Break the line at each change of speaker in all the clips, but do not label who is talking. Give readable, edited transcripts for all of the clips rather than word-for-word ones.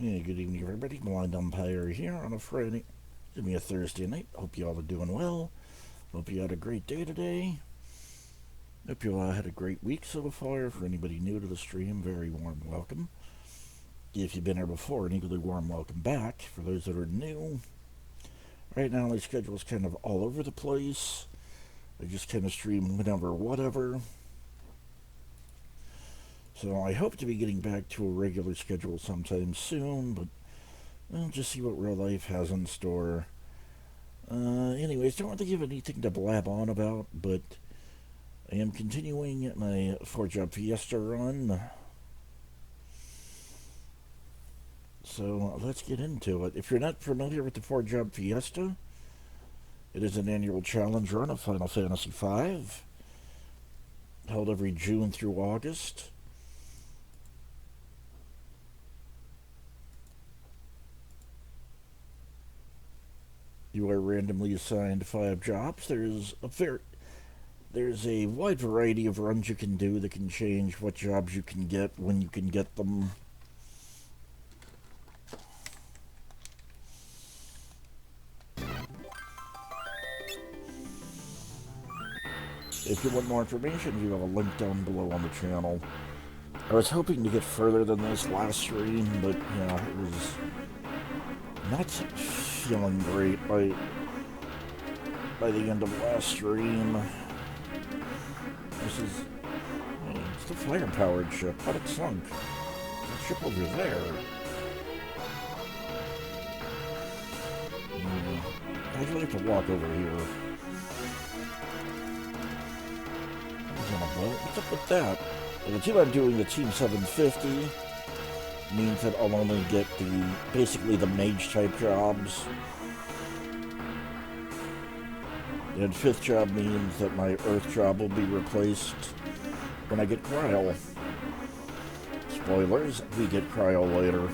Yeah, good evening, everybody. Blind Umpire here on a Friday. Give me a Thursday night. Hope you all are doing well. Hope you had a great day today. Hope you all had a great week so far. For anybody new to the stream, very warm welcome. If you've been here before, an equally warm welcome back. For those that are new, right now my schedule's kind of all over the place. I just kind of stream whenever, whatever. So I hope to be getting back to a regular schedule sometime soon, but I'll just see what real life has in store. Anyways, don't want to give anything to blab on about, but I am continuing my 4-job Fiesta run. So let's get into it. If you're not familiar with the 4-job Fiesta, it is an annual challenge run of Final Fantasy V, held every June through August. You are randomly assigned 5 jobs. There's a wide variety of runs you can do that can change what jobs you can get, when you can get them. If you want more information, you have a link down below on the channel. I was hoping to get further than this last stream, but yeah, it was not feeling great by the end of last stream. This is... Hey, it's the fire-powered ship. But it sunk. The ship over there. I actually have to walk over here. What's up with that? And the team I'm doing, the Team 750, means that I'll only get basically the mage-type jobs. And 5th job means that my Earth job will be replaced when I get Cryo. Spoilers, we get Cryo later.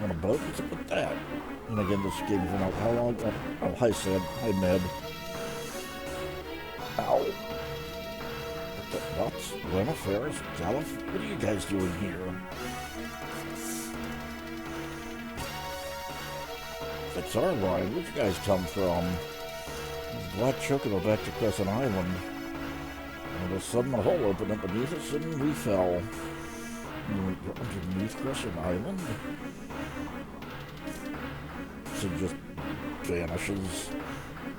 On a boat? What's up with that? And again, this game's been out how long? Oh, hi Sid. Hi Med. Ow. What? Lena Ferris? Calif? What are you guys doing here? It's our line. Where'd you guys come from? Black Chocobo back to Crescent Island. All of a sudden, a hole opened up beneath us and we fell. You're underneath Crescent Island? So it just vanishes.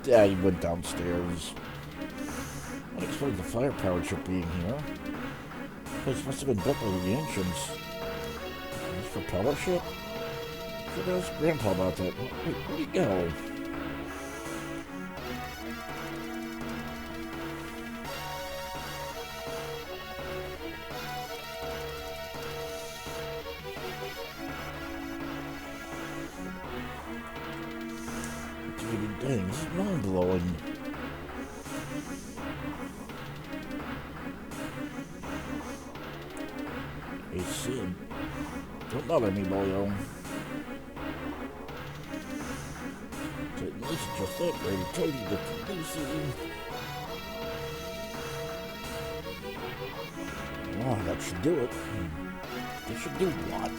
Yeah, he went downstairs. That explains the firepower ship being here. This must have been built by the ancients. This propeller ship? Should ask Grandpa about that. Wait, where'd he go? Dude, dang, this is mind-blowing. Hey, Sid. Don't bother me, boyo. This is just that, ready to tell you that you oh, that should do it. That should do what?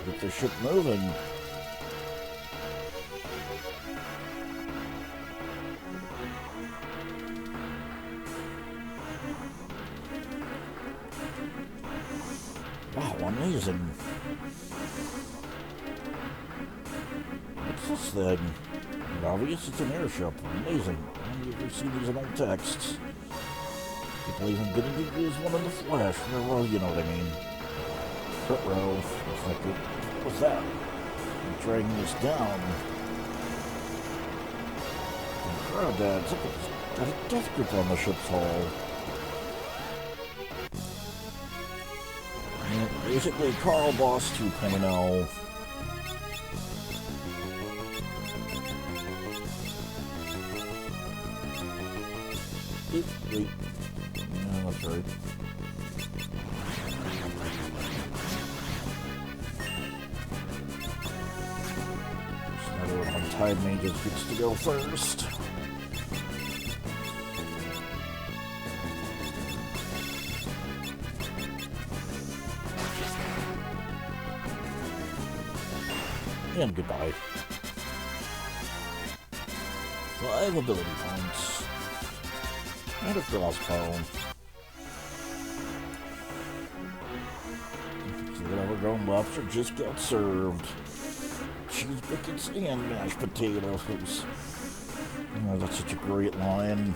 Get the ship moving. Wow, amazing. What's this thing? Obvious it's an airship. Amazing. When do you ever see these in old texts? People even getting to use one in the flesh. Well, you know what I mean. Row. It's like, what was that? I'm dragging this down. Crawdads. Got a death grip on the ship's hull. Basically, Carl Boss 2.0. Wait. No, that's right. Just another one on Tide Mages gets to go first. And goodbye. 5 ability points. And a crossbow. The overgrown lobster just got served. Cheese biscuits and mashed potatoes. Oh, that's such a great line.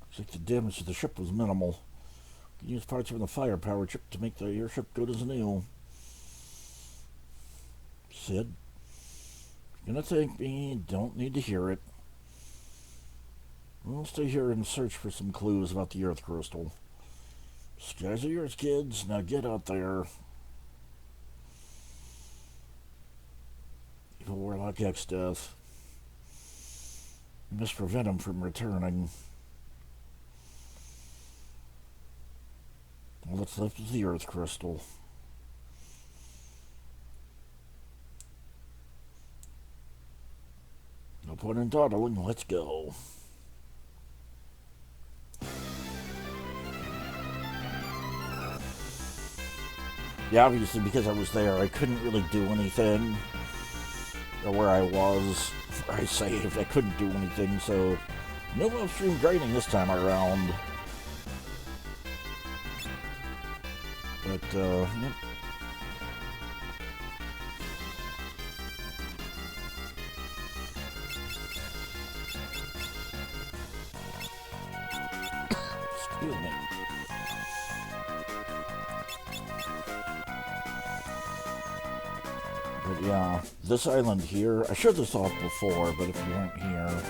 Looks like the damage to the ship was minimal. You can use parts from the firepower chip to make the airship good as new. Sid, you're gonna thank me, don't need to hear it. We'll stay here and search for some clues about the Earth Crystal. Skies are yours, kids. Now get out there. Evil Warlock X Death. You must prevent him from returning. All that's left is the Earth Crystal. No point in dawdling, let's go. Yeah, obviously because I was there, I couldn't really do anything. Or where I was, where I saved, I couldn't do anything, so no upstream grinding this time around. But, yep. Excuse me. But yeah, this island here, I showed this off before, but if you weren't here,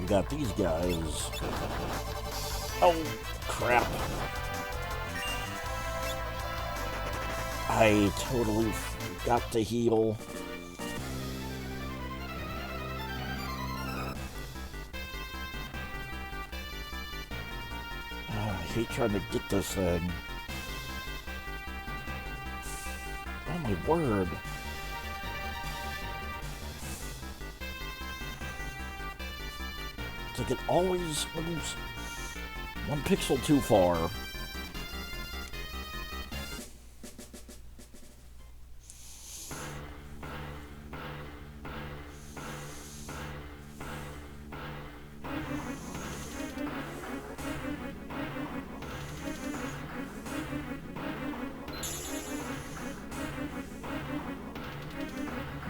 we got these guys. Oh, crap. I totally forgot to heal. I hate trying to get this thing. Oh my word. It's like it always moves 1 pixel too far.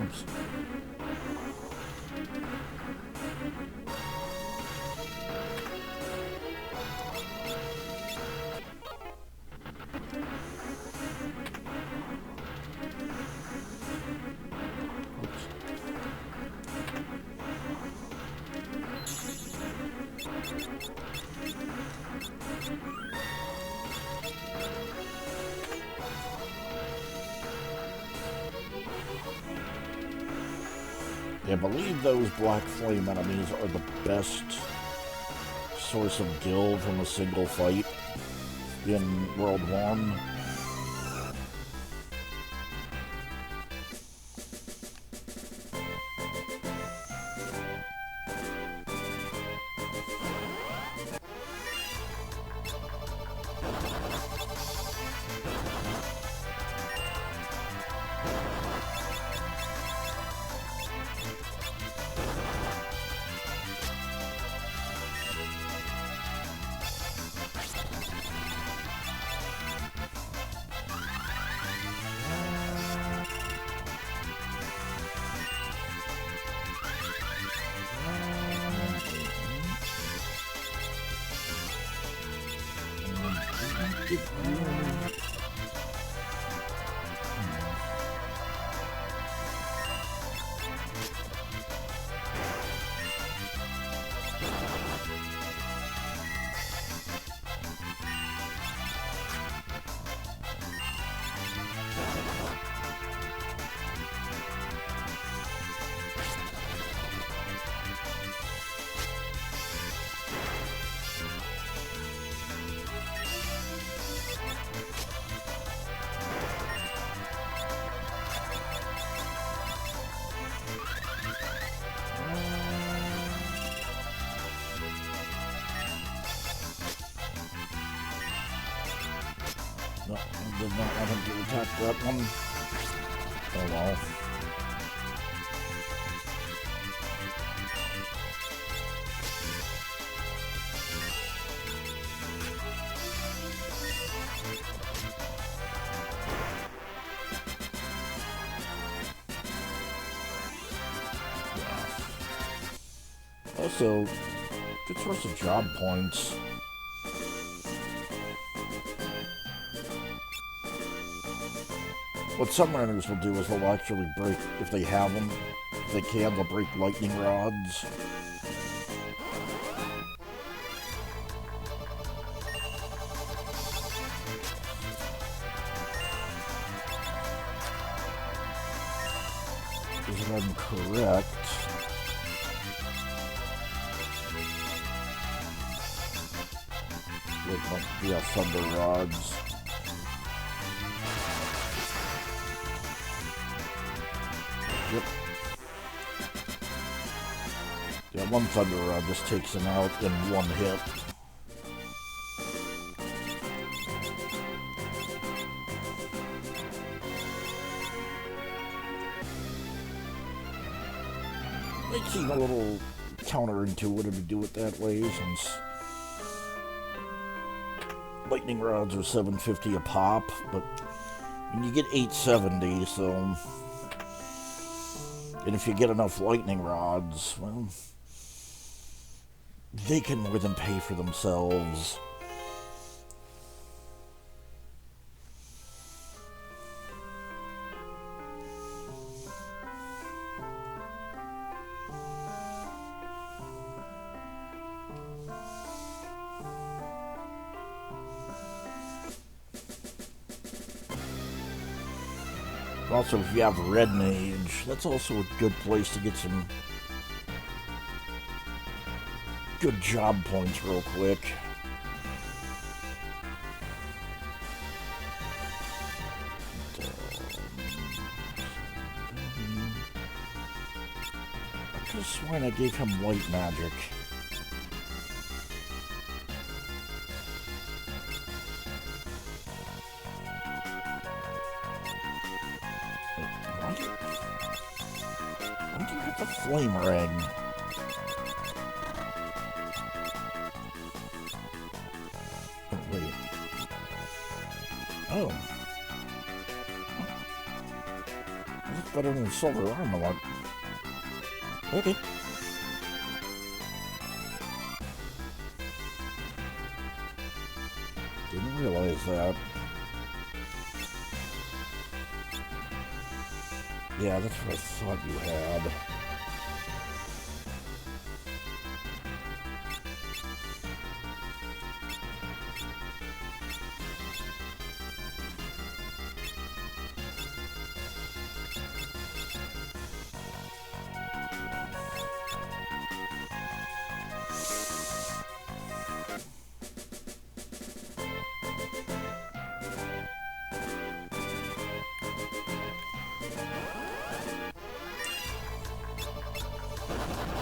Oops. I believe those black flame enemies are the best source of gil from a single fight in World 1. No, I did not want him to attack that one. Oh well. Also, good source of job points. What some runners will do is they'll actually break, if they have them, if they can, they'll break lightning rods. If I'm correct. Yeah, thunder rods. Yep. Yeah, one thunder rod just takes him out in one hit. Might seem a little counterintuitive to do it that way, since lightning rods are $7.50 a pop, but you get 870, so. And if you get enough lightning rods, well, they can more than pay for themselves. Also, if you have Red Mage, that's also a good place to get some good job points real quick. I could have sworn I gave him white magic. Why do you have the flame ring? Oh, wait. Oh. That's better than silver armor. Okay. Didn't realize that. Yeah, that's what I thought you had.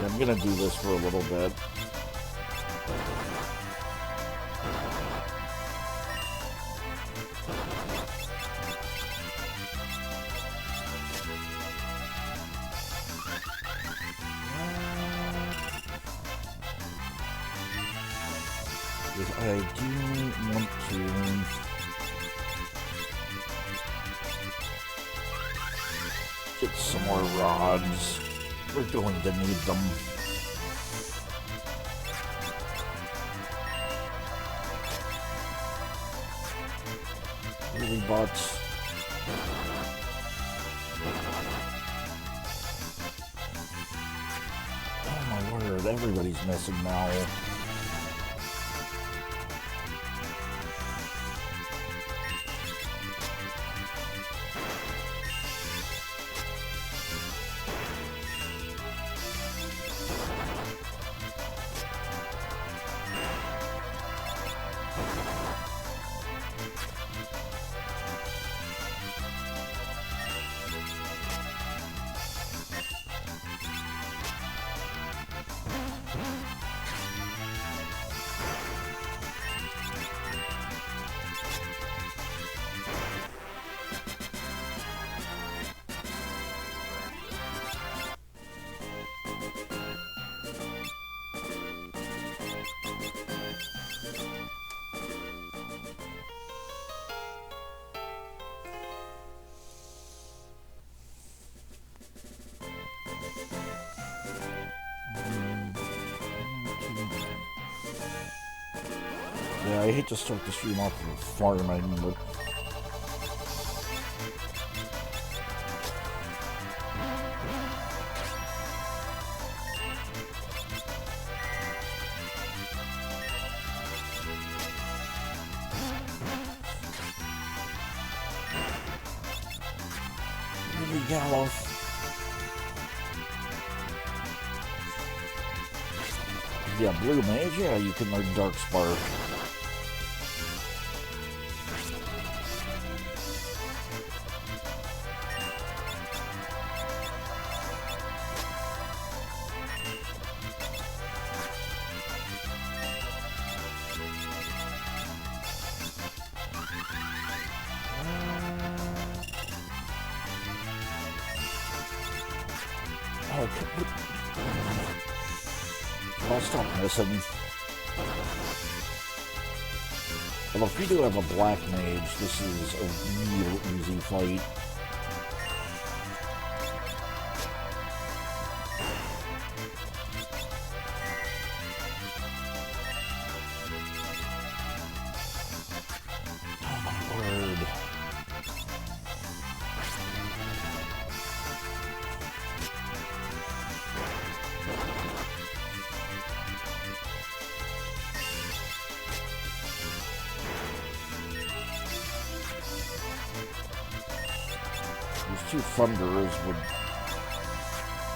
I'm gonna do this for a little bit. Because I do want to get some more rods. We're going to need them. Really, bots. Oh my word, everybody's missing now. Yeah, I hate to start the stream off with farming, but... Really, Gallows? Yeah, Blue Mage, yeah, you can learn Dark Spark. I'll stop missing. Well, if you do have a black mage, this is a real easy fight. Oh my word. These two Thunderers would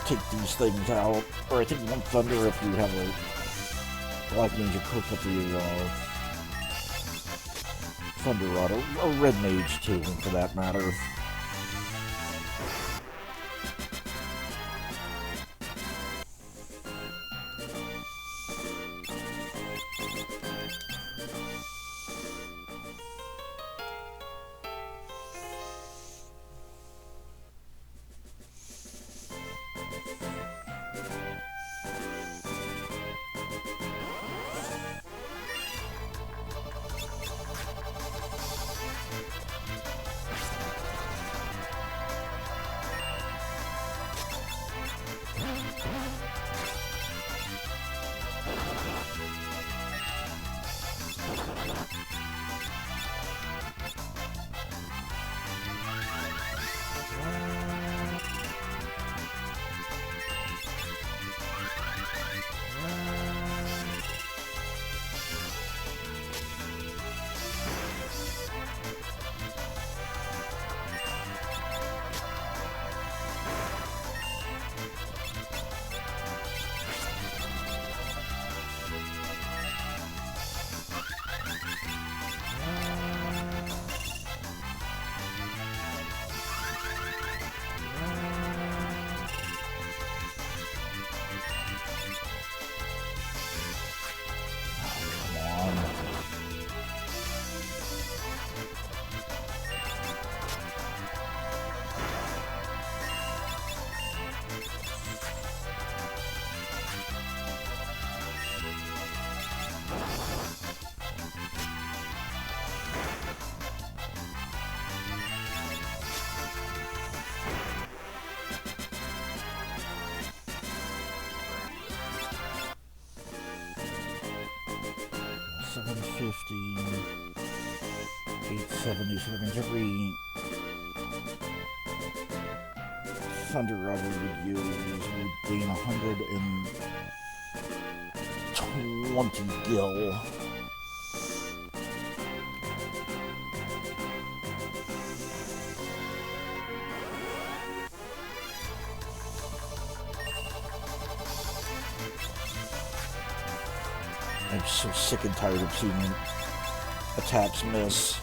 take these things out. Or I think one Thunder if you have a Black Mage equipped with the Thunder Rod, or Red Mage too, for that matter. Every Thunder Rod we would use would gain 120 gil. I'm so sick and tired of seeing attacks miss.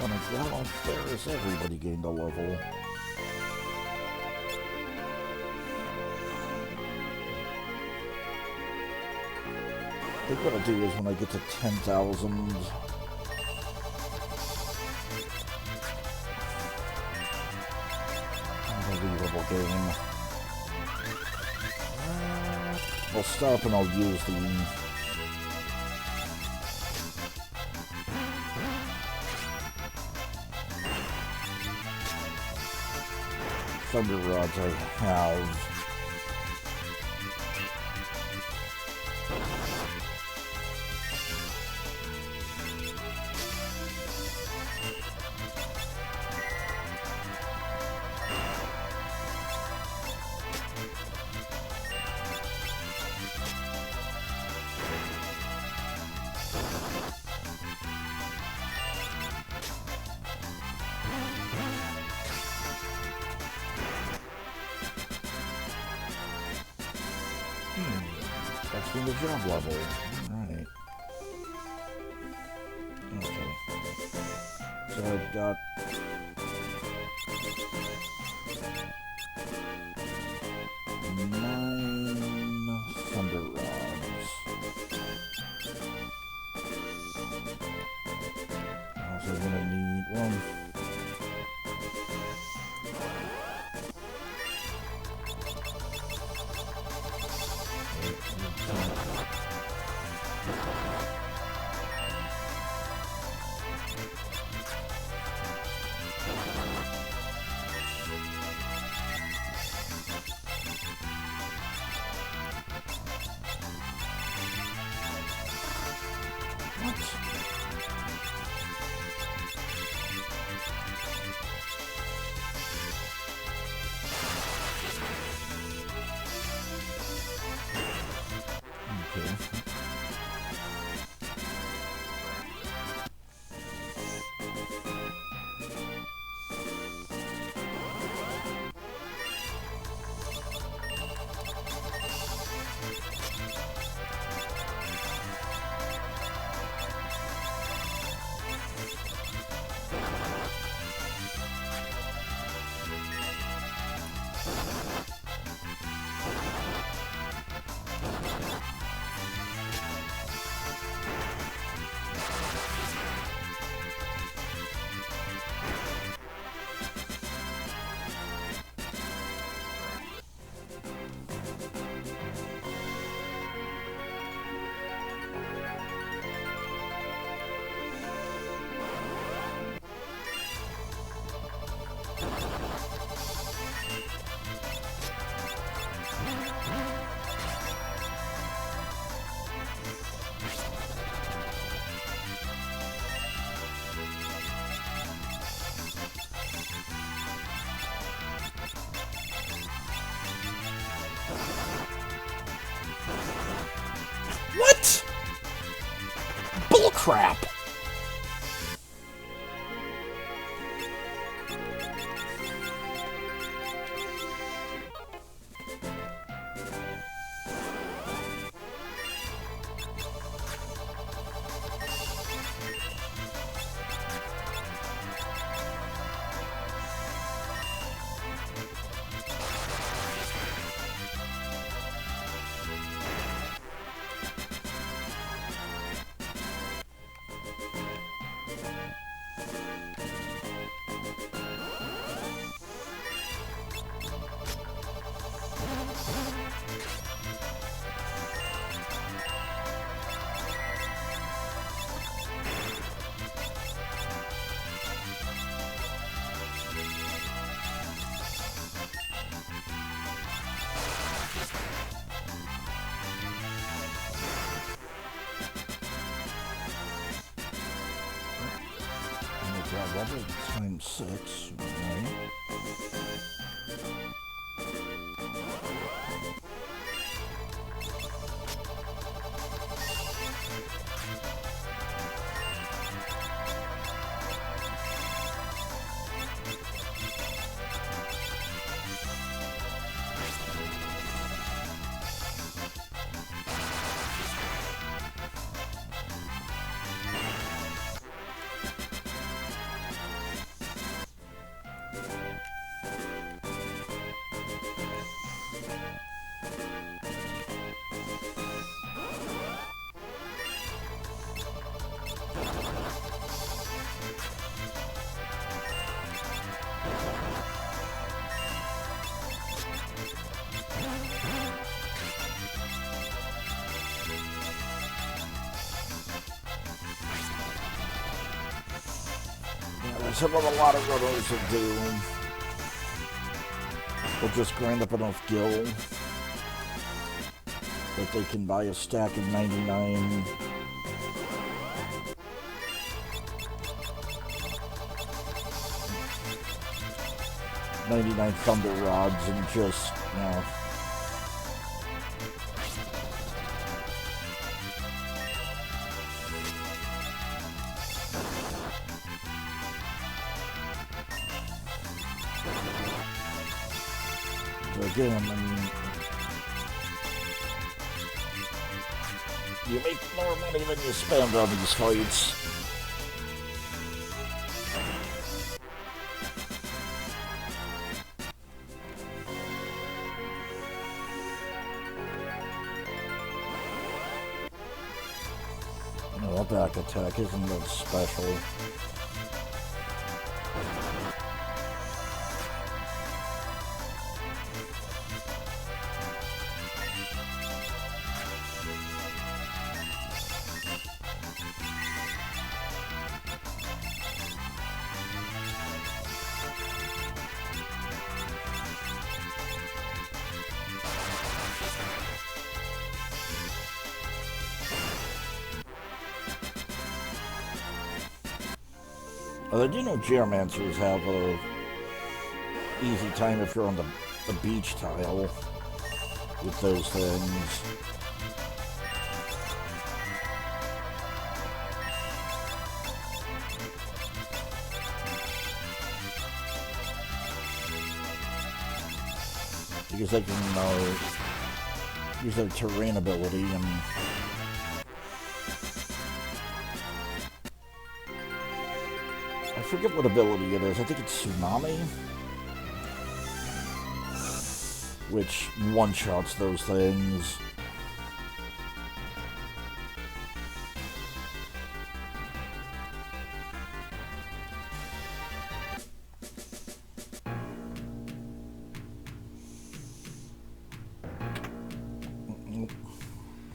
When I got off Ferris, everybody gained a level. I think what I'll do is when I get to 10,000... Unbelievable game. I'll stop and I'll use the... Thunder Rods I have. That's been the job level. Alright. Okay. So I've got... nine Thunder Rods. Also gonna need one. What? Bullcrap! Level times 6, right? That's what a lot of runners will do. They'll just grind up enough gil that they can buy a stack of 99 thunder rods and just, you know, again, I mean, you make more money than you spend on these fights. That back attack isn't that special. I do know geomancers have a easy time if you're on the beach tile with those things. Because they can use their terrain ability and I forget what ability it is. I think it's Tsunami, which one-shots those things.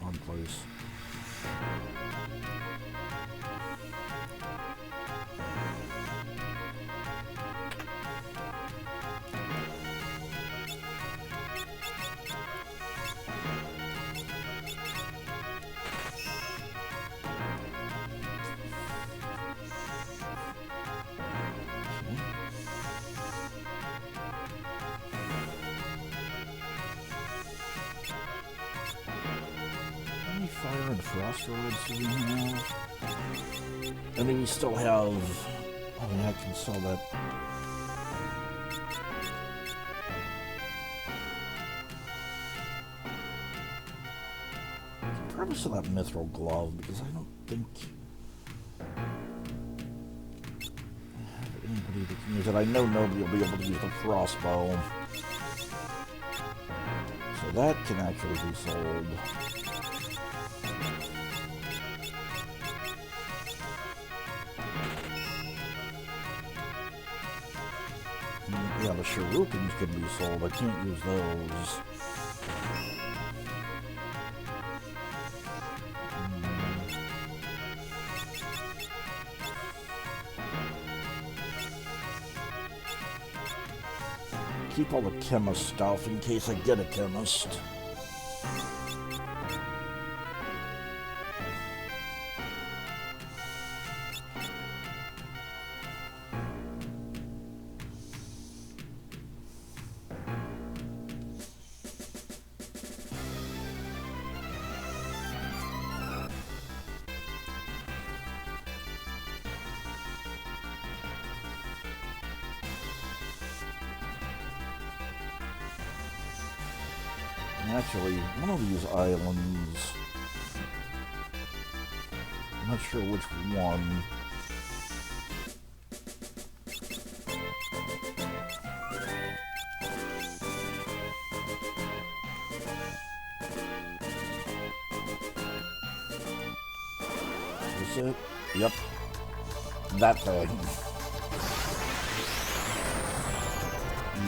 Wrong place. Fire and frost rods do we have? And then we still have... Oh yeah, I can sell that. I can probably sell that mithril glove because I don't think I have anybody that can use it. I know nobody will be able to use the crossbow. So that can actually be sold. Yeah, the shurikens can be sold. I can't use those. Keep all the chemist stuff in case I get a chemist. Actually, one of these islands, I'm not sure which one. Is it? Yep. That thing.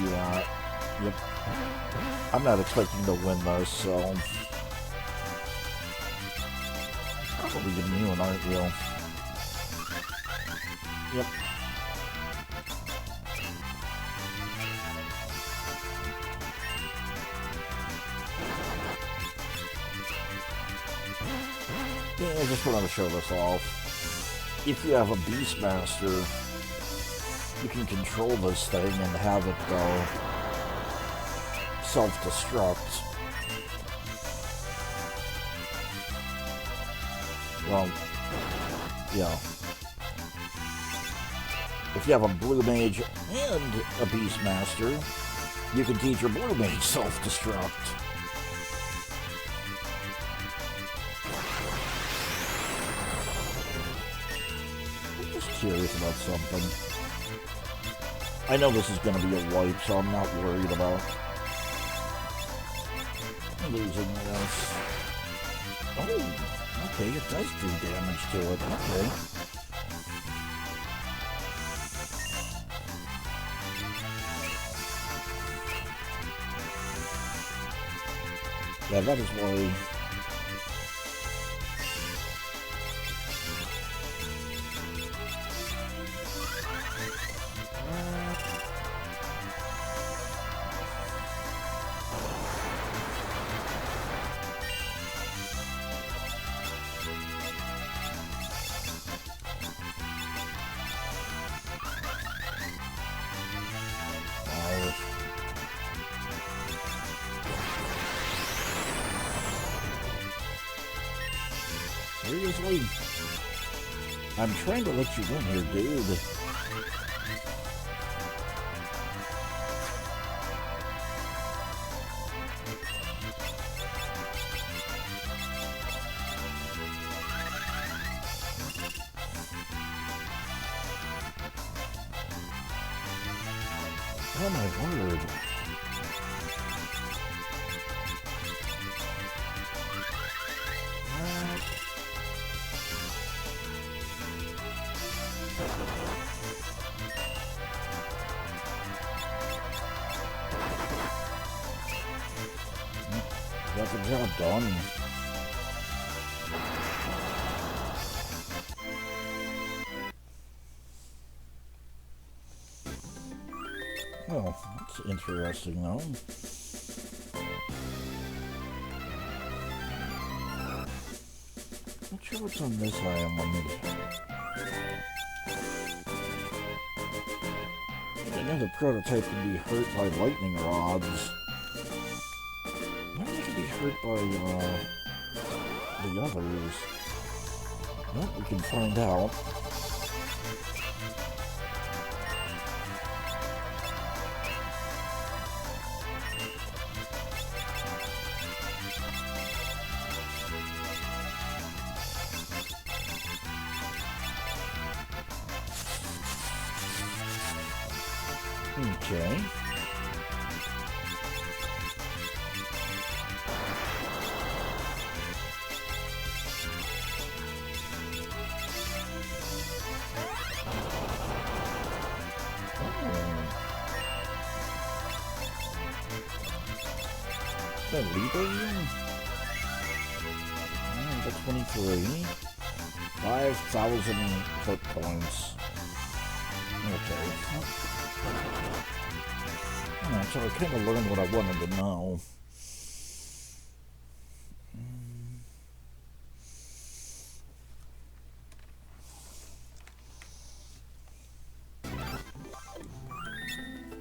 Yeah. Yep. I'm not expecting to win this, so... Probably immune, aren't you? Yep. I just wanted to show this off. If you have a Beastmaster, you can control this thing and have it self-destruct. Well, yeah. If you have a Blue Mage and a Beastmaster, you can teach your Blue Mage self-destruct. I'm just curious about something. I know this is going to be a wipe, so I'm not worried about losing this. Oh, okay, it does do damage to it. Okay. Yeah, that is why... Seriously? I'm trying to let you in here, dude. Oh my word. Got the job done. Oh, that's interesting though. Not sure what's on this island. I know the prototype can be hurt by lightning rods. Why do they can be hurt by the others? Well, we can find out. Okay. Is that legal? Got 23. 5,000 foot points. Okay. Alright, so I kind of learned what I wanted to know.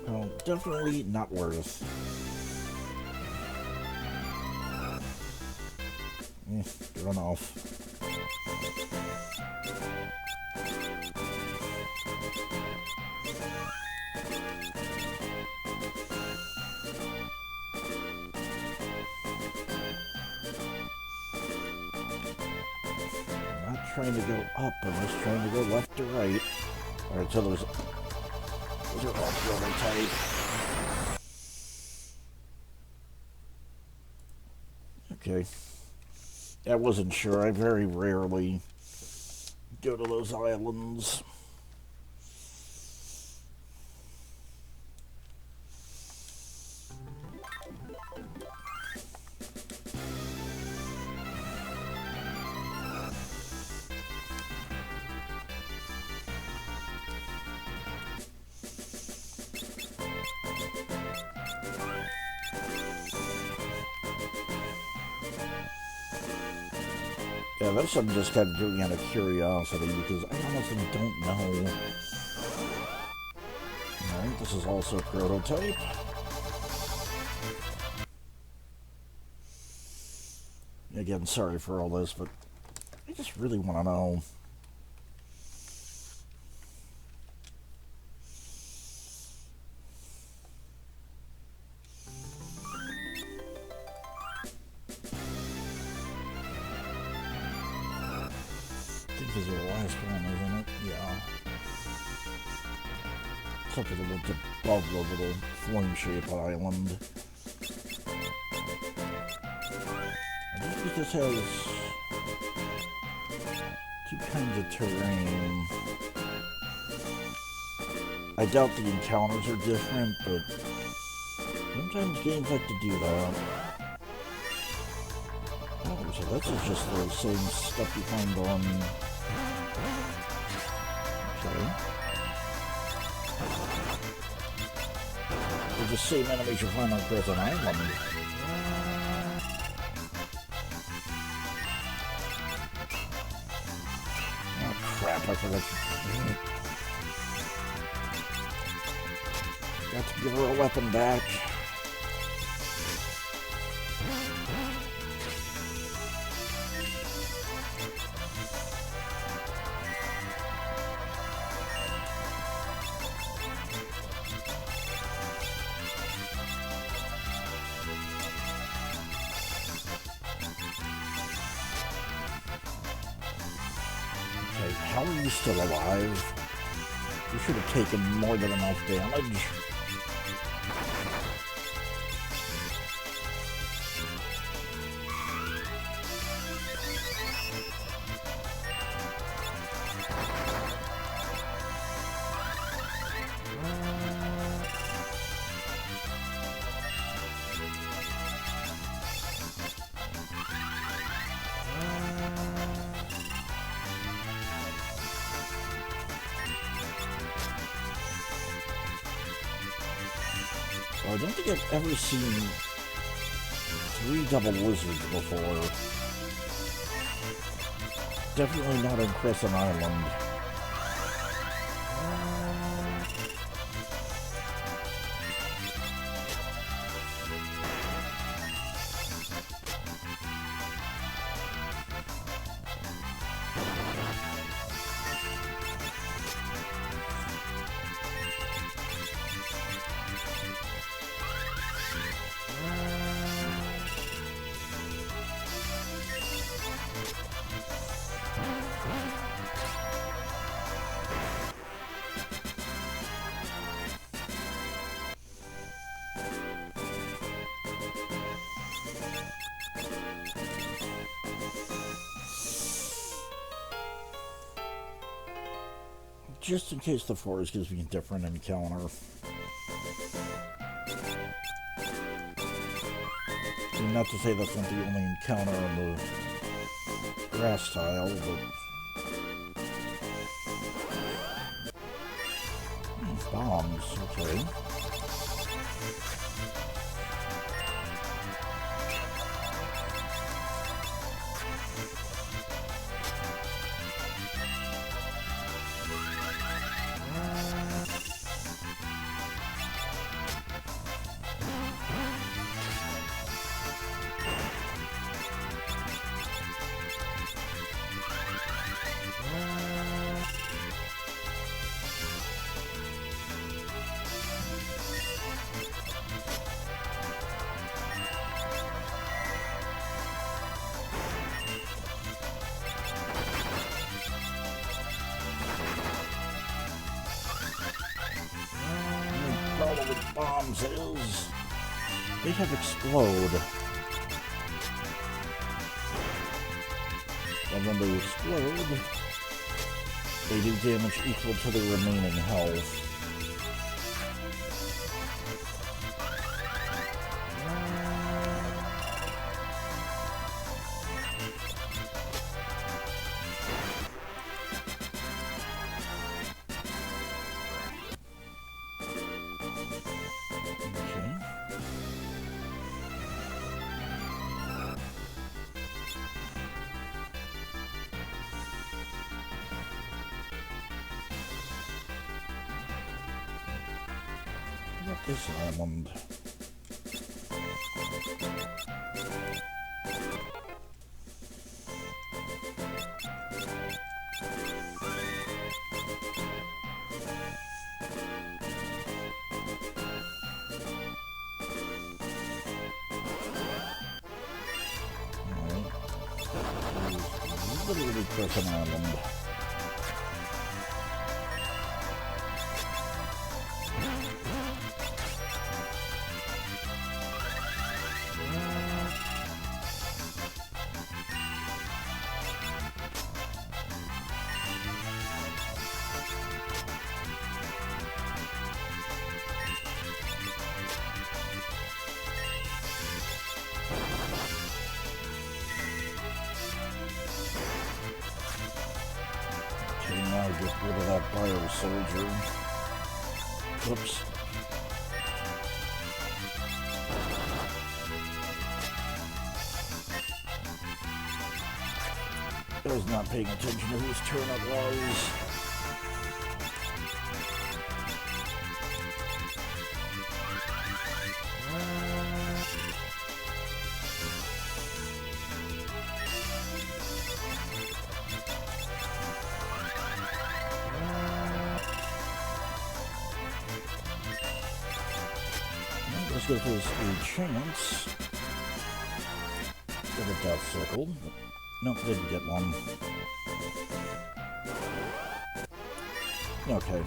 Well, definitely not worth. Run off. I'm not trying to go up, I'm just trying to go left to right. Alright, so those are all really tight. Okay. I wasn't sure. I very rarely go to those islands. Yeah, that's something just kind of doing out of curiosity because I honestly don't know. Alright, this is also a prototype. Again, sorry for all this, but I just really want to know. I think this is the last one, isn't it? Yeah. Something that went above the little flame-shaped island. I think this has two kinds of terrain. I doubt the encounters are different, but sometimes games like to do that. Oh, so this is just the same stuff you find on... Okay. It's the same enemies you find on Crescent Island. Oh crap, I forgot. Got to give her a weapon back. Okay, how are you still alive? You should have taken more than enough damage. I don't think I've ever seen 3 double lizards before. Definitely not on Crescent Island. Just in case the forest gives me a different encounter. And not to say that's not the only encounter on the grass tile, but... bombs, okay. With bombs is they have explode, and when they explode they do damage equal to the remaining health. What this island? Literally Griffin Island. Now get rid of that bio soldier. Whoops. I was not paying attention to whose turn it was. Let's go for this chance. Get a death circle. Nope, didn't get one. Okay.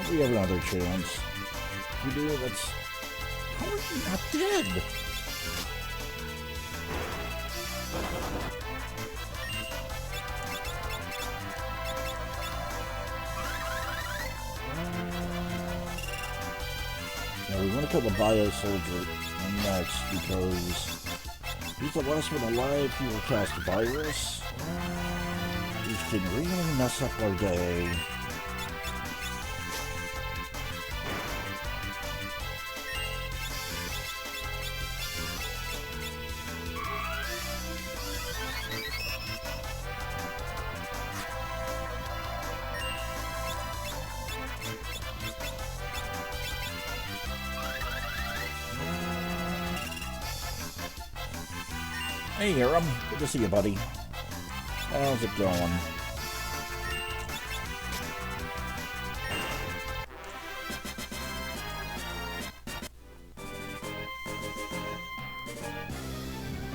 We have another chance. We do, that's... How are you not dead? Now we want to kill the bio soldier next because he's the last one alive. He will cast virus, which can really mess up our day. Hey, Hiram. Good to see you, buddy. How's it going?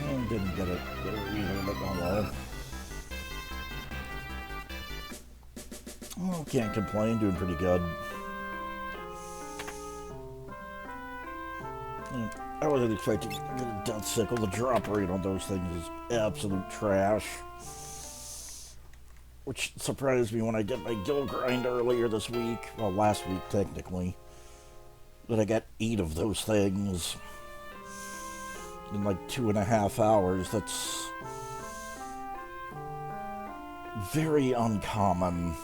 And didn't get it either, but oh well. Oh, can't complain. Doing pretty good. I wasn't expecting to get a death sickle. The drop rate on those things is absolute trash. Which surprised me when I did my guild grind earlier this week. Well, last week, technically. That I got 8 of those things in like 2.5 hours. That's very uncommon.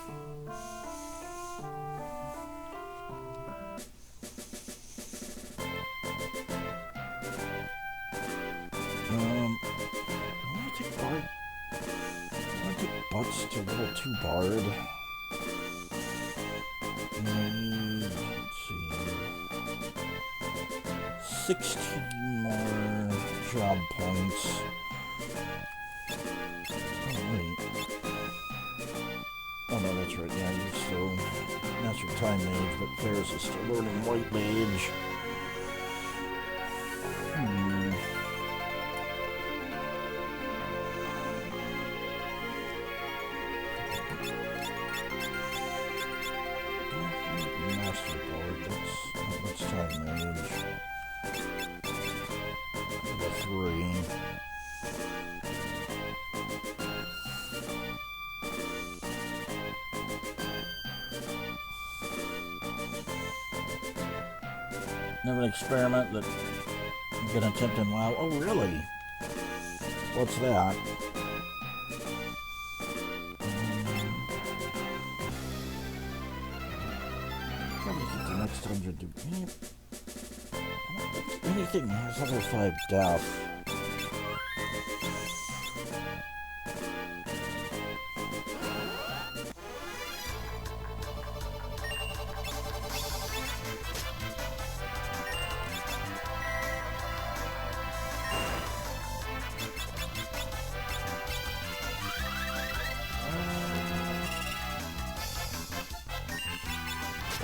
Butts to level 2 Bard. Let's see. 16 more job points. Oh, wait. Oh, no, that's right. Yeah, you're still Master Time Mage, but Ferris is still learning White Mage. Have an experiment that you can attempt in WoW. Oh, really? What's that? trying to think the next time you do anything has level 5 death.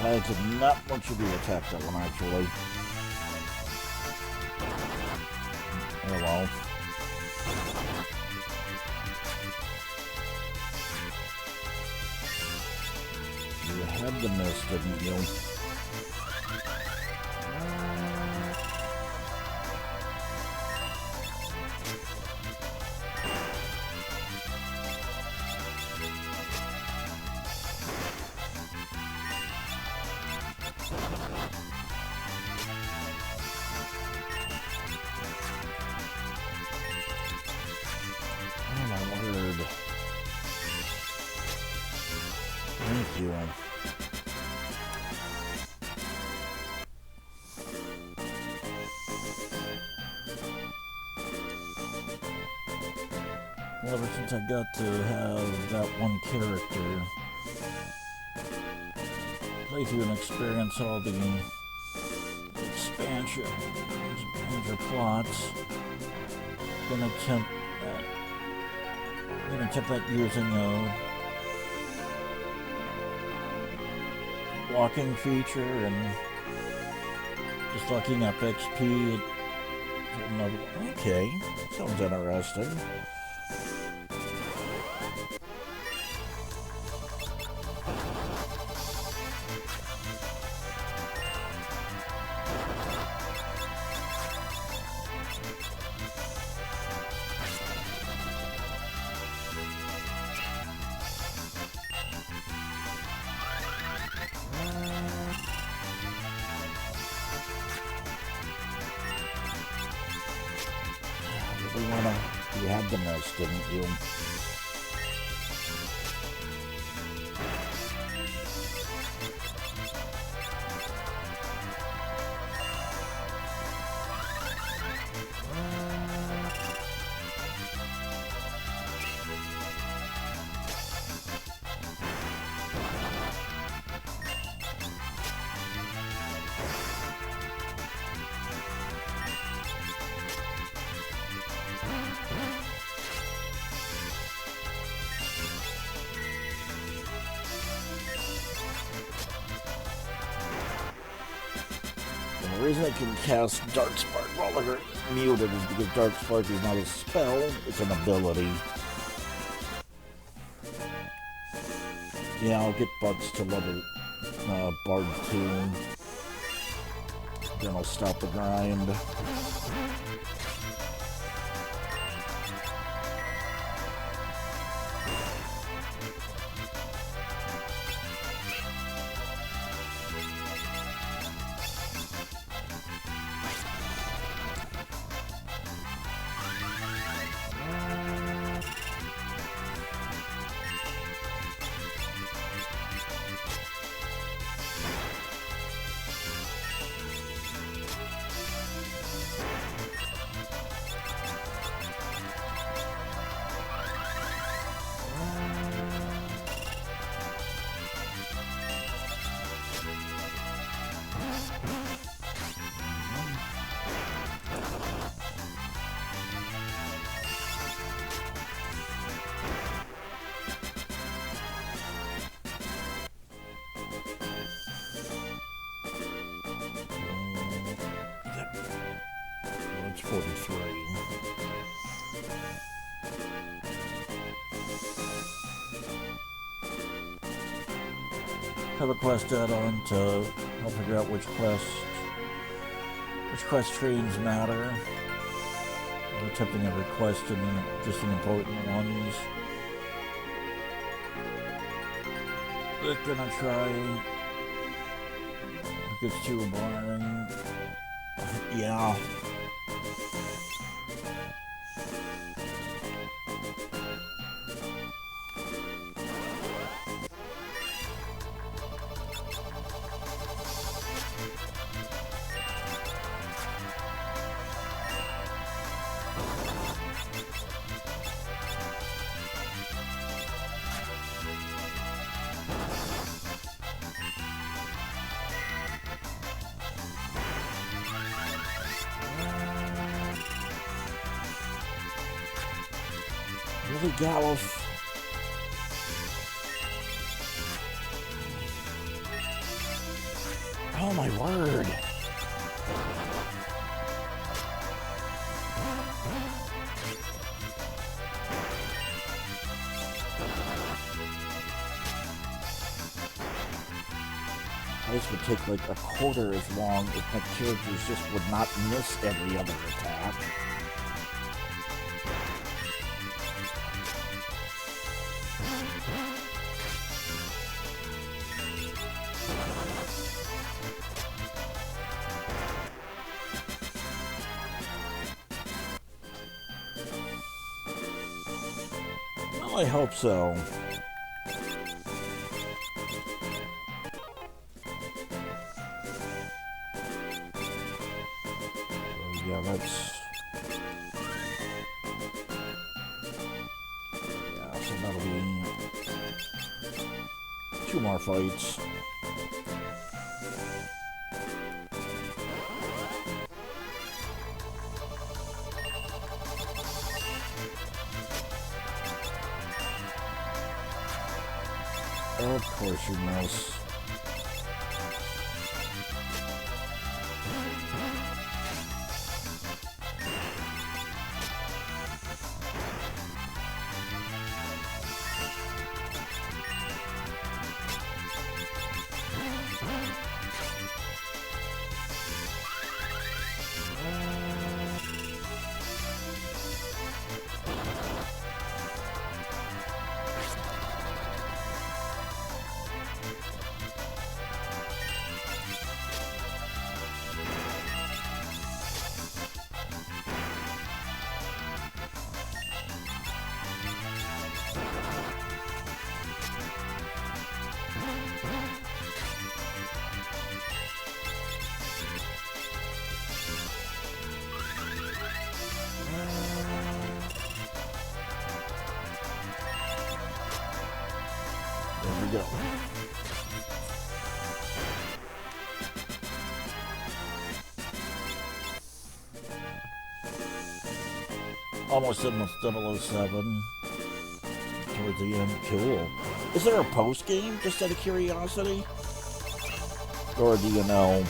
I did not want you to attack that one, actually. Oh well. You had the miss, didn't you? Thank you. Well, ever since I got to have that one character play through and experience all the expansion major plots, gonna attempt that using a walking feature and just looking up XP. Okay, sounds interesting. You had the most, didn't you? The reason I can cast Dark Spark while they're muted is because Dark Spark is not a spell, it's an ability. Yeah, I'll get Buds to level Bard 2. Then I'll stop the grind. It's 43. Have a quest add-on to help figure out which quest trains matter. I'm attempting every quest and just the important ones. They're gonna try. It gets too boring. Yeah. Really, Gallif? Oh my word. This would take like a quarter as long if my characters just would not miss every other attack. Well, I hope so. Yeah, so that'll be 2 more fights. Of course you mouse. There we go. Almost in with 007 towards the end. Cool. Is there a post game, just out of curiosity? Or do you know?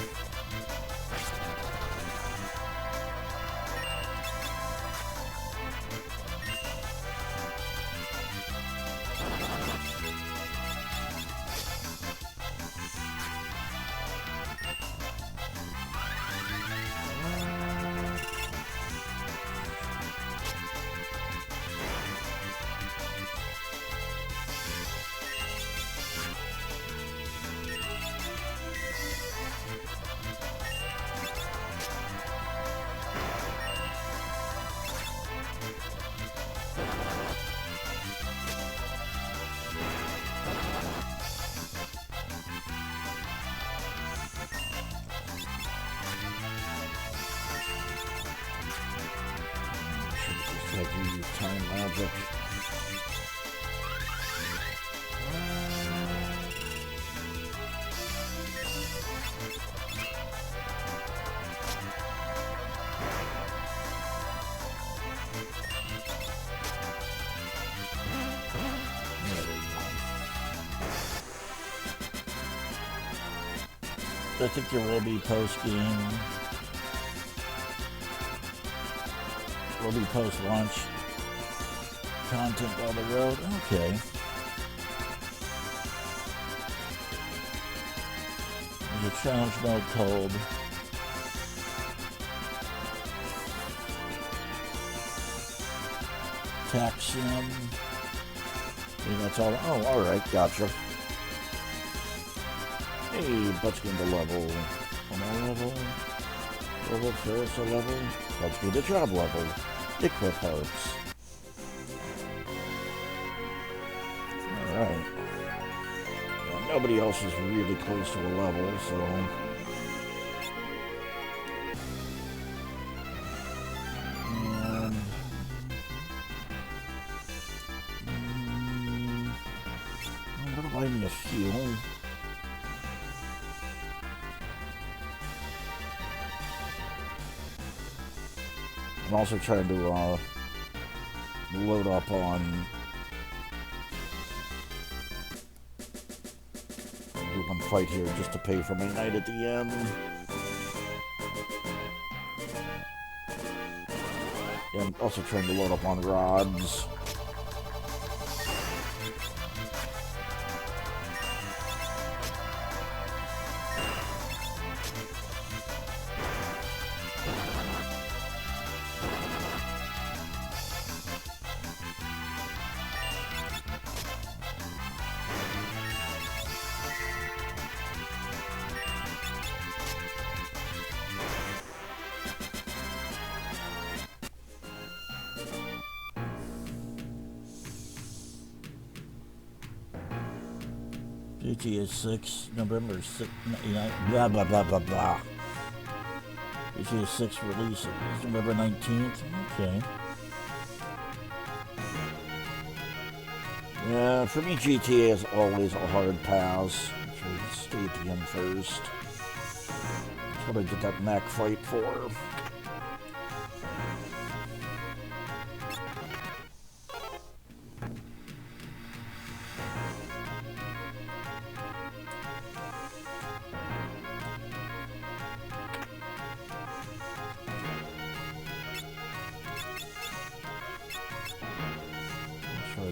Have you use time magic? I think there will be post-game. Will be post-launch content down the road. Okay. There's a challenge mode called Tax Sim. Maybe that's all. Oh, alright, gotcha. Hey, Butch gained a level. On a level. Level Ferris a level. Butch gained a job level. Equip parts. Alright. Well, nobody else is really close to a level, so. And. That'll buy me a few. I'm also trying to load up on. Do one fight here just to pay for my night at the end. And also trying to load up on rods. GTA 6, November 6, blah, blah, blah, blah, blah. GTA 6 release is November 19th. Okay. Yeah, for me, GTA is always a hard pass. So stay at the end first. That's what I did that Mac fight for.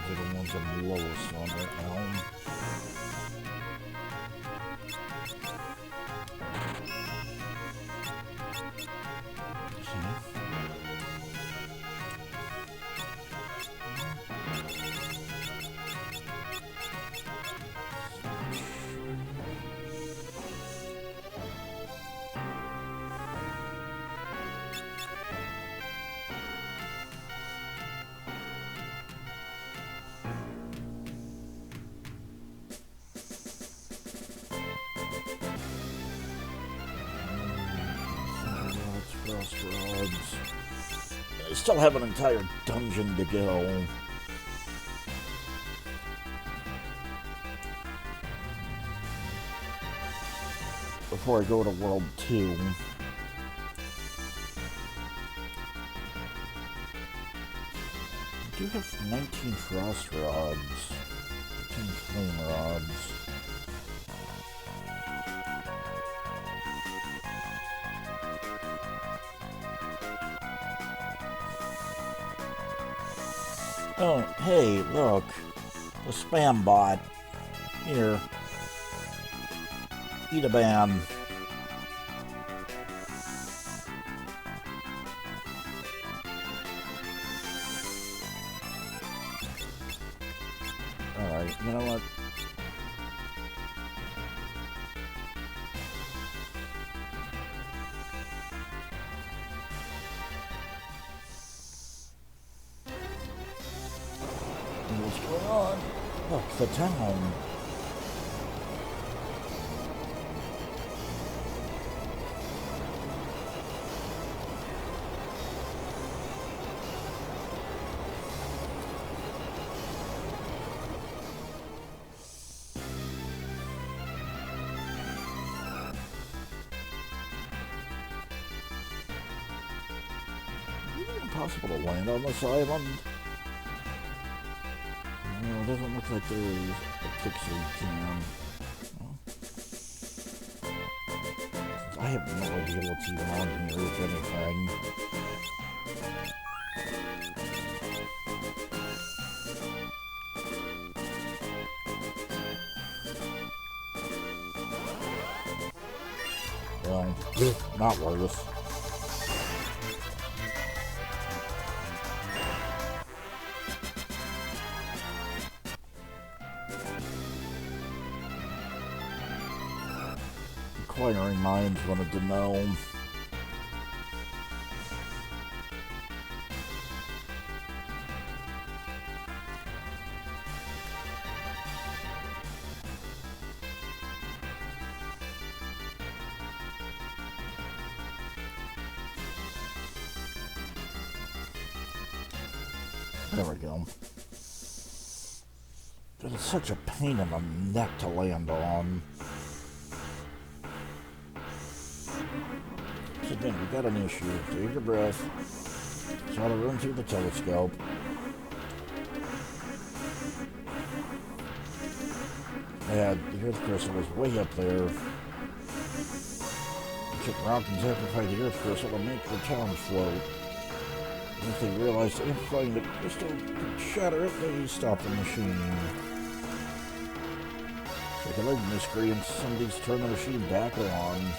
The ones I'm lowest on right now. Rods. I still have an entire dungeon to go. Before I go to World 2. I do have 19 frost rods. 15 flame rods. Oh, hey, look. The spam bot. Here. Eat a ban. Alright, you know what? What's going on? Look, the town. Is it impossible to land on this island? No, it doesn't look like there is a pixel can. Well, I have no idea what's even on here, if anything. Well, not worth. Inquiring minds wanted to know. There we go. It's such a pain in the neck to land on. So then we got an issue. Take a breath. Try to run through the telescope. Yeah, the Earth crystal was way up there. Took rock and amplified the Earth crystal to make the challenge float. Once they realized amplifying the crystal could shatter it, they stopped the machine. Like a leg miscreants, somebody's turned the machine back on.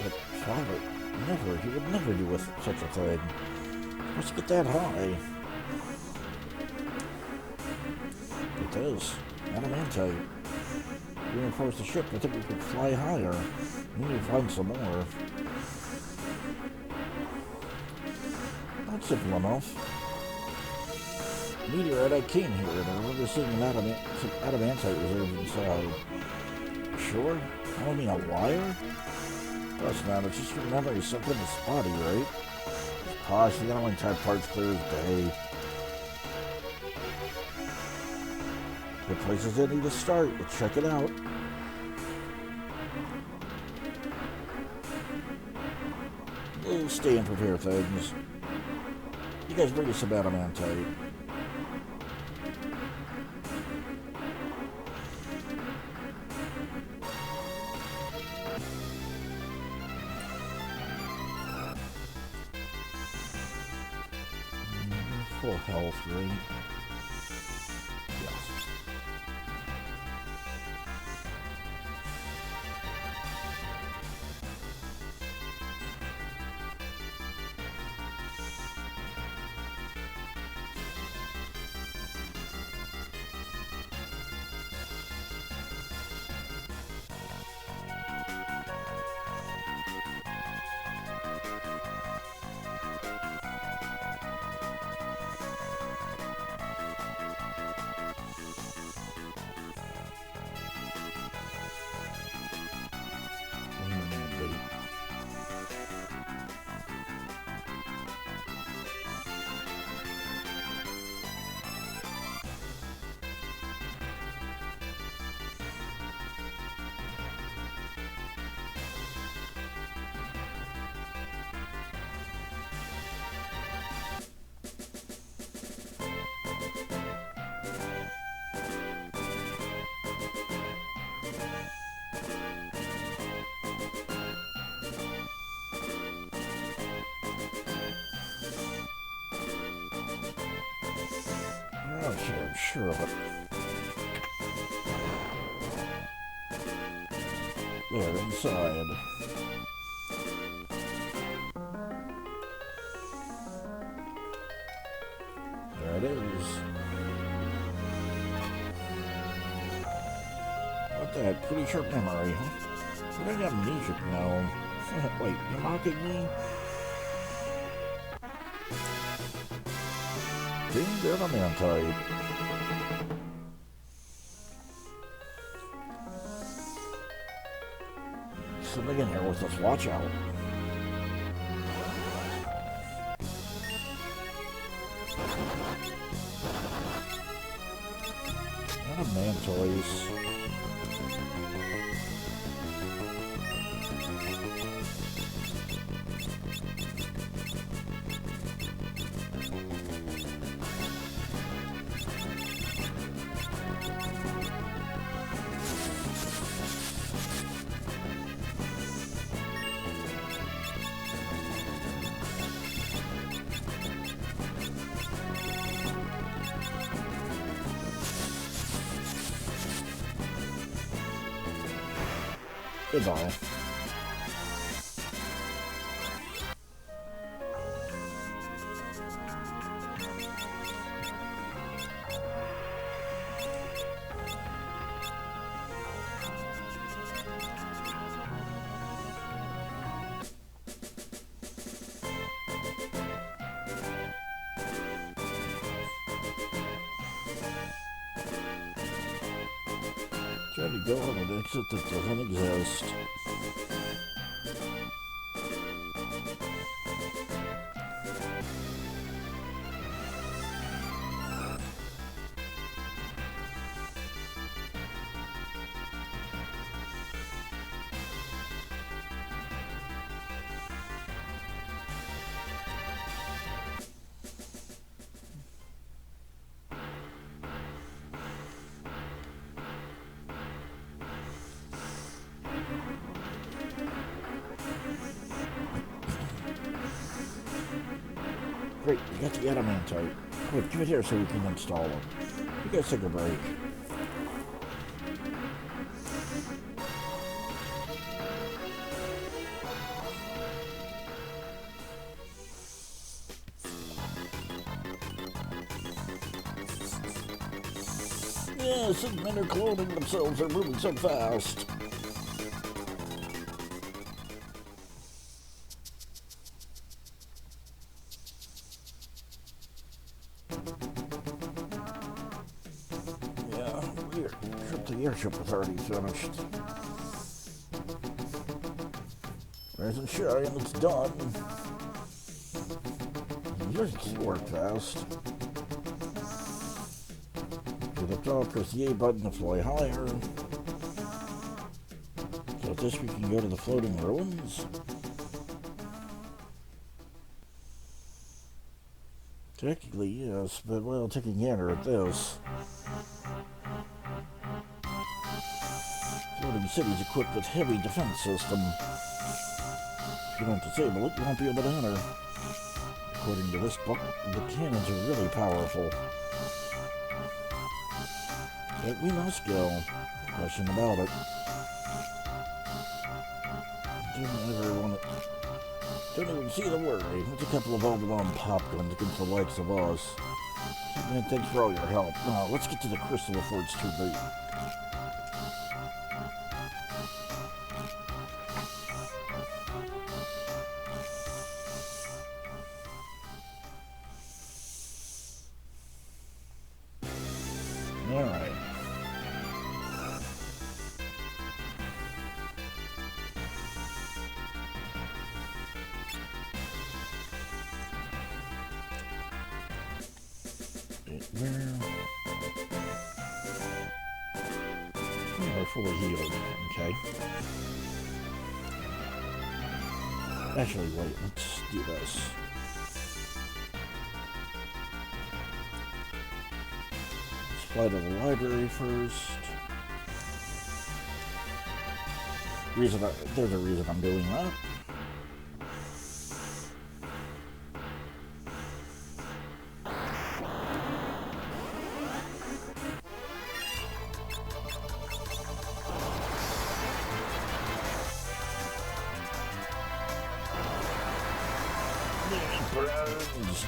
But Father, never, he would never do with such a thing. Let's get that high. It does. Adamantite. Reinforce the ship. I think we could fly higher. We need to find some more. That's simple enough. Meteorite, I came here and I remember seeing some adamantite reserves inside. Sure? I don't mean a liar? That's not, it's just your memory sunk in this body, right? Gosh, the adamantite part's clear as day. The places they need to start. Let's check it out. We'll stay and prepare things. You guys bring us some adamantite. Full health, right? Yes. Oh, I'm sure of it. There, inside. There it is. What that? Pretty sharp memory, huh? But I got amnesia now. Wait, you're mocking me? King adamantite. Something in here with us. Watch out. Adamantoids. Goodbye. Try to go on an exit that doesn't exist. Great, we got the adamantite. Quick, give it here so we can install it. You guys take a break. Yes, and men are cloning themselves. They're moving so fast. Yeah, the airship was already finished. Rise and shine, it's done. You work fast. Get up top, press the A button to fly higher. So with this we can go to the floating ruins. Technically, yes, but well, taking a gander at this. Floating cities equipped with heavy defense system. If you don't disable it, you won't be able to enter. According to this book, the cannons are really powerful. But we must go. Question about it. Don't even see the worry. It's a couple of overwhelmed popguns against the likes of us. Man, thanks for all your help. Now, let's get to the crystal before it's too late. Alright. We're fully healed. Okay. Actually, wait, let's do this. Let's fly to the library first. There's a reason I'm doing that. Burns.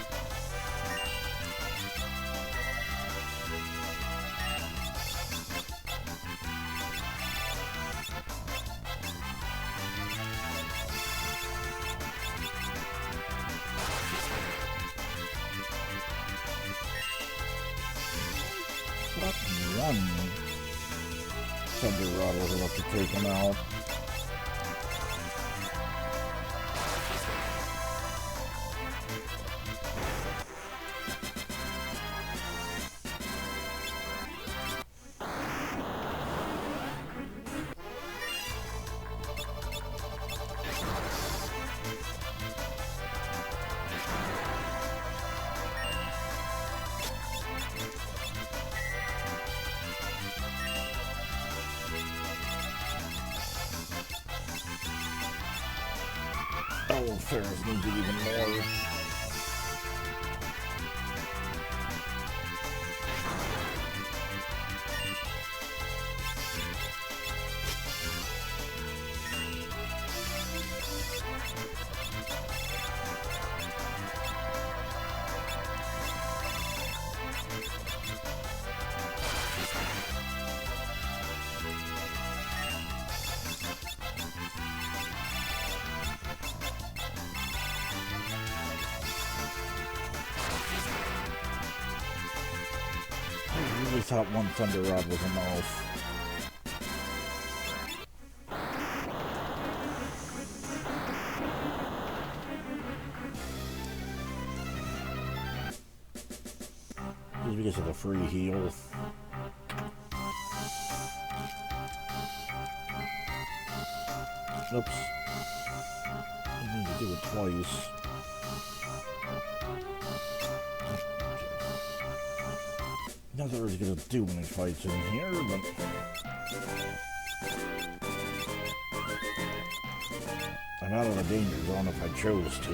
One Thunder Rod was enough to take him out. Oh, Ferris needs it even more. I really thought one Thunder Rod was enough. Just because of the free heal. Oops. I need to do it twice. Not that I was gonna do any fights in here, but I'm out of the danger zone if I chose to.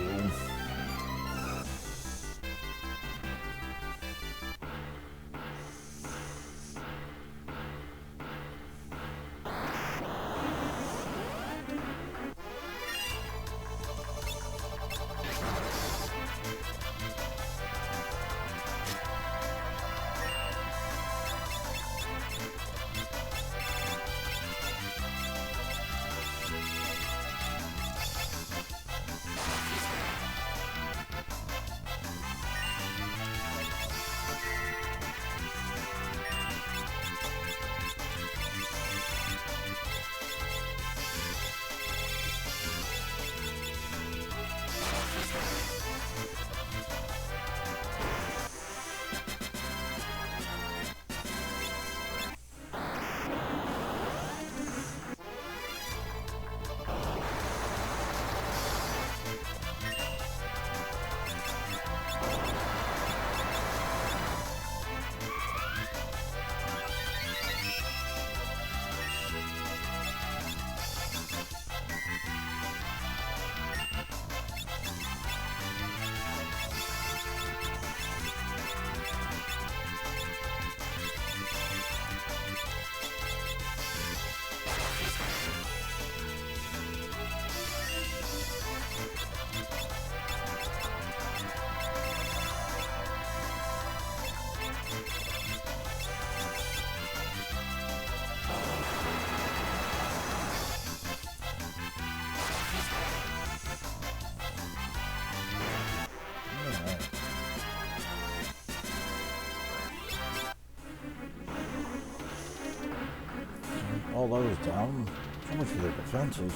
all those down. So much for their defenses.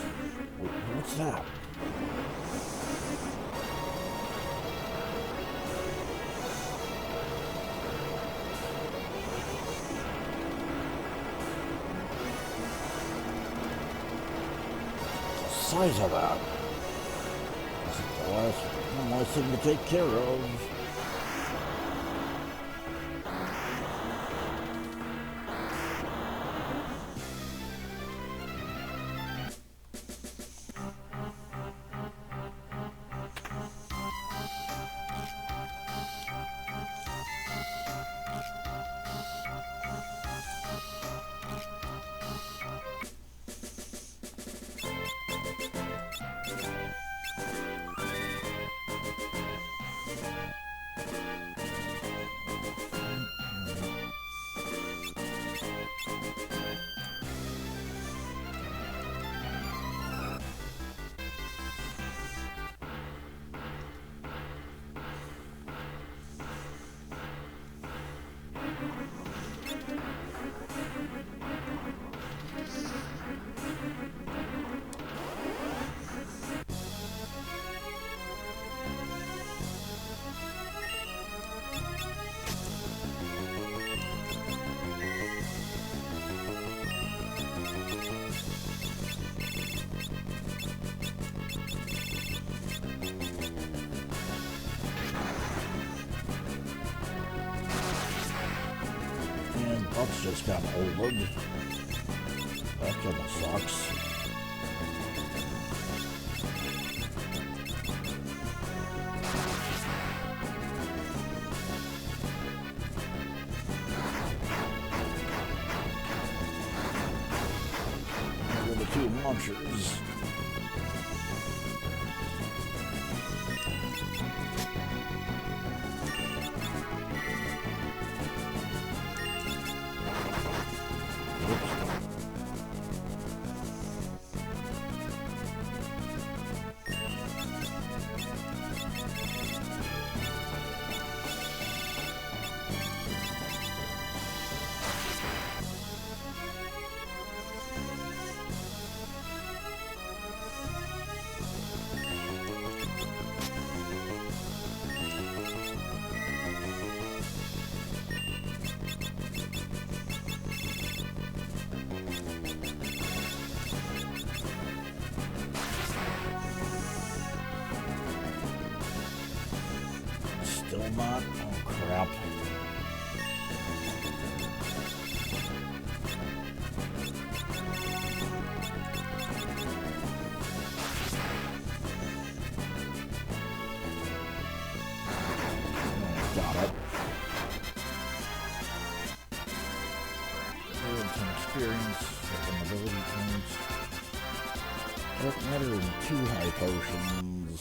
Wait, what's that? The size of that. This is the one last thing to take care of. Buck's just got olded. That kind of sucks. Here are the two launchers. Still not? Oh, crap. Got it. Some experience, some ability points. Doesn't matter in 2 high potions.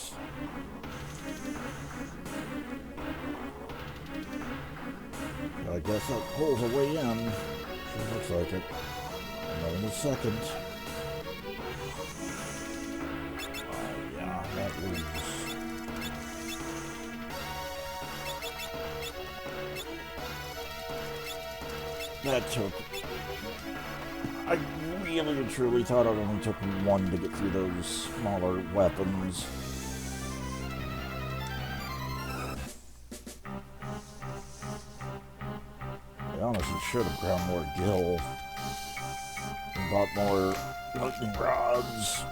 I guess that pulls a way in. Sure looks like it. I'll know in a second. Oh yeah, that leaves. That took... I really and truly thought it only took 1 to get through those smaller weapons. I honestly should have ground more gil and bought more lightning rods.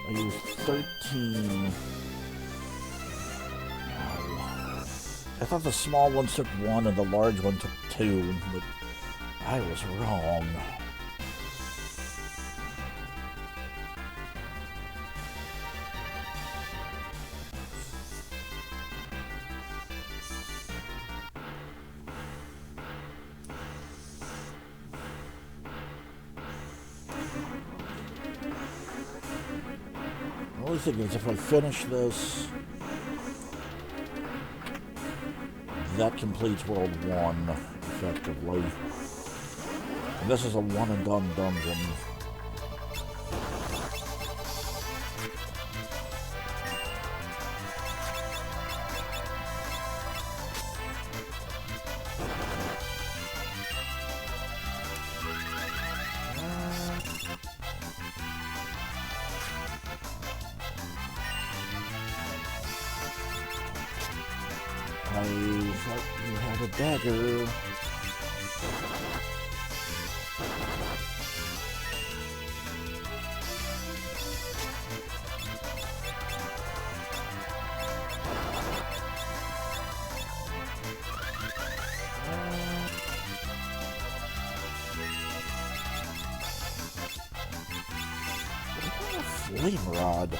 I used 13. I thought the small ones took 1 and the large one took 2, but I was wrong. The only thing is if I finish this, that completes World 1, effectively. And this is a one and done dungeon. I thought you had a dagger. What a flame rod.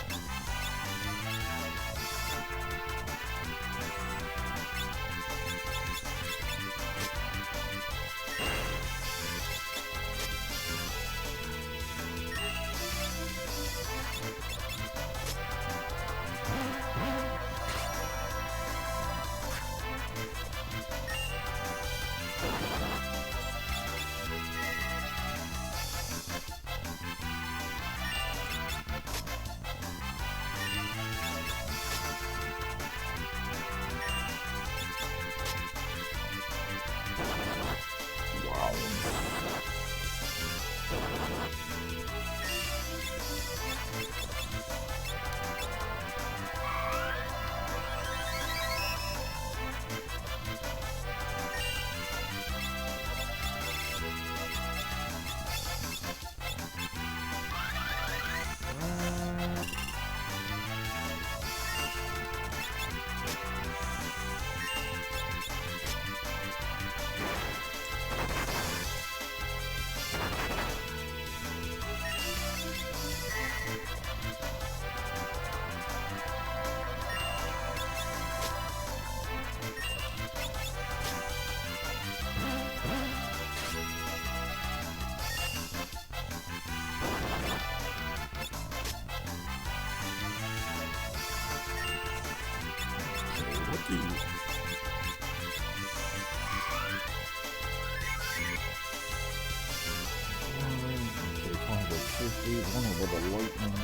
One over the lightning.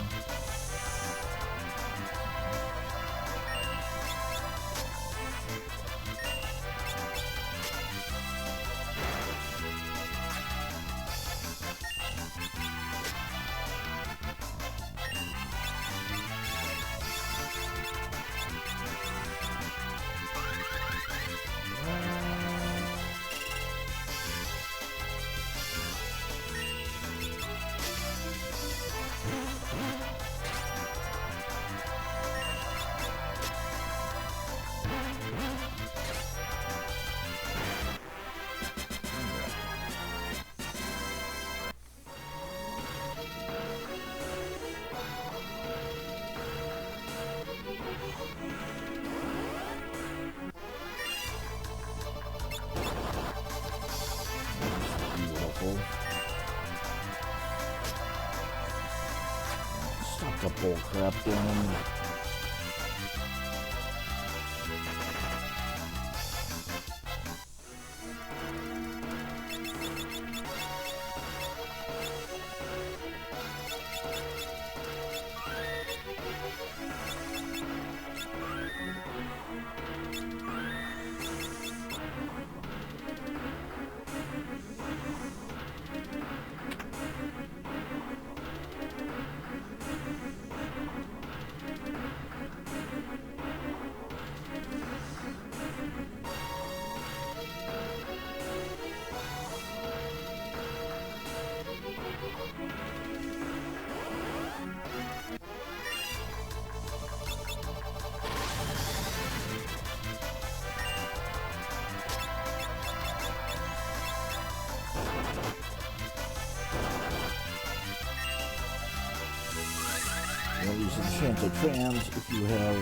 Stop the bull crap, Dan. These enchanted fans, if you have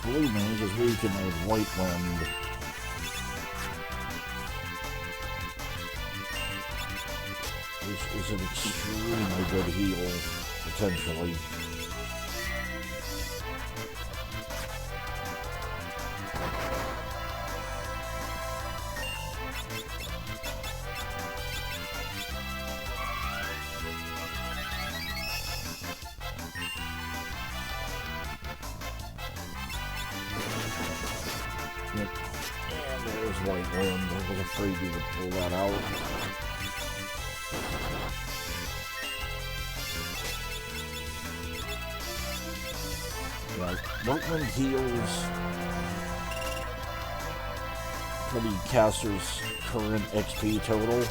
blue mage, is weakened with white wind. Which is an extremely good heal, potentially. white limbs. I was afraid you would pull that out. Yeah, WhM heals for the caster's current XP total.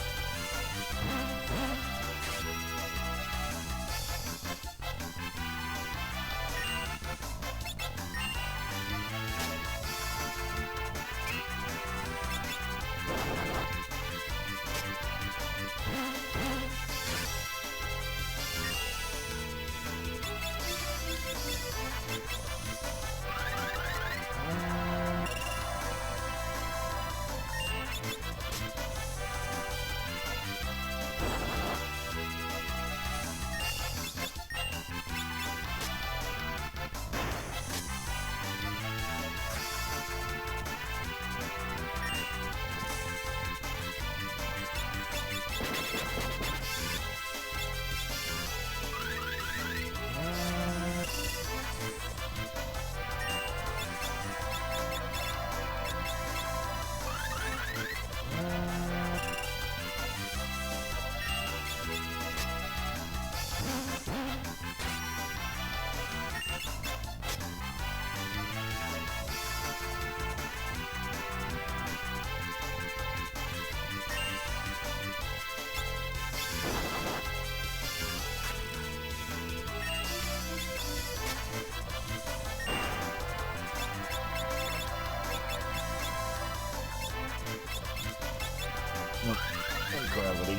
And gravity.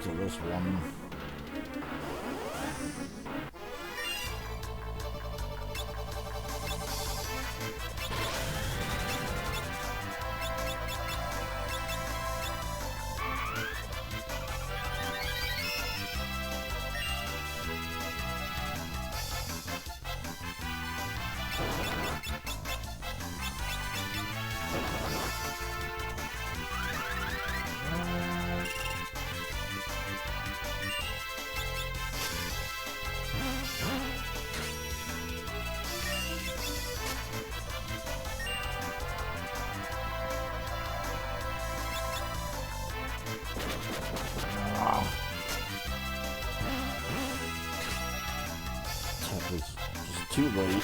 To this one. That was just too late.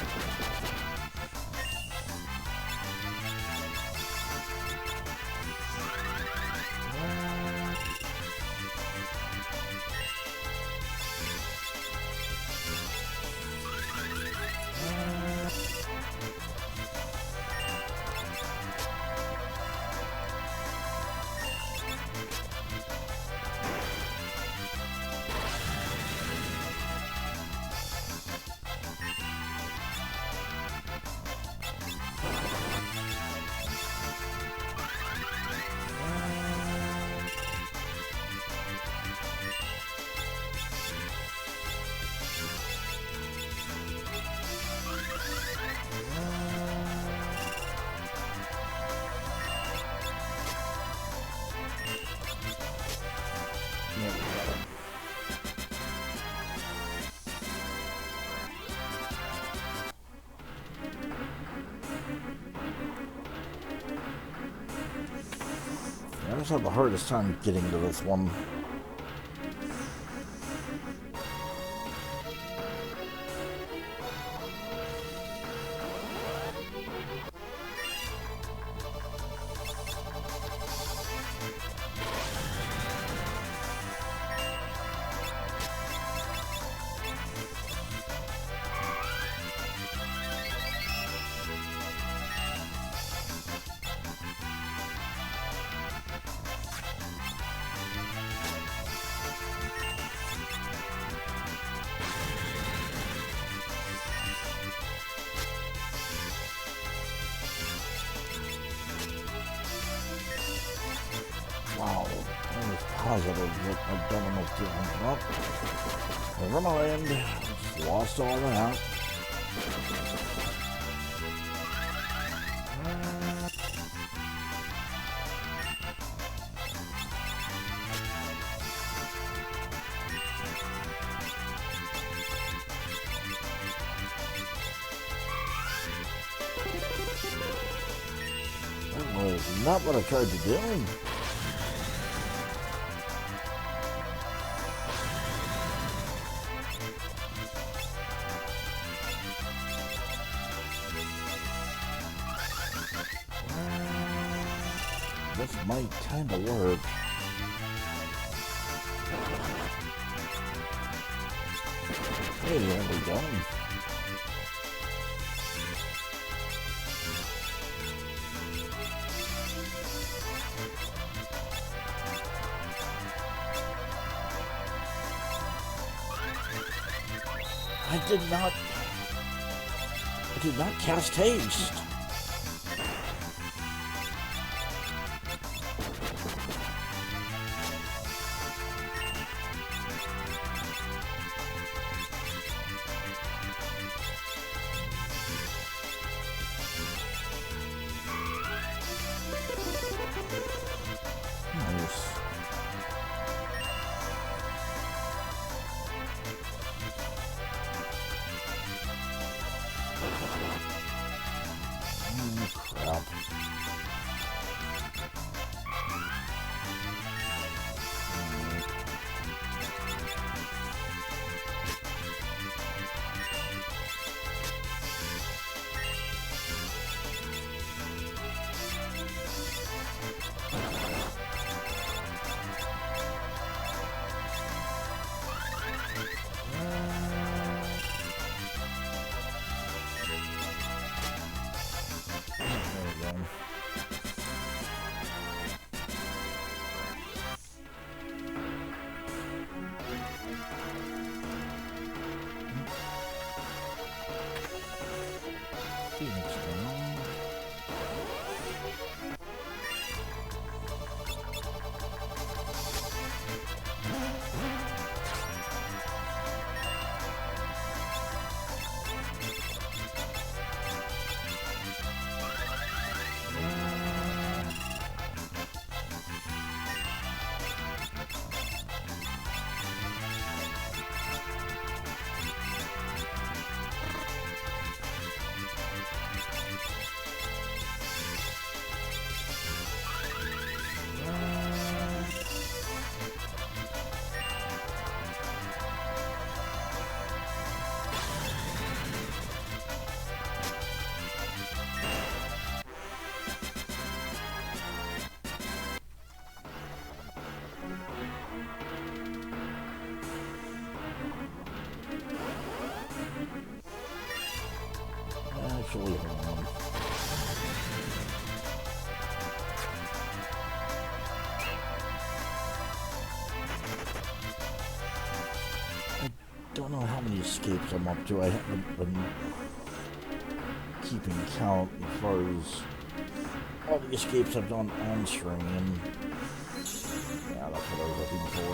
I just have the hardest time getting to this one. positive that I've done enough damage. Well, never mind. Just lost all that. That was not what I tried to do. This might kind of work. Hey, there we go. I did not cast haste. Nice. Crap. Phoenix down. Actually, hold on. I don't know how many escapes I'm up to. I haven't been keeping count as far as all the escapes I've done on stream. Yeah, that's what I was looking for.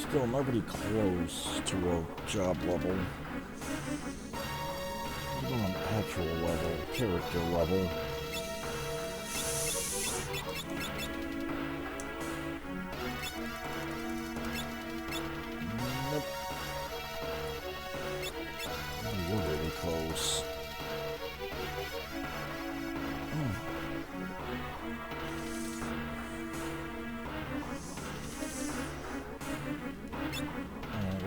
Still nobody close to a job level. Even on actual level, character level. Nope. You're really close.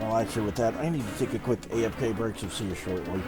Well, actually, with that, I need to take a quick AFK break, so see you shortly.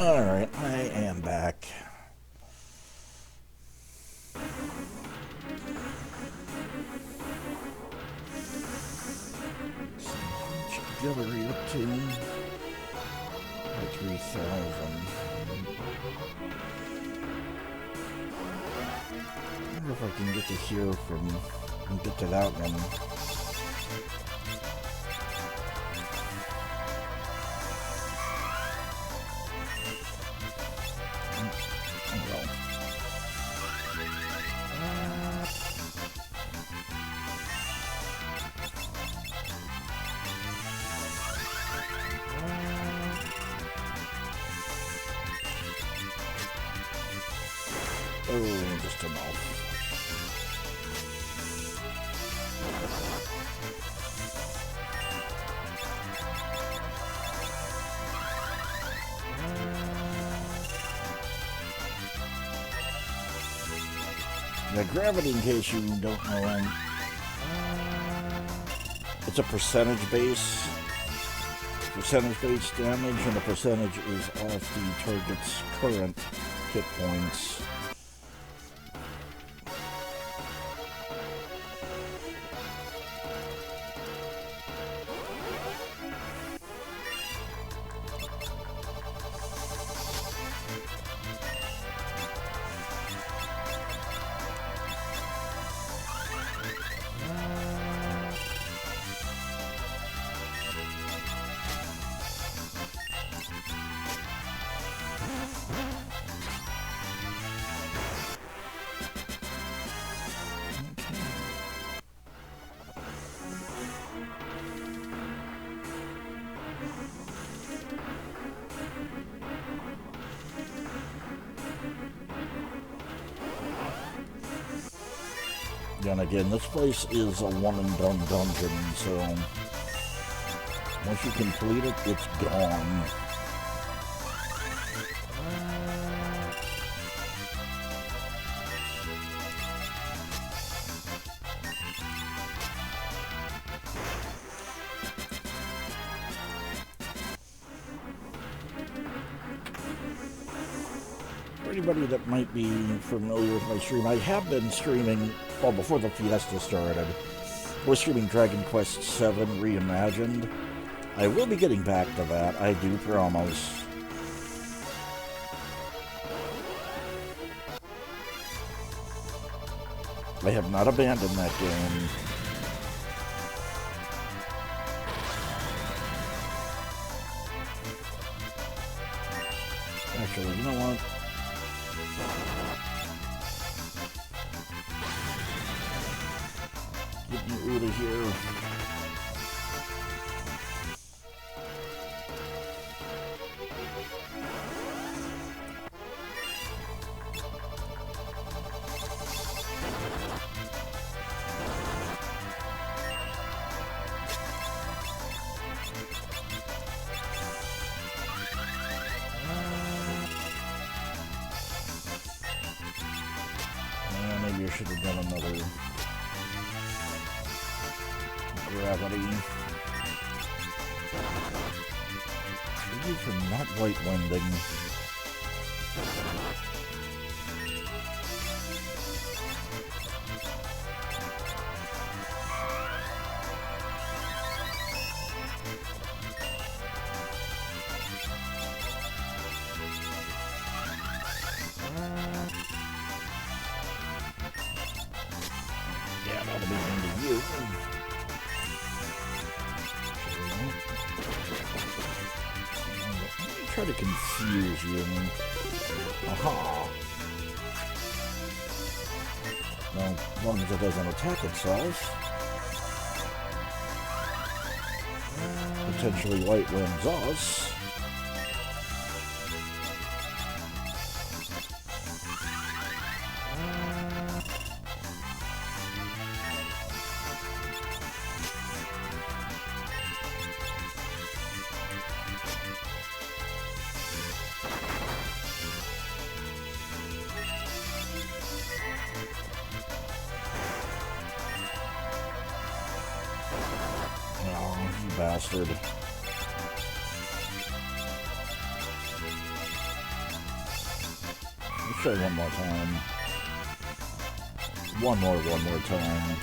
Alright, I am back. Gallery up to 3,000. I wonder if I can get to here and get to that one. Oh, just enough. The gravity, in case you don't know, it's a percentage base damage, and the percentage is off the target's current hit points. And again, this place is a one-and-done dungeon, so once you complete it, it's gone. For anybody that might be familiar with my stream, I have been streaming, well, before the Fiesta started, we're streaming Dragon Quest VII Reimagined. I will be getting back to that, I do promise. I have not abandoned that game. Actually, you know what? Get me out of here. Maybe I should have done another gravity. Thank you for not white winding. Yeah, that'll be into you. Try to confuse you. Aha. Well, as long as it doesn't attack itself. Potentially white wins us. Bastard. try one more time. One more time.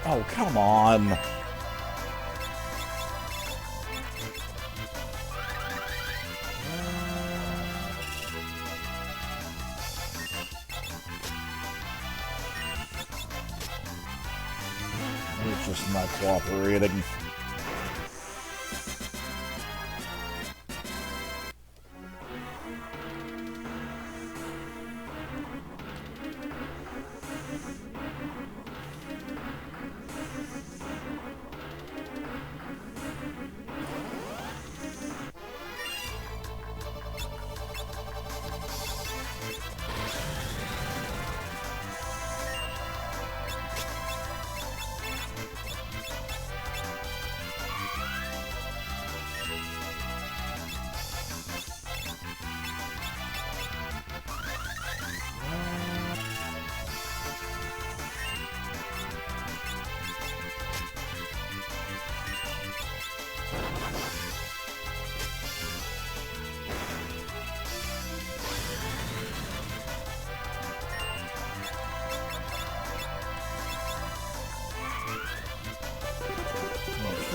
Oh, come on. It's just not cooperating.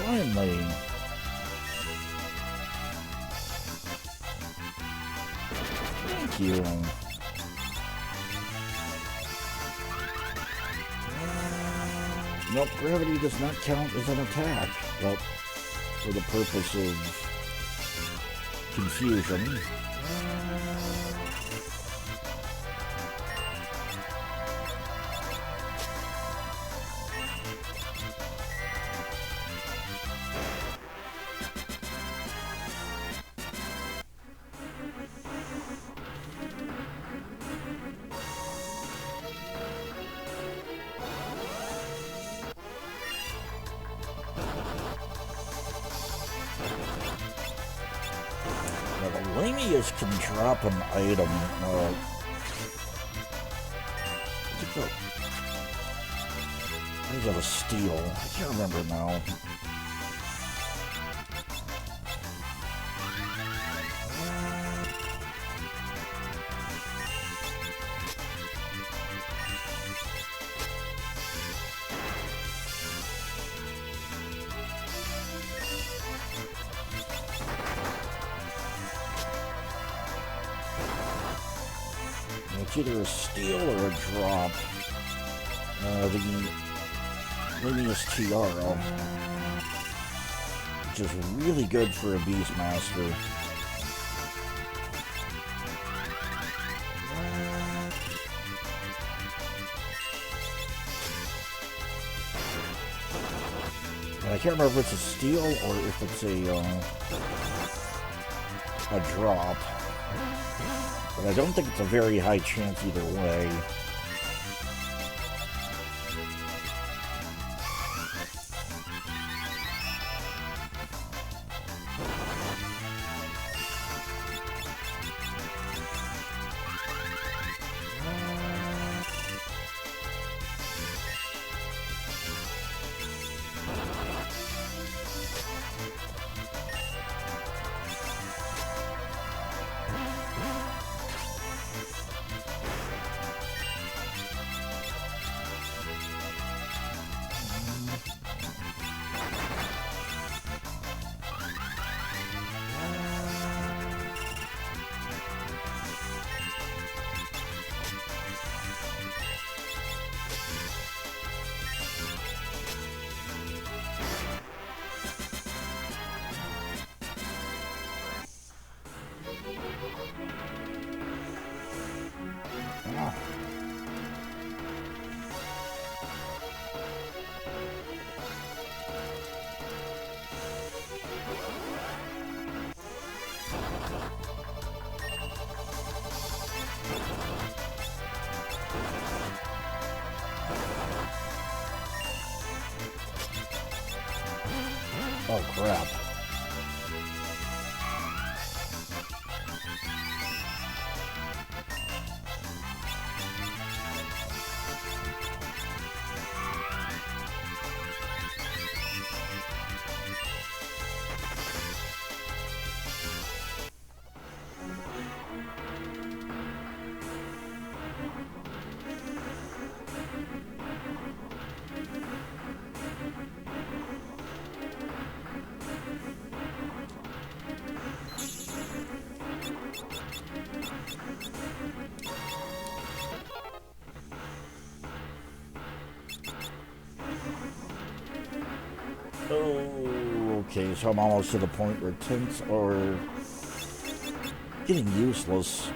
Finally. Thank you. Nope, gravity does not count as an attack. Well, for the purpose of confusion. Lamius can drop an item. Where's that a steal? I can't remember now. It's either a steal or a drop. The Lamius Tiara, which is really good for a Beastmaster. And I can't remember if it's a steal or if it's a drop. But I don't think it's a very high chance either way. Oh, crap. Oh, okay, so I'm almost to the point where tints are getting useless.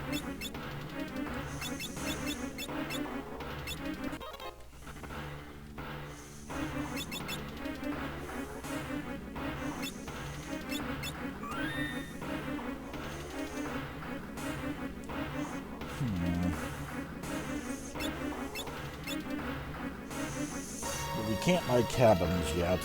But we can't buy cabins yet.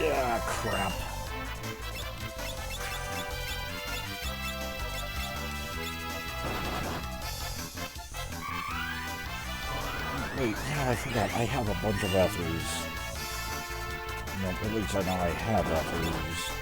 Yeah, crap. Wait, yeah, I forgot. I have a bunch of F's. No, at least I know I have F's.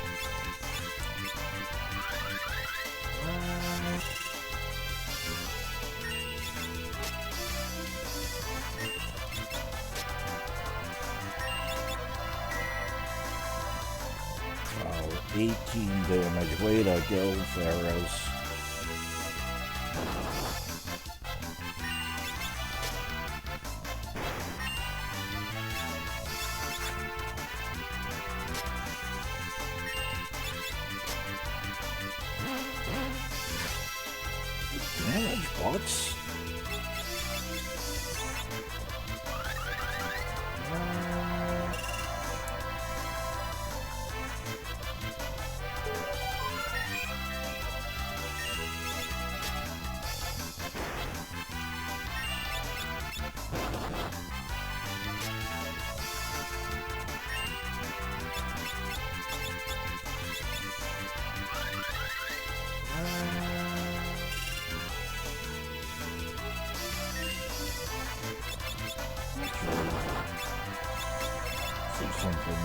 Wow, 18 damage. Way to go, Pharaohs. Damage, bots. See something.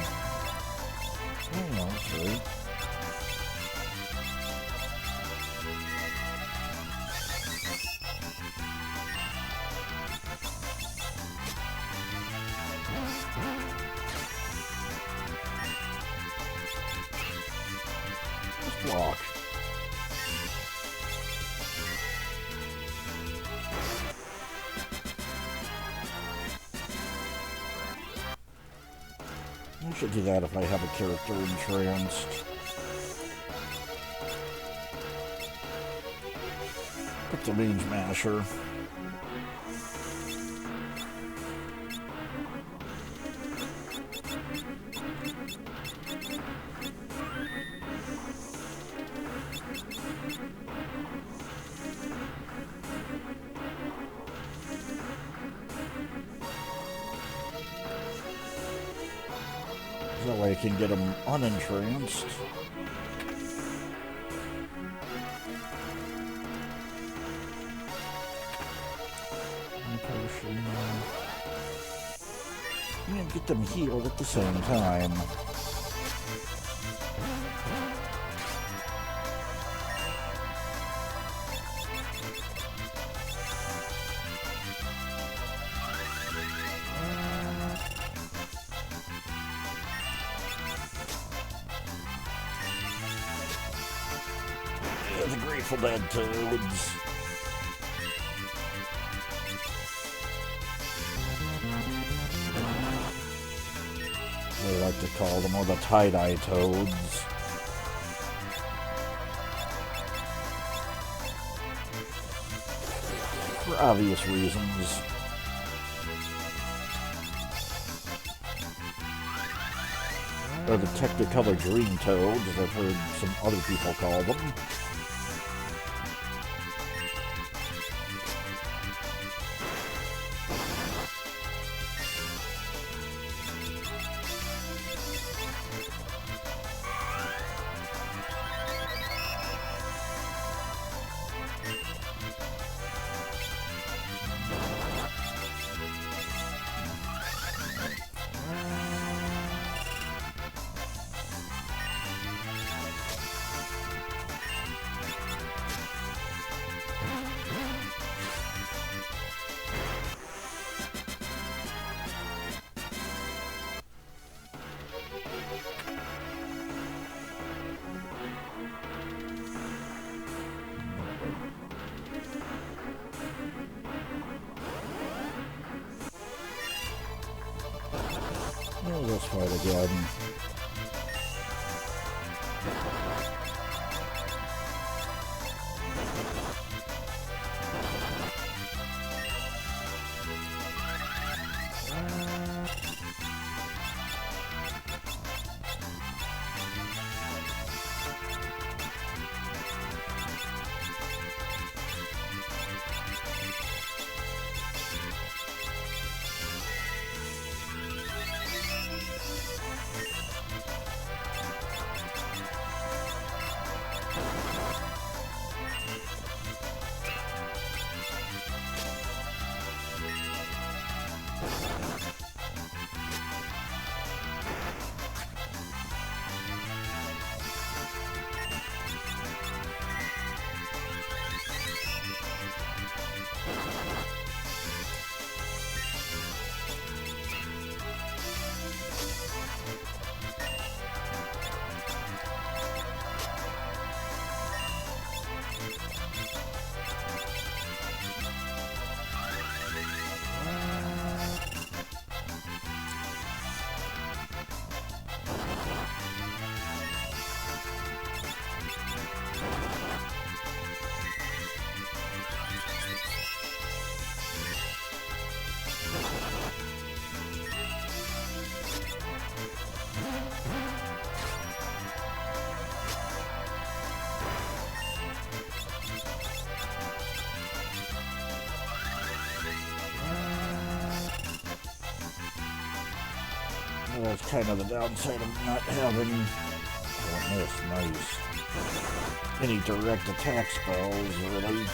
Oh, that's right. Just block. I should do that if I have a character entranced. Put the range masher. That way I can get them unentranced. Potion. And get them healed at the same time. The Grateful Dead toads. I like to call them, or the tie-dye toads. For obvious reasons. Or the Technicolor Dream Toads, as I've heard some other people call them. Well, let's fight again. Well, that's kind of the downside of not having, oh, this, nice, any direct attack spells, really.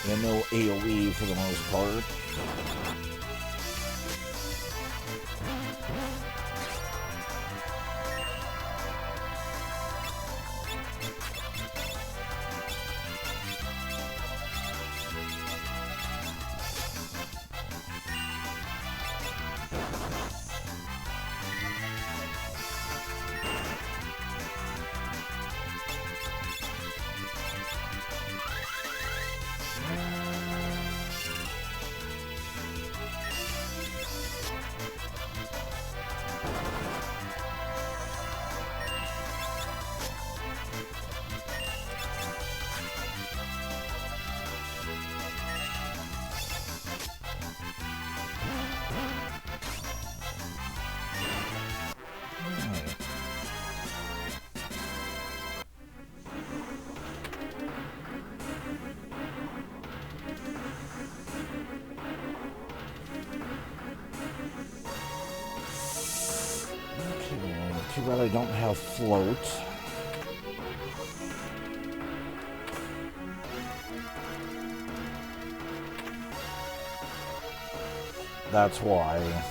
And no AoE for the most part. Too bad I don't have float. That's why.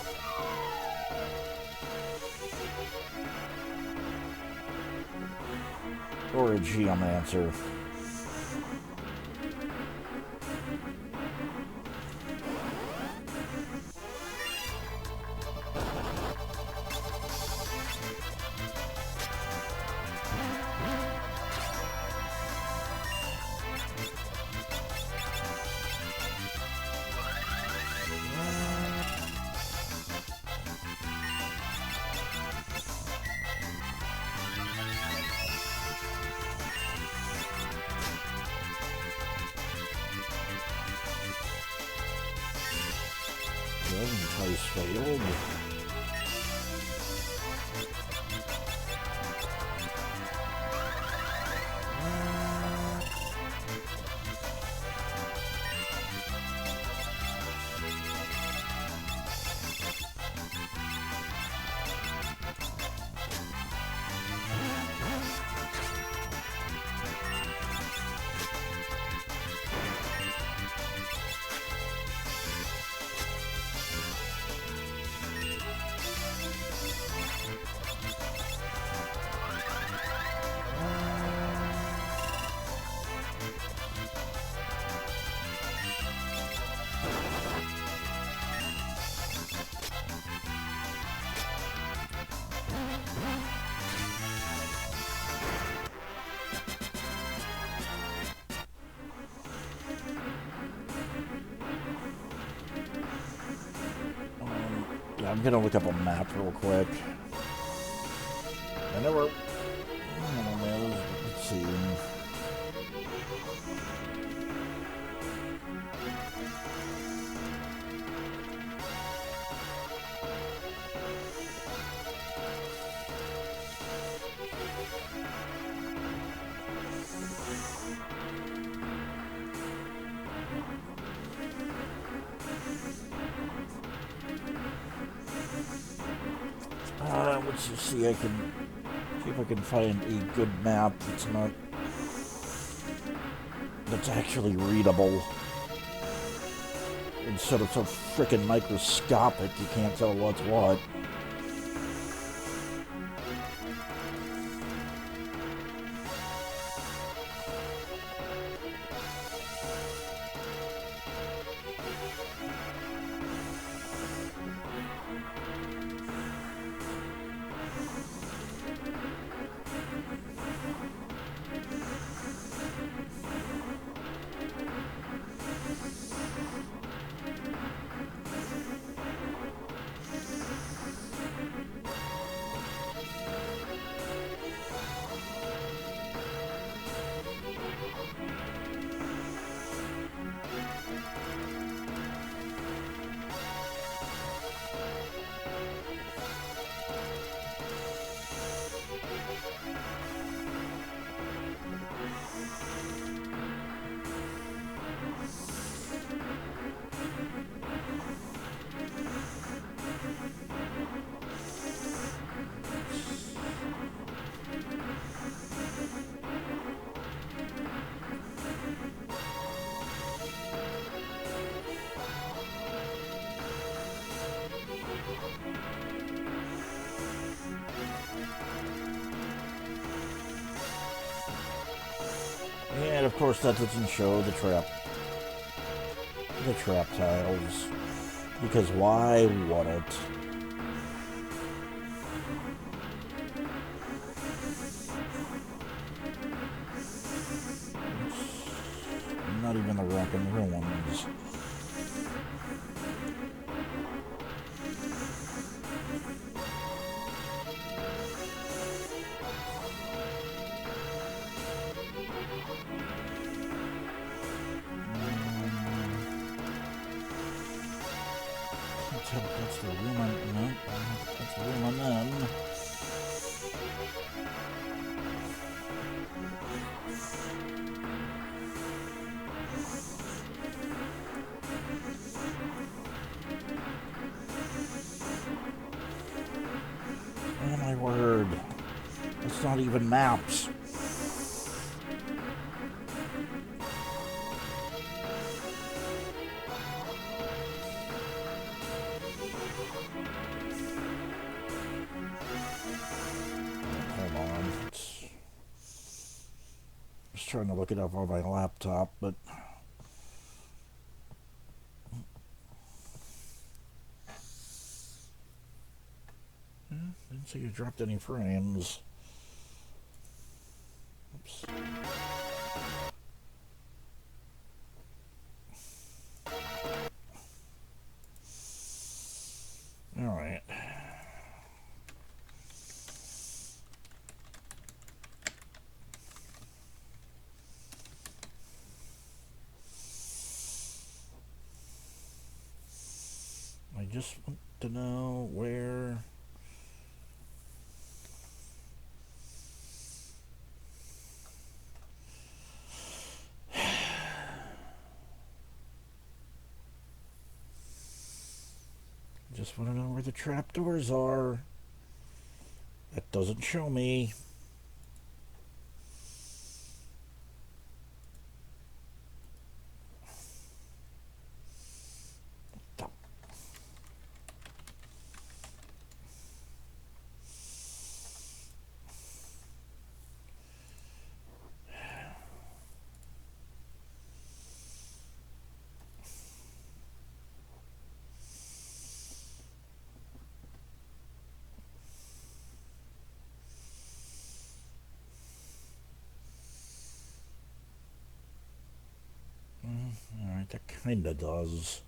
Or a geomancer. Entice failed. I'm gonna look up a map real quick. I don't know. Let's see. Let's just see. I can see if I can find a good map that's actually readable instead of so freaking microscopic you can't tell what's what. And of course that doesn't show the trap tiles, because why would it? It's not even the rock and roll ones. That's the room I'm... No, that's the room I'm in. Oh my word. It's not even maps. Trying to look it up on my laptop, but didn't see you dropped any frames. Oops. All right. I just want to know where... Just want to know where the trapdoors are. That doesn't show me. Alright, that kinda does.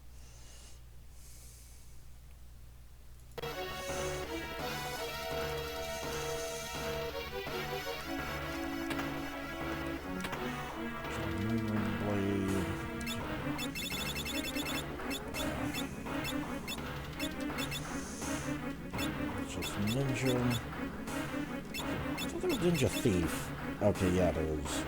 Ninja. I thought there was Ninja Thief. Okay, yeah, it is.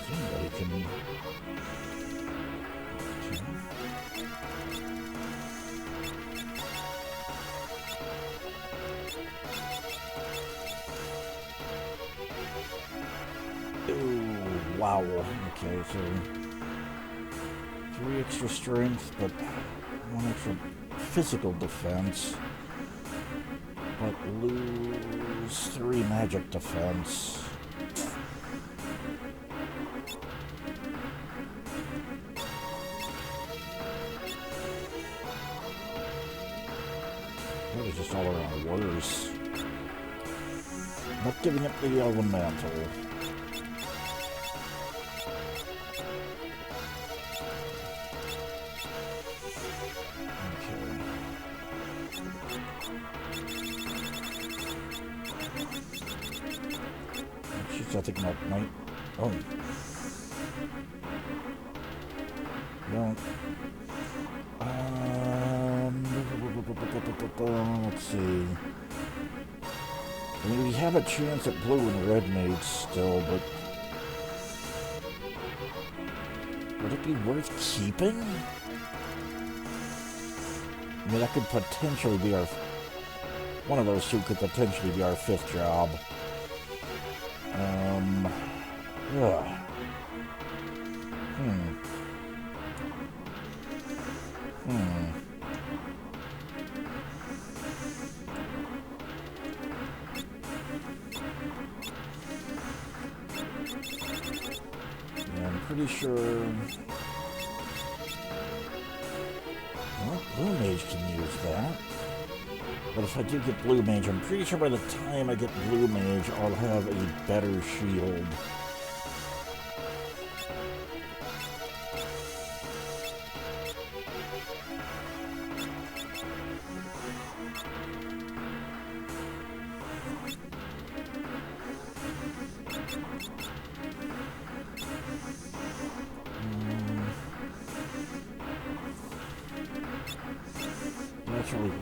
Somebody can... Ooh, wow. Okay, so 3 extra strength, but 1 extra physical defense. But lose 3 magic defense. That is just all around worse. Not giving up the Elven Mantle. I think that might... Oh. No. Let's see. I mean, we have a chance at blue and red mage still, but... Would it be worth keeping? I mean, that could potentially be our... One of those two could potentially be our 5th job. Yeah. I'm pretty sure... Well, Blue Mage can use that. But if I do get Blue Mage, I'm pretty sure by the time I get Blue Mage, I'll have a better shield.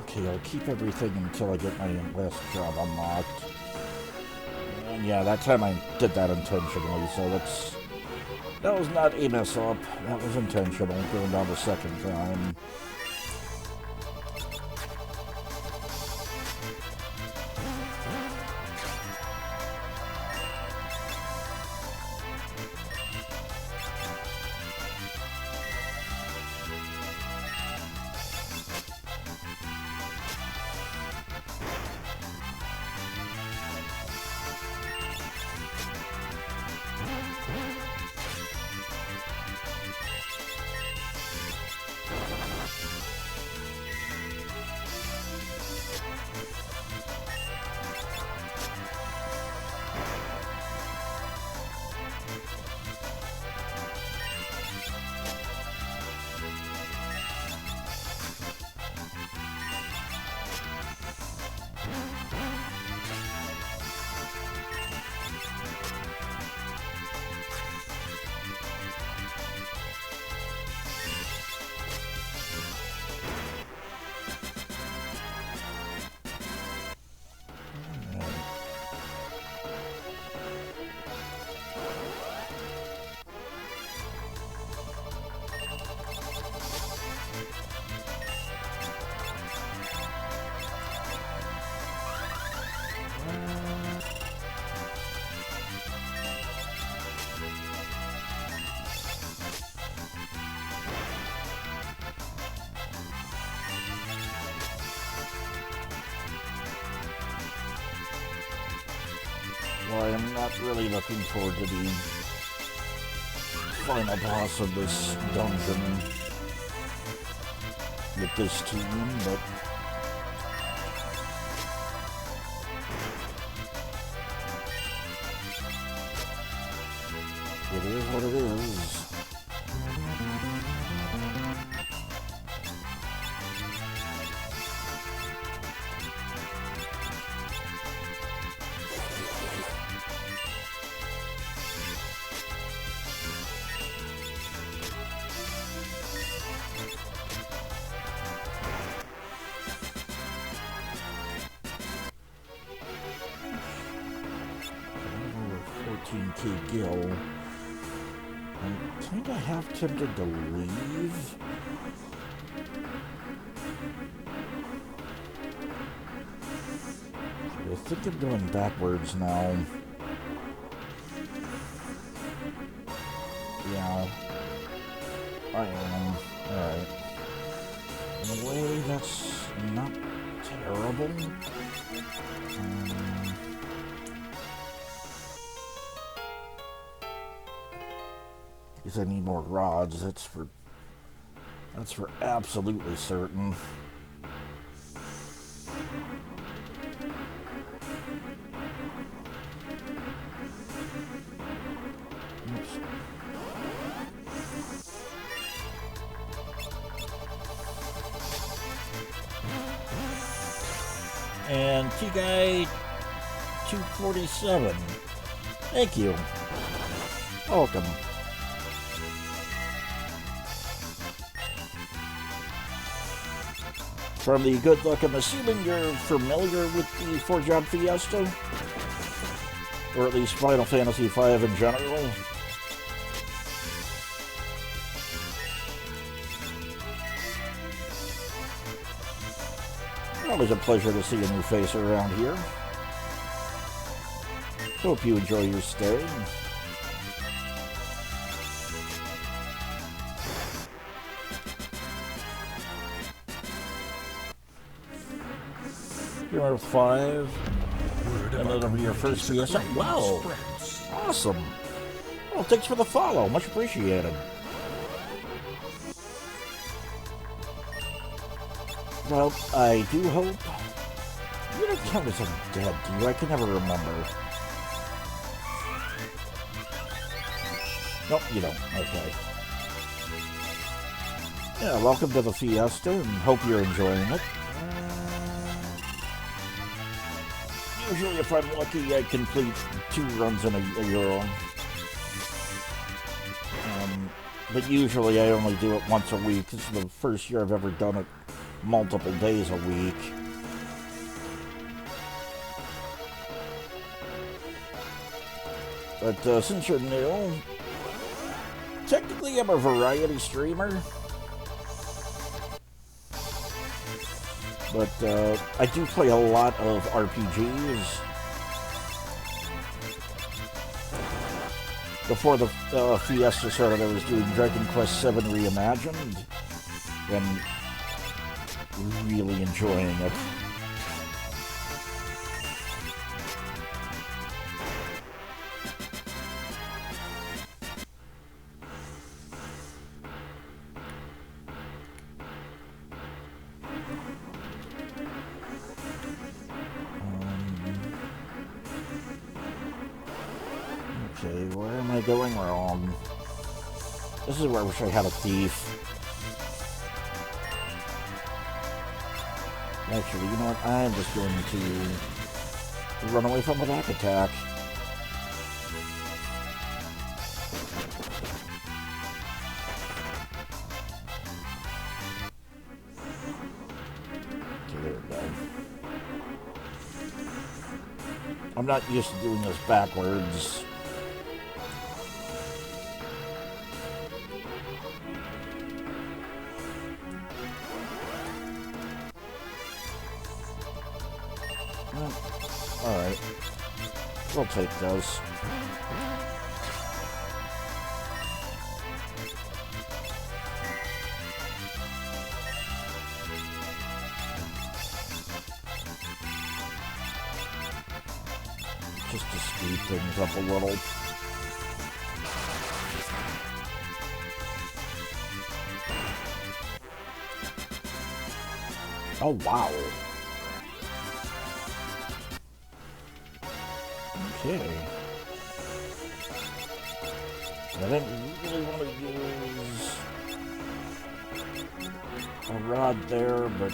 Okay, I'll keep everything until I get my last job unlocked. And yeah, that time I did that intentionally, so that was not a mess up. That was intentional, going down the second time. Well, I am not really looking forward to the final boss of this dungeon with this team, but it is what it is. MK Gill. I'm kind of half tempted to leave. I think I'm going backwards now. Yeah, I am. Alright. In a way, that's not terrible. Because I need more rods, that's for absolutely certain. Oops. And T-Guy 247. Thank you. Welcome. From the good luck, I'm assuming you're familiar with the 4-job Fiesta? Or at least Final Fantasy V in general? Always a pleasure to see a new face around here. Hope you enjoy your stay. You're Earth 5. And that'll be your first Fiesta. Wow! Awesome! Well, thanks for the follow. Much appreciated. Well, I do hope... You don't count as dead, do you? I can never remember. Nope, you don't. Okay. Yeah, welcome to the Fiesta, and hope you're enjoying it. Usually, if I'm lucky, I complete 2 runs in a year. But usually, I only do it once a week. This is the first year I've ever done it multiple days a week. But since you're new, technically I'm a variety streamer. But I do play a lot of RPGs. Before the Fiesta started, I was doing Dragon Quest VII Reimagined, and really enjoying it. Okay, where am I going wrong? This is where I wish I had a thief. Actually, you know what? I'm just going to run away from a back attack. Okay, there we go. I'm not used to doing this backwards. Alright. We'll take those. Just to speed things up a little. Oh, wow. Okay. I didn't really want to use a rod there, but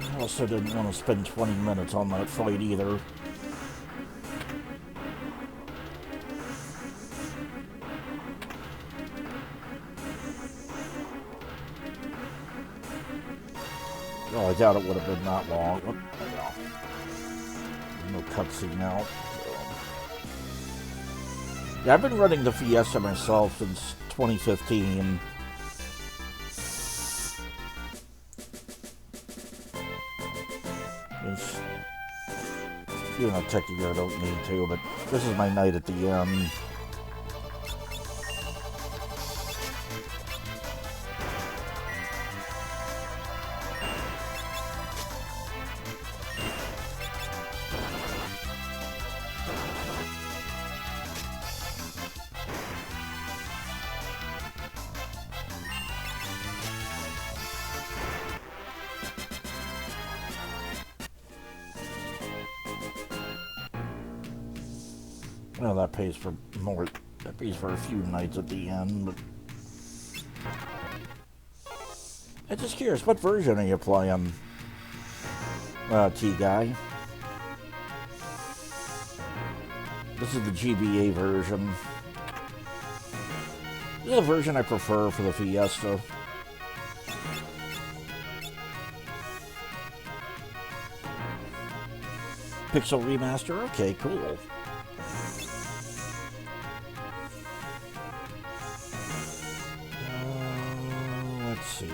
I also didn't want to spend 20 minutes on that fight either. Well, I doubt it would have been that long. No cutscene now. So. Yeah, I've been running the Fiesta myself since 2015. Even though technically I don't need to, but this is my night at the end. Well, that pays for more. That pays for a few nights at the end. But I'm just curious, what version are you playing, T-Guy? This is the GBA version. This is the version I prefer for the Fiesta. Pixel Remaster? Okay, cool. Let's see. I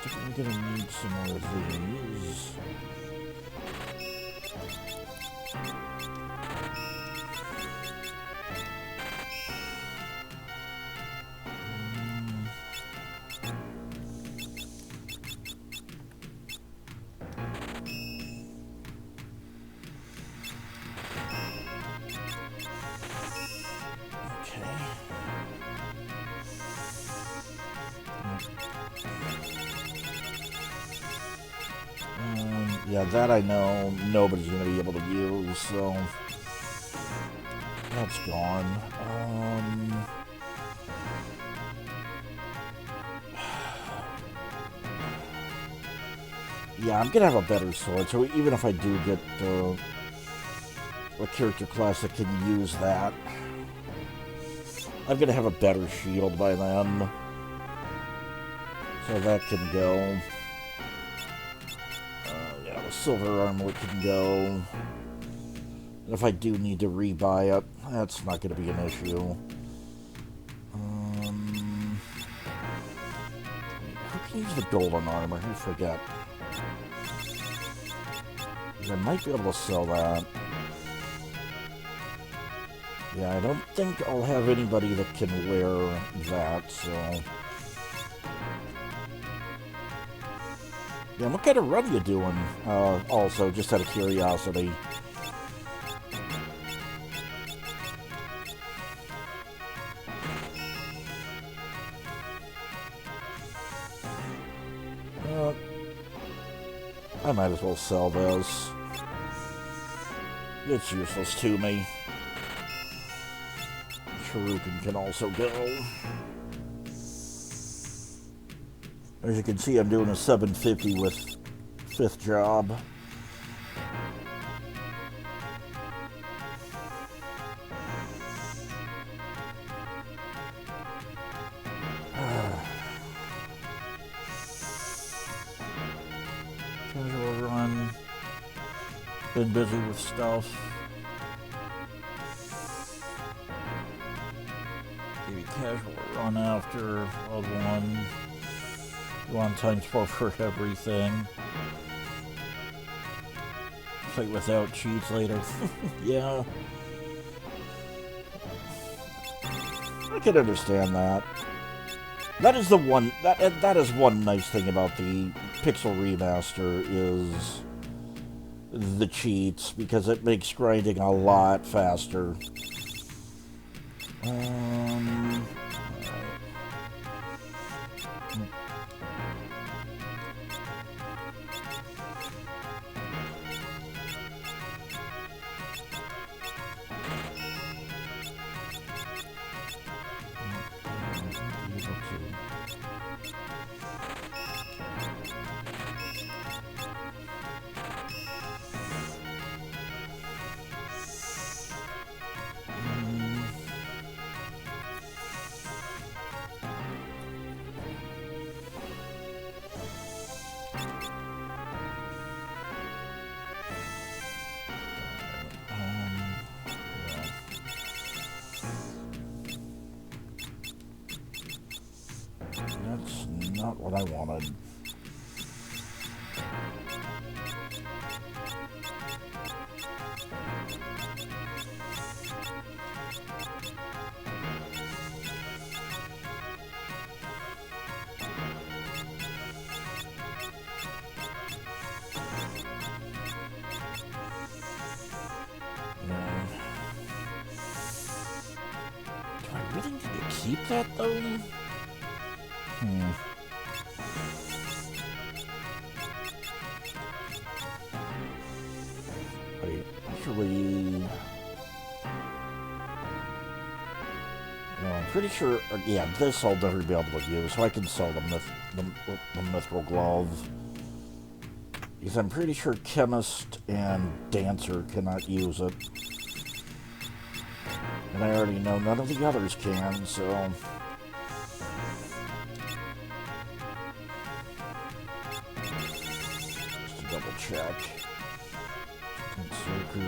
think I'm gonna need some more of these. Yeah, that I know nobody's going to be able to use, so that's gone. Yeah, I'm going to have a better sword, so even if I do get a character class that can use that, I'm going to have a better shield by then. So that can go. Silver armor can go. And if I do need to rebuy it, that's not going to be an issue. Who can use the golden armor? I forget. I might be able to sell that. Yeah, I don't think I'll have anybody that can wear that, so... Yeah, what kind of run you doing, also, just out of curiosity? I might as well sell this. It's useless to me. Shuriken can also go. As you can see, I'm doing a 750 with 5th job. Casual run. Been busy with stuff. Maybe casual run after World 1. 1 times 4 for everything. Fight without cheats later. Yeah. I can understand that. That is the one that is one nice thing about the Pixel Remaster is the cheats, because it makes grinding a lot faster. not what I wanted. Do I really need to keep that though? Wait, actually... No, I'm pretty sure... yeah, this I'll never be able to use, so I can sell the Mithril Glove. Because I'm pretty sure Chemist and Dancer cannot use it. And I already know none of the others can, so... Just to double check. Circle.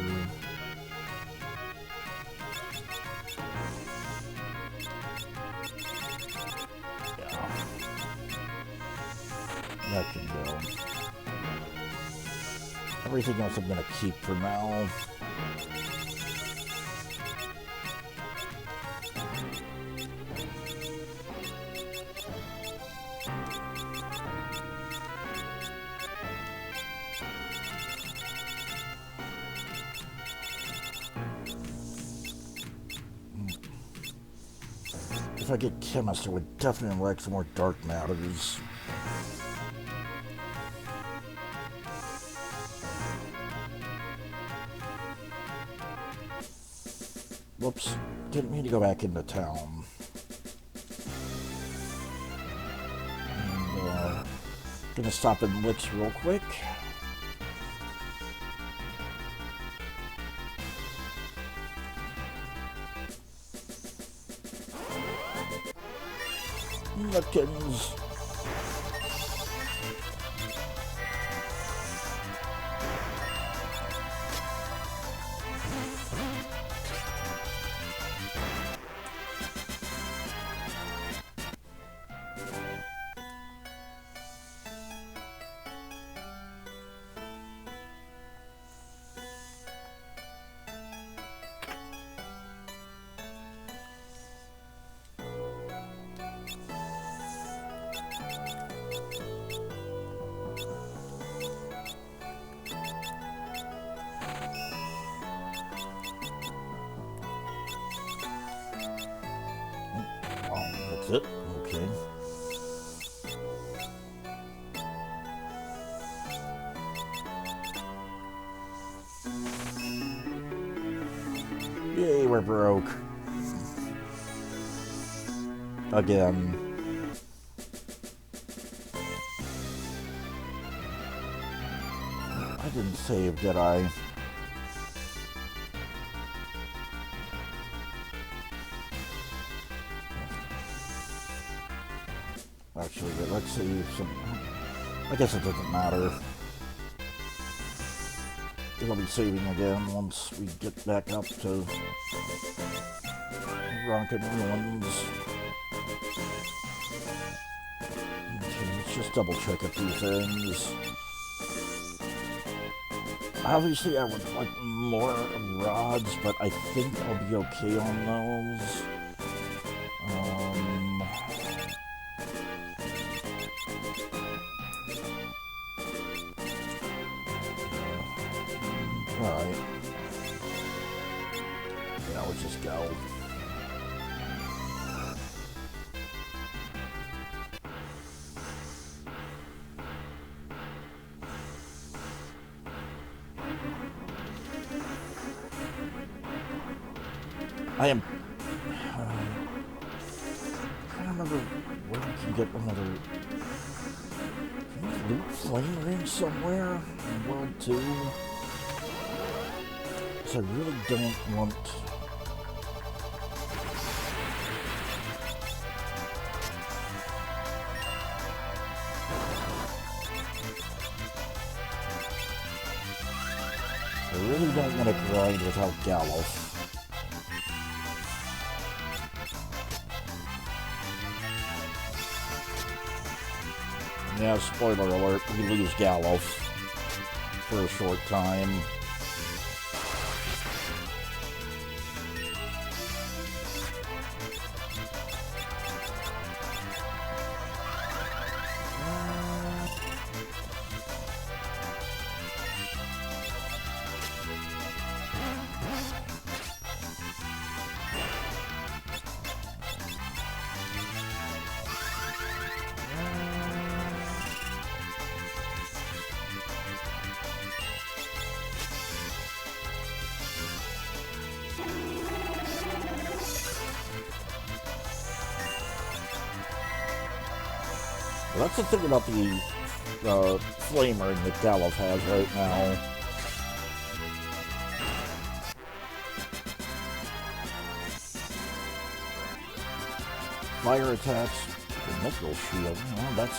Yeah. That can go. Everything else I'm gonna keep for now. If I get Chemist, I would definitely like some more Dark Matters. Whoops, didn't mean to go back into town. And, gonna stop in Wits real quick. Nutkins. That's it? Okay. Yay, we're broke. Again. I didn't save, did I? Actually, let's see some... I guess it doesn't matter. It'll be saving again once we get back up to Ronkin Ruins. Okay, let's just double check a few things. Obviously, I would like more rods, but I think I'll be okay on those. Alright. Yeah, let's just go. I am... I don't remember where we can get another... Can we loot Flame Ring somewhere in World 2? I really don't want... I really don't want to grind without Gallof. Yeah, spoiler alert, we lose Gallof for a short time. Well, that's the thing about the flamer that Gallof has right now. Fire attacks, the missile shield. Well,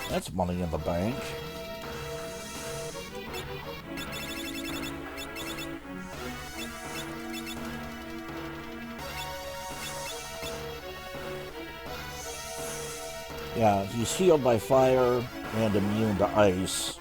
that's money in the bank. Yeah, he's healed by fire and immune to ice.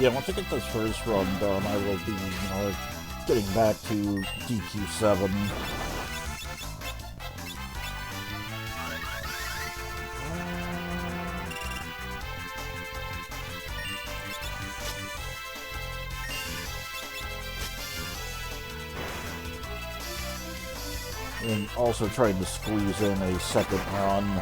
Yeah, once I get this first run done, I will be, getting back to DQ7. And also trying to squeeze in a second run.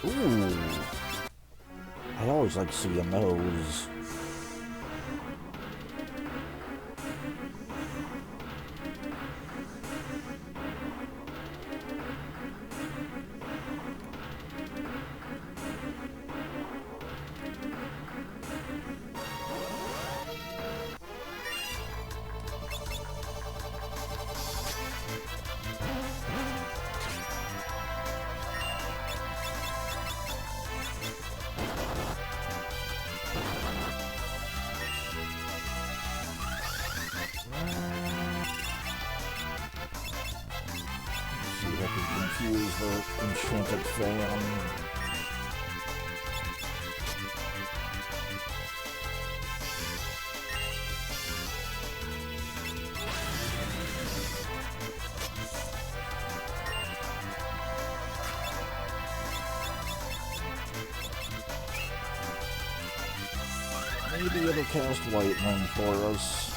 Ooh. I always like seeing those. Confuse the enchanted fan. maybe it'll cast lightning for us.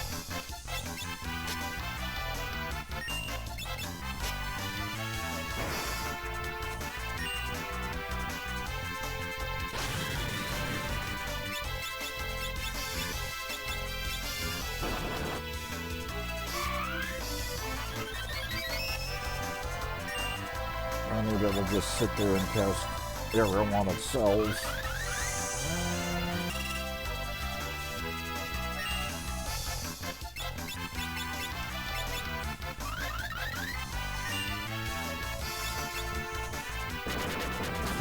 Or maybe it'll just sit there and cast arrow on itself.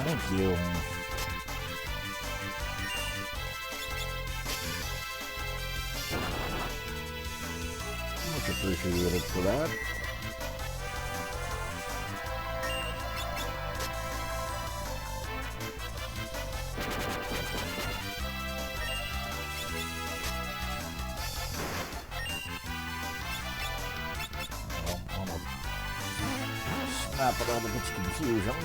Thank you. Much appreciated for that. I'm gonna snap it out of its confusion.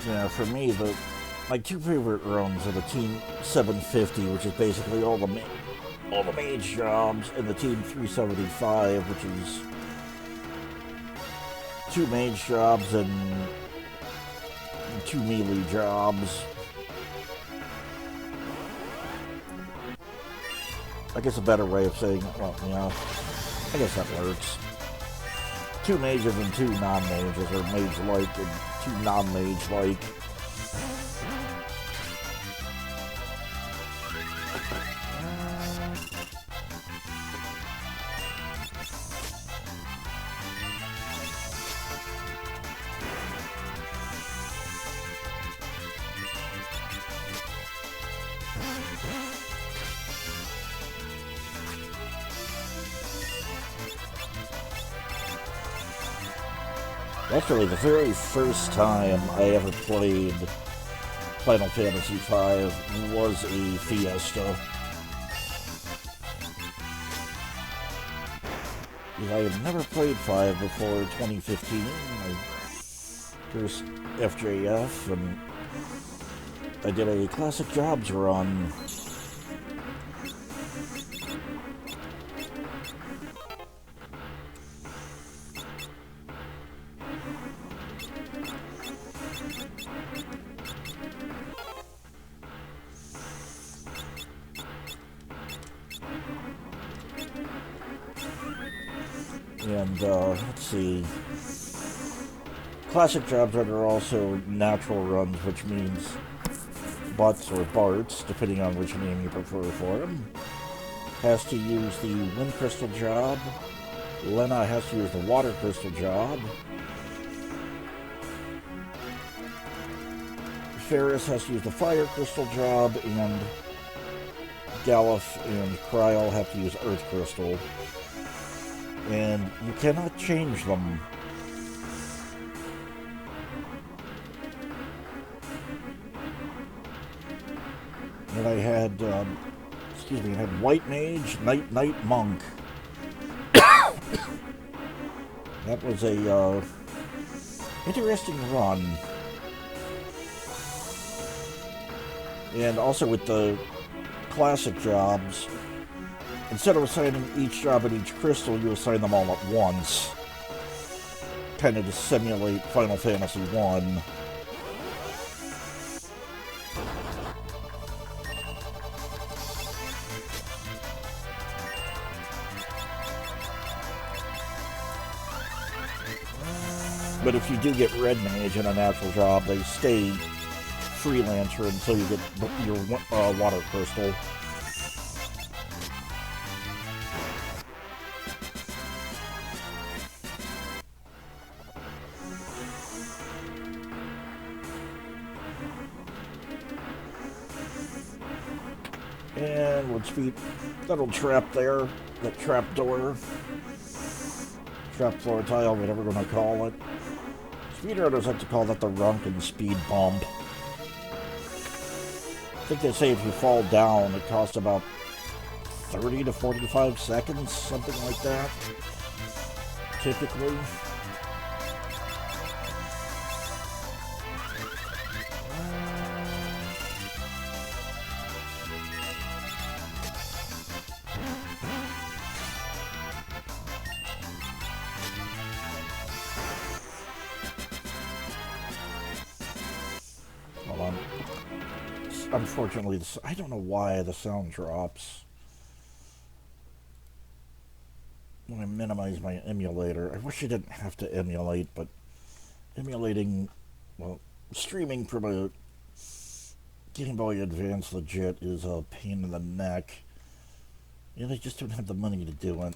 Yeah, for me, my two favorite runs are the Team 750, which is basically all the mage jobs, and the Team 375, which is 2 mage jobs and 2 melee jobs. I guess a better way of saying, well, yeah, I guess that works. 2 mages and 2 non-mages, or mage-like and 2 non-mage-like. Actually, the very first time I ever played Final Fantasy V was a Fiesta. I had never played 5 before 2015, my first FJF, and I did a Classic Jobs run. And, let's see, Classic Jobs are also natural runs, which means Butts or Barts, depending on which name you prefer for them, has to use the Wind Crystal job, Lena has to use the Water Crystal job, Ferris has to use the Fire Crystal job, and Galuf and Kryl have to use Earth Crystal. And you cannot change them. And I had, I had White Mage, Knight, Monk. That was a, interesting run. And also with the Classic Jobs, instead of assigning each job at each crystal, you assign them all at once. Kind of to simulate Final Fantasy 1. But if you do get Red Mage in a natural job, they stay Freelancer until you get your Water Crystal. And would speed that little trap there, that trap door, trap floor tile, whatever we're going to call it. Speedrunners like to call that the Runkin' Speed Bump. I think they say if you fall down, it costs about 30 to 45 seconds, something like that, typically. Hold on. Unfortunately, I don't know why the sound drops when I minimize my emulator. I wish I didn't have to emulate, but emulating, well, streaming from a Game Boy Advance legit is a pain in the neck, and I just don't have the money to do it.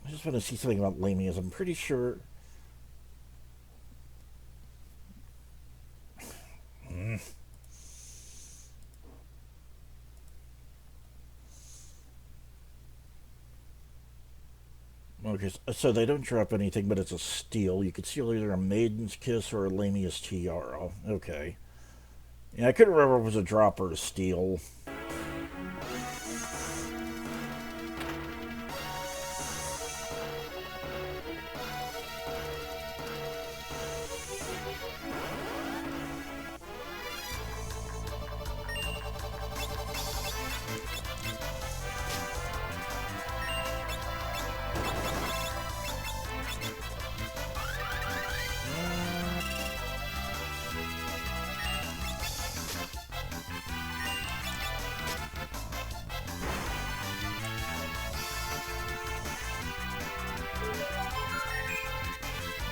I just want to see something about Lamias. I'm pretty sure... Okay, so they don't drop anything, but it's a steal. You could steal either a Maiden's Kiss or a Lamia's Tiara. Okay. Yeah, I couldn't remember if it was a drop or a steal.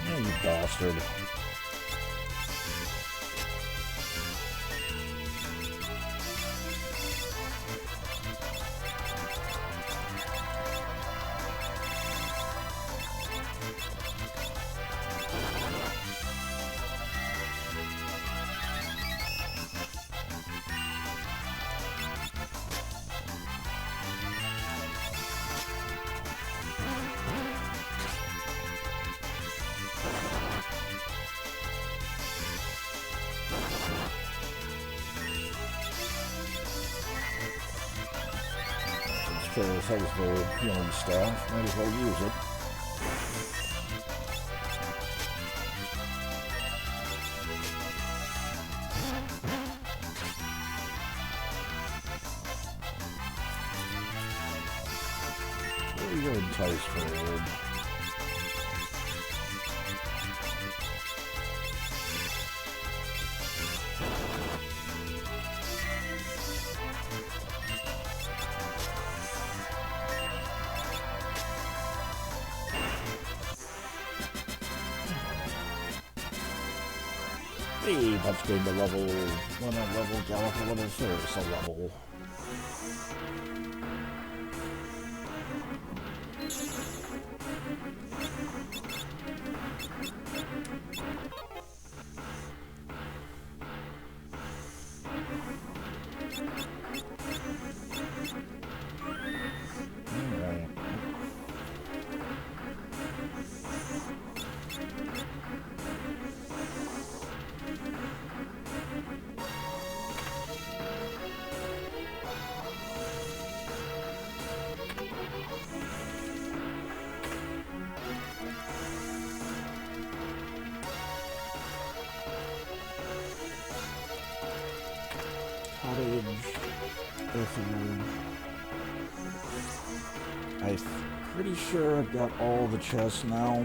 Yeah, you bastard. This has the healing staff. Might as well use it. You're enticed forward. Hey, that's going to level 1 on level Gallagher 1 is service a level. I'm pretty sure I've got all the chests now.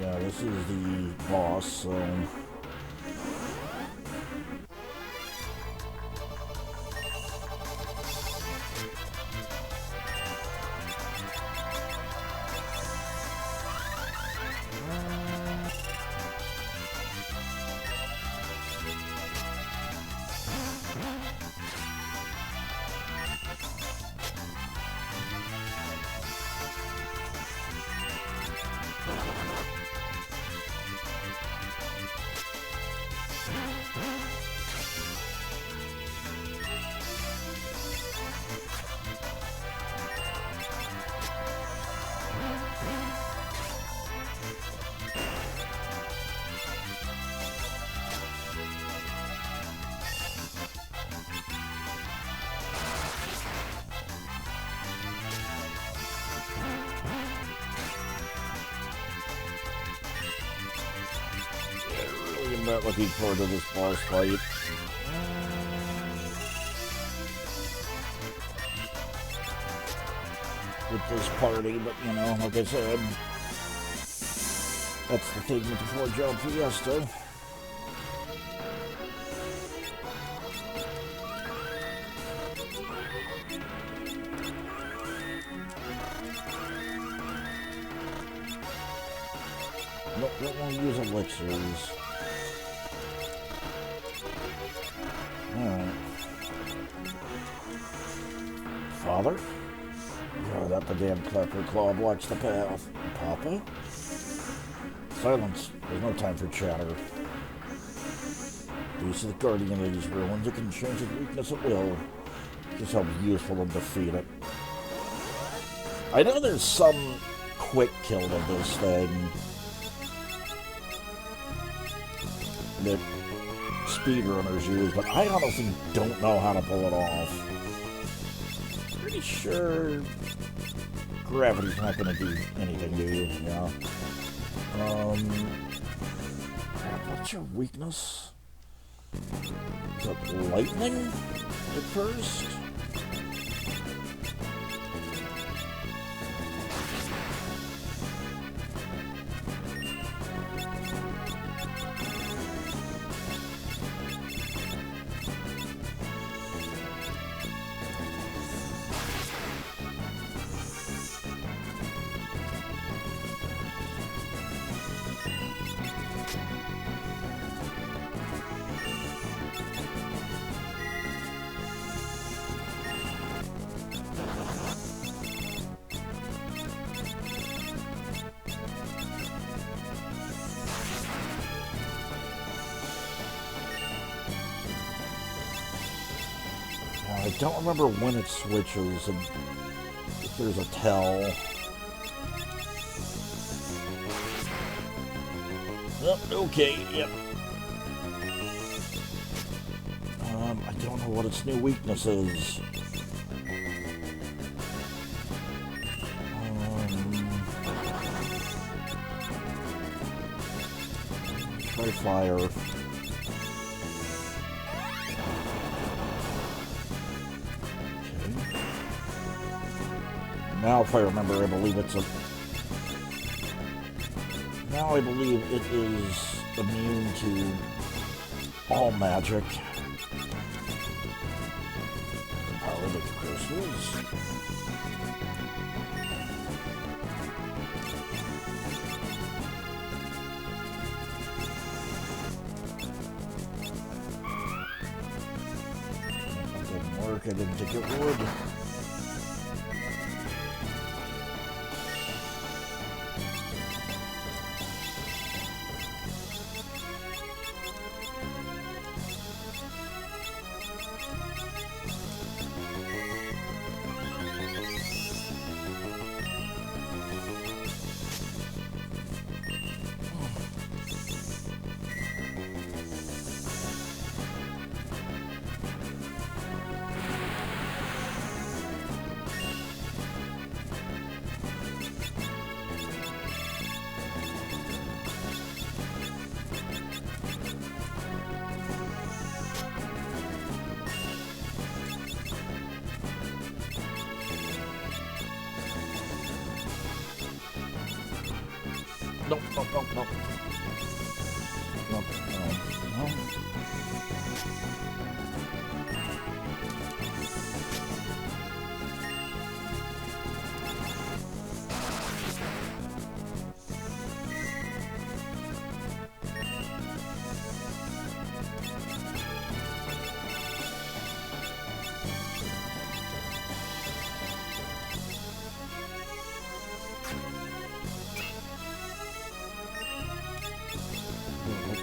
Yeah, this is the boss, so... I'm not looking forward to this boss fight. With this party, but you know, like I said, that's the thing with the 4-Job Fiesta. Nope, don't want to use elixirs. Alright. Father? Oh, that the damn Clapper Claw blocks the path. Papa? Silence. There's no time for chatter. Beast is the guardian of these ruins. It can change its weakness at will. Just how useful to defeat it. I know there's some quick kill of this thing that speedrunners use, but I honestly don't know how to pull it off. Pretty sure gravity's not going to do anything to you, yeah. What's your weakness? Is it lightning at first? I don't remember when it switches and if there's a tell. Oh, okay, yep. I don't know what its new weakness is. Try fire. Now, if I remember, I believe it's a... Now I believe it is immune to all magic. Power the crystals. That didn't work. I didn't think it would. Nope, nope, nope, nope. Nope, no.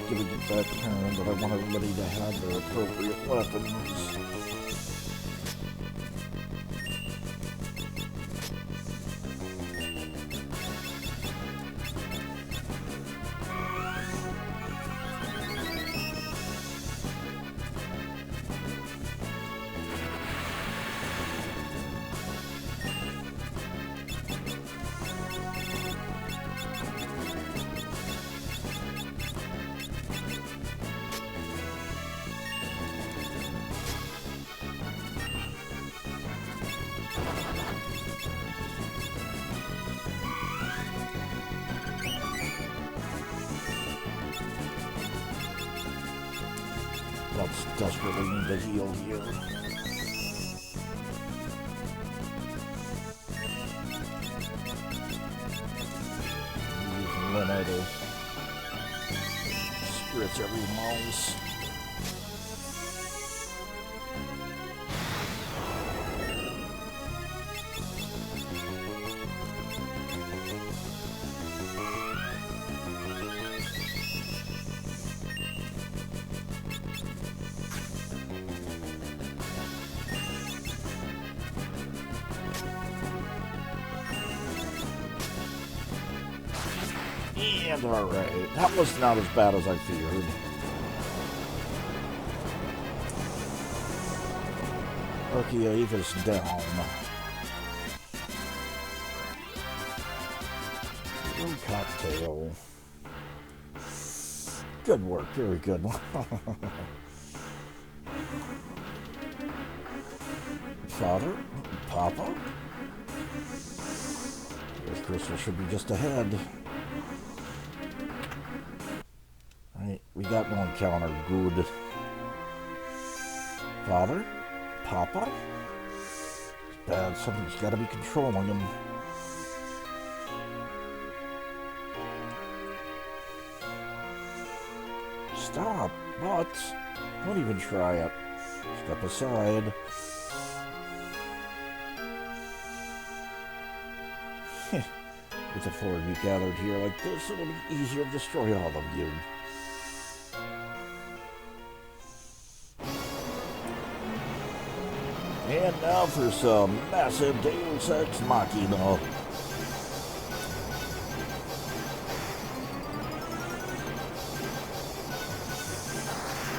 Gonna get that turn, but I want everybody to have their appropriate weapons. Let's desperately need to heal here. Using Lena to spirits every mouse. And alright, that was not as bad as I feared. Archeave is down. Blue cocktail. Good work, very good. Father? Papa? This crystal should be just ahead. Alright, we got no encounter. Good. Father? Papa? It's bad. Something's got to be controlling him. Stop. What? Don't even try it. Step aside. With the four of you gathered here like this, it'll be easier to destroy all of you. And now for some massive Deus Ex Machina.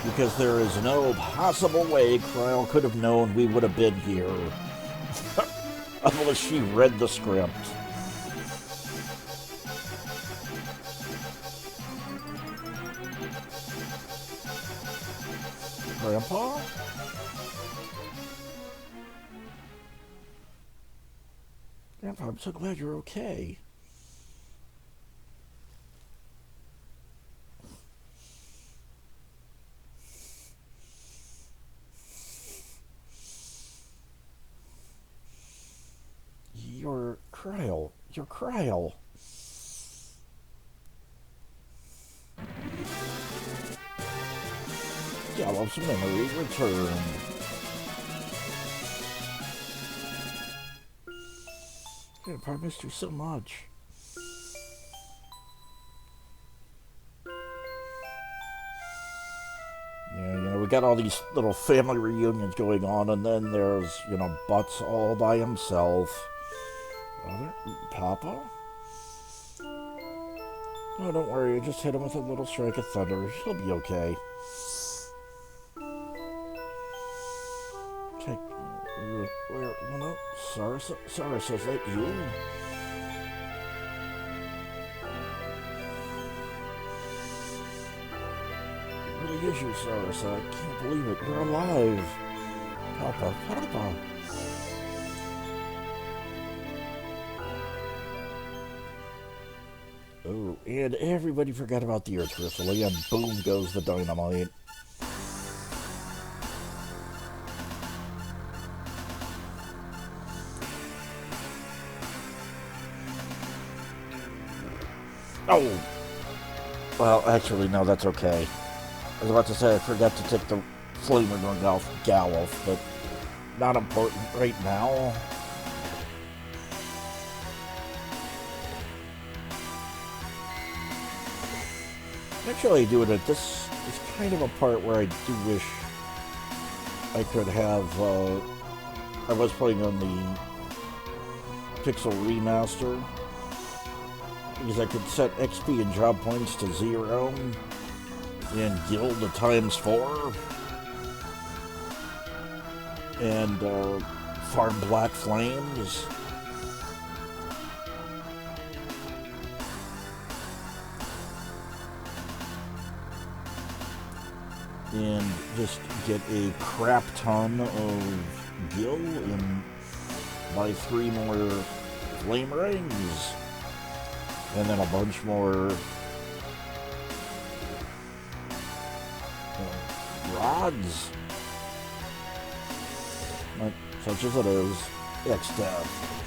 Because there is no possible way Kryl could have known we would have been here. Unless she read the script. Grandpa? Grandpa, I'm so glad you're okay. You're Kryl. You're Kryl. Gallop's memory returned. Grandpa, I missed you so much. Yeah, you know, we got all these little family reunions going on, and then there's, you know, Butts all by himself. Papa? Oh, don't worry, just hit him with a little strike of thunder. He'll be okay. Take... Where... No, Sarasa, is that you? It really is you, Sarasa. I can't believe it. You're alive. Papa. Oh, and everybody forgot about the Earth Crystal, and boom goes the dynamite. Oh! Well, actually, no, that's okay. I was about to say I forgot to take the flaming ring off Gallof, but not important right now. Actually, doing it, this is kind of a part where I do wish I could have, I was playing on the Pixel Remaster, because I could set XP and job points to 0, and guild to ×4, and farm black flames. And just get a crap ton of gil and buy 3 more flame rings. And then a bunch more odds. But such as it is. X-Death.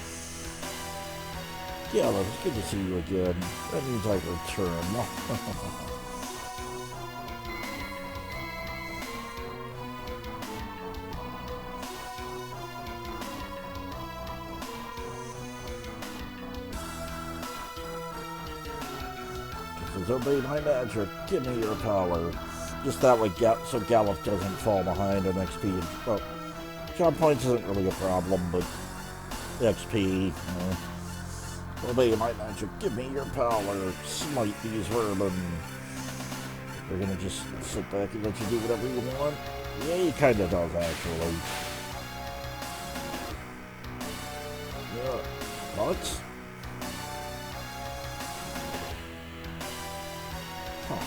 Yeah, it's good to see you again. That means I return. Says, obey my magic. Give me your power. Just that way, so Gallup doesn't fall behind on XP. Well, job points isn't really a problem, but XP. Obey my magic. Give me your power. Smite these vermin. They're gonna just sit back and let you do whatever you want. Yeah, he kind of does, actually. Yeah. What? Huh.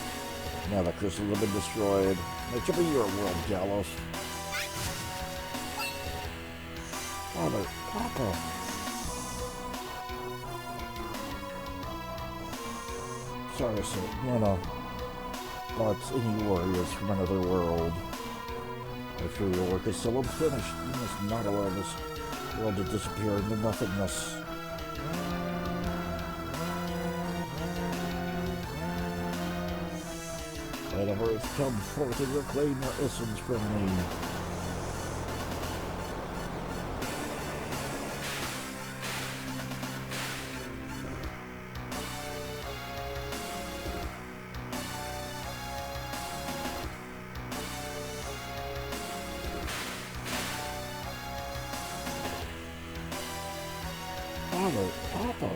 Now the crystals have been destroyed. It should be your world, Gallows. Father, Papa. Sorry, sir. No. But any warriors from another world. I'm sure your work is still unfinished. You must not allow this world to disappear into nothingness. Light of Earth, come forth and reclaim your essence from me. Father, Papa.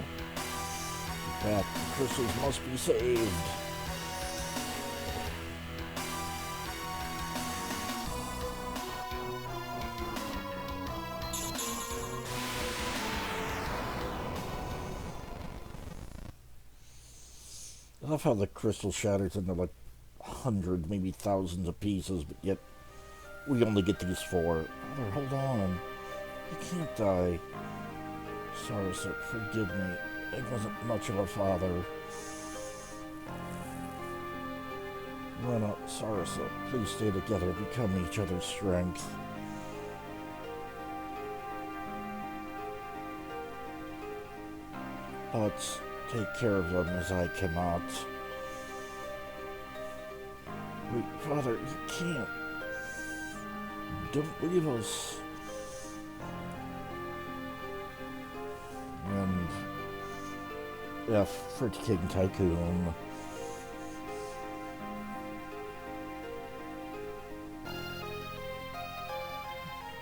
That the crystals must be saved. I love how the crystal shatters into like hundreds, maybe thousands of pieces, but yet we only get these 4. Father, hold on. You can't die. Sorry, sir. Forgive me. I wasn't much of a father. Run up, sorry, sir. Please stay together. Become each other's strength. But take care of them as I cannot. Wait, Father, you can't. Don't leave us. And F for King Tycoon.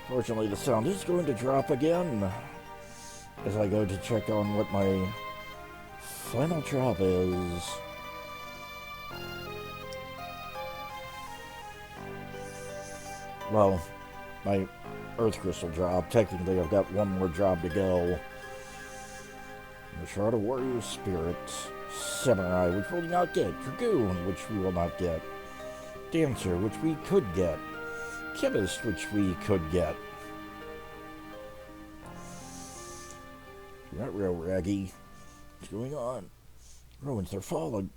Fortunately, the sound is going to drop again as I go to check on what my final job is. Well, my Earth Crystal job. Technically, I've got one more job to go. The Shard of Warrior Spirit, Samurai, which we will not get, Dragoon, which we will not get, Dancer, which we could get, Chemist, which we could get. You're not real raggy. What's going on? Ruins, they're falling.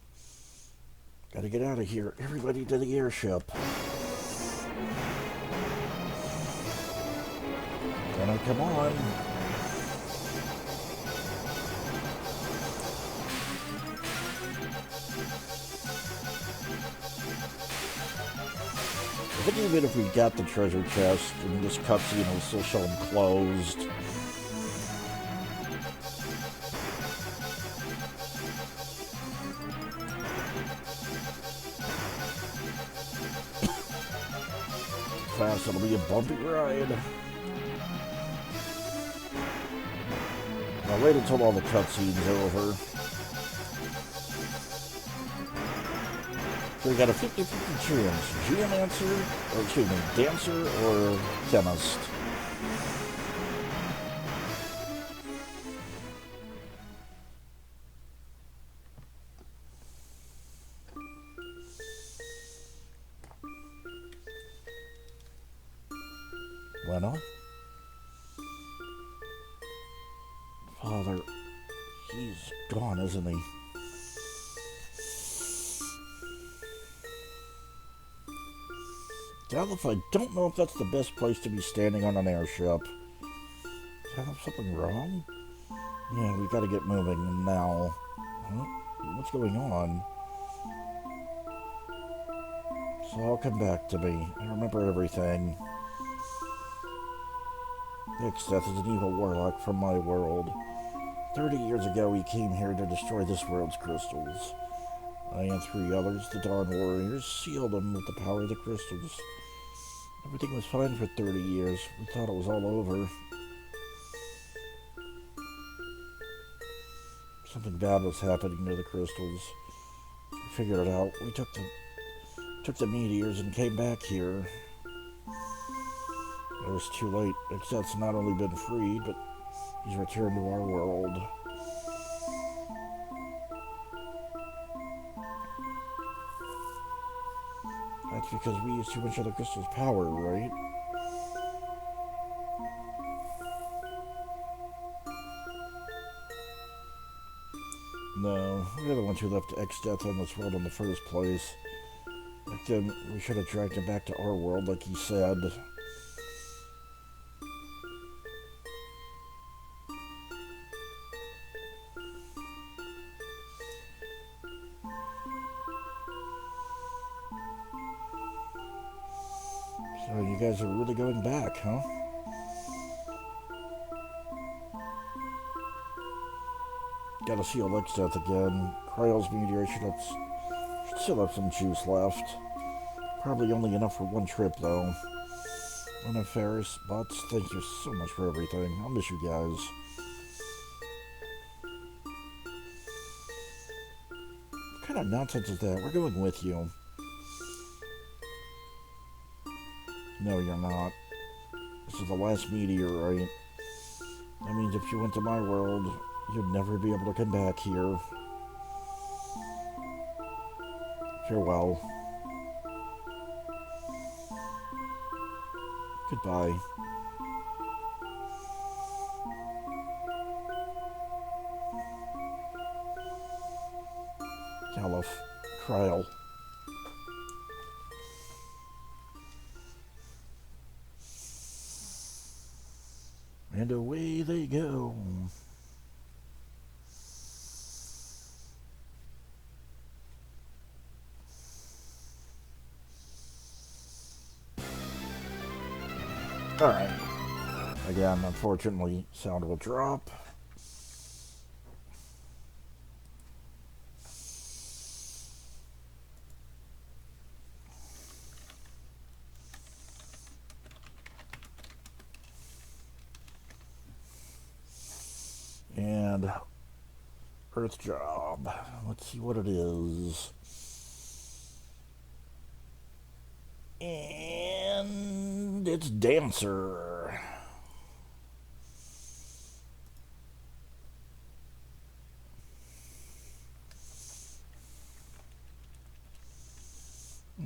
Gotta get out of here. Everybody to the airship. Gonna come on. I think even if we got the treasure chest and this cutscene was still showing closed. Fast, it'll be a bumpy ride. I'll wait until all the cutscenes are over. So we got a 50-50 chance. Geomancer, or excuse me, Dancer or Chemist. Bueno. Father, he's gone, isn't he? Dallas, I don't know if that's the best place to be standing on an airship. Is that something wrong? Yeah, we gotta get moving now. Huh? What's going on? So I'll come back to me. I remember everything. Except is an evil warlock from my world. 30 years ago, he came here to destroy this world's crystals. I and 3 others, the Dawn Warriors, sealed them with the power of the crystals. Everything was fine for 30 years. We thought it was all over. Something bad was happening to the crystals. We figured it out. We took the meteors and came back here. It was too late. Exet's not only been freed, but he's returned to our world. That's because we used too much of the crystal's power, right? No, we're the ones who left X-Death on this world in the first place. But then we should have dragged him back to our world like he said. So you guys are really going back, huh? Gotta see X-Death again. Kryle's meteor should still have some juice left. Probably only enough for one trip, though. Anna Ferris, Butts, thank you so much for everything. I'll miss you guys. What kind of nonsense is that? We're going with you. No, you're not. This is the last meteor, right? That means if you went to my world, you'd never be able to come back here. Farewell. Goodbye. Caliph. Kryle. And away they go. Alright. Again, unfortunately, sound will drop. And Earth job. Let's see what it is. And it's Dancer.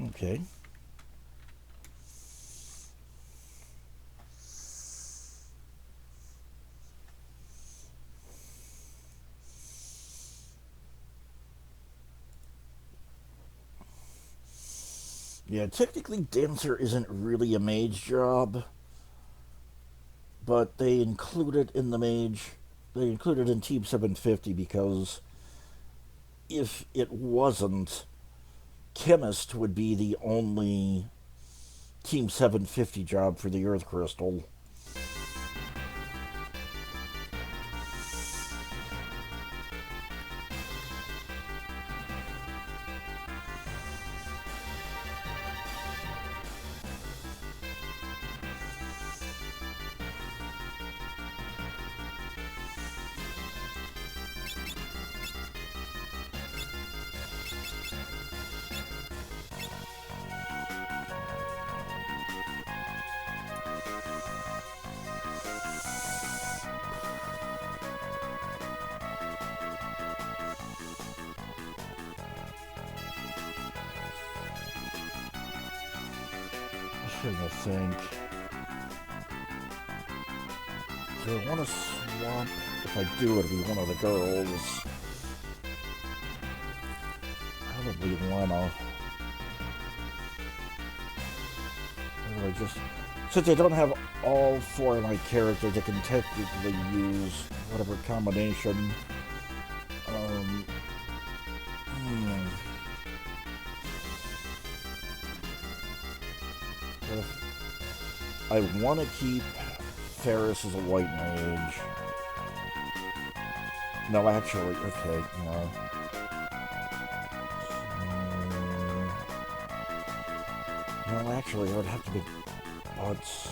Okay. Yeah, technically Dancer isn't really a mage job, but they include it in the mage. They include it in Team 750 because if it wasn't, Chemist would be the only Team 750 job for the Earth Crystal. Trying to think. Do I want to swap? If I do, it'll be one of the girls. Probably Lena. I just... Since I don't have all 4 of my characters, I can technically use whatever combination. I want to keep Ferris as a white mage. No, actually, okay, no. No, actually, it would have to be Butts.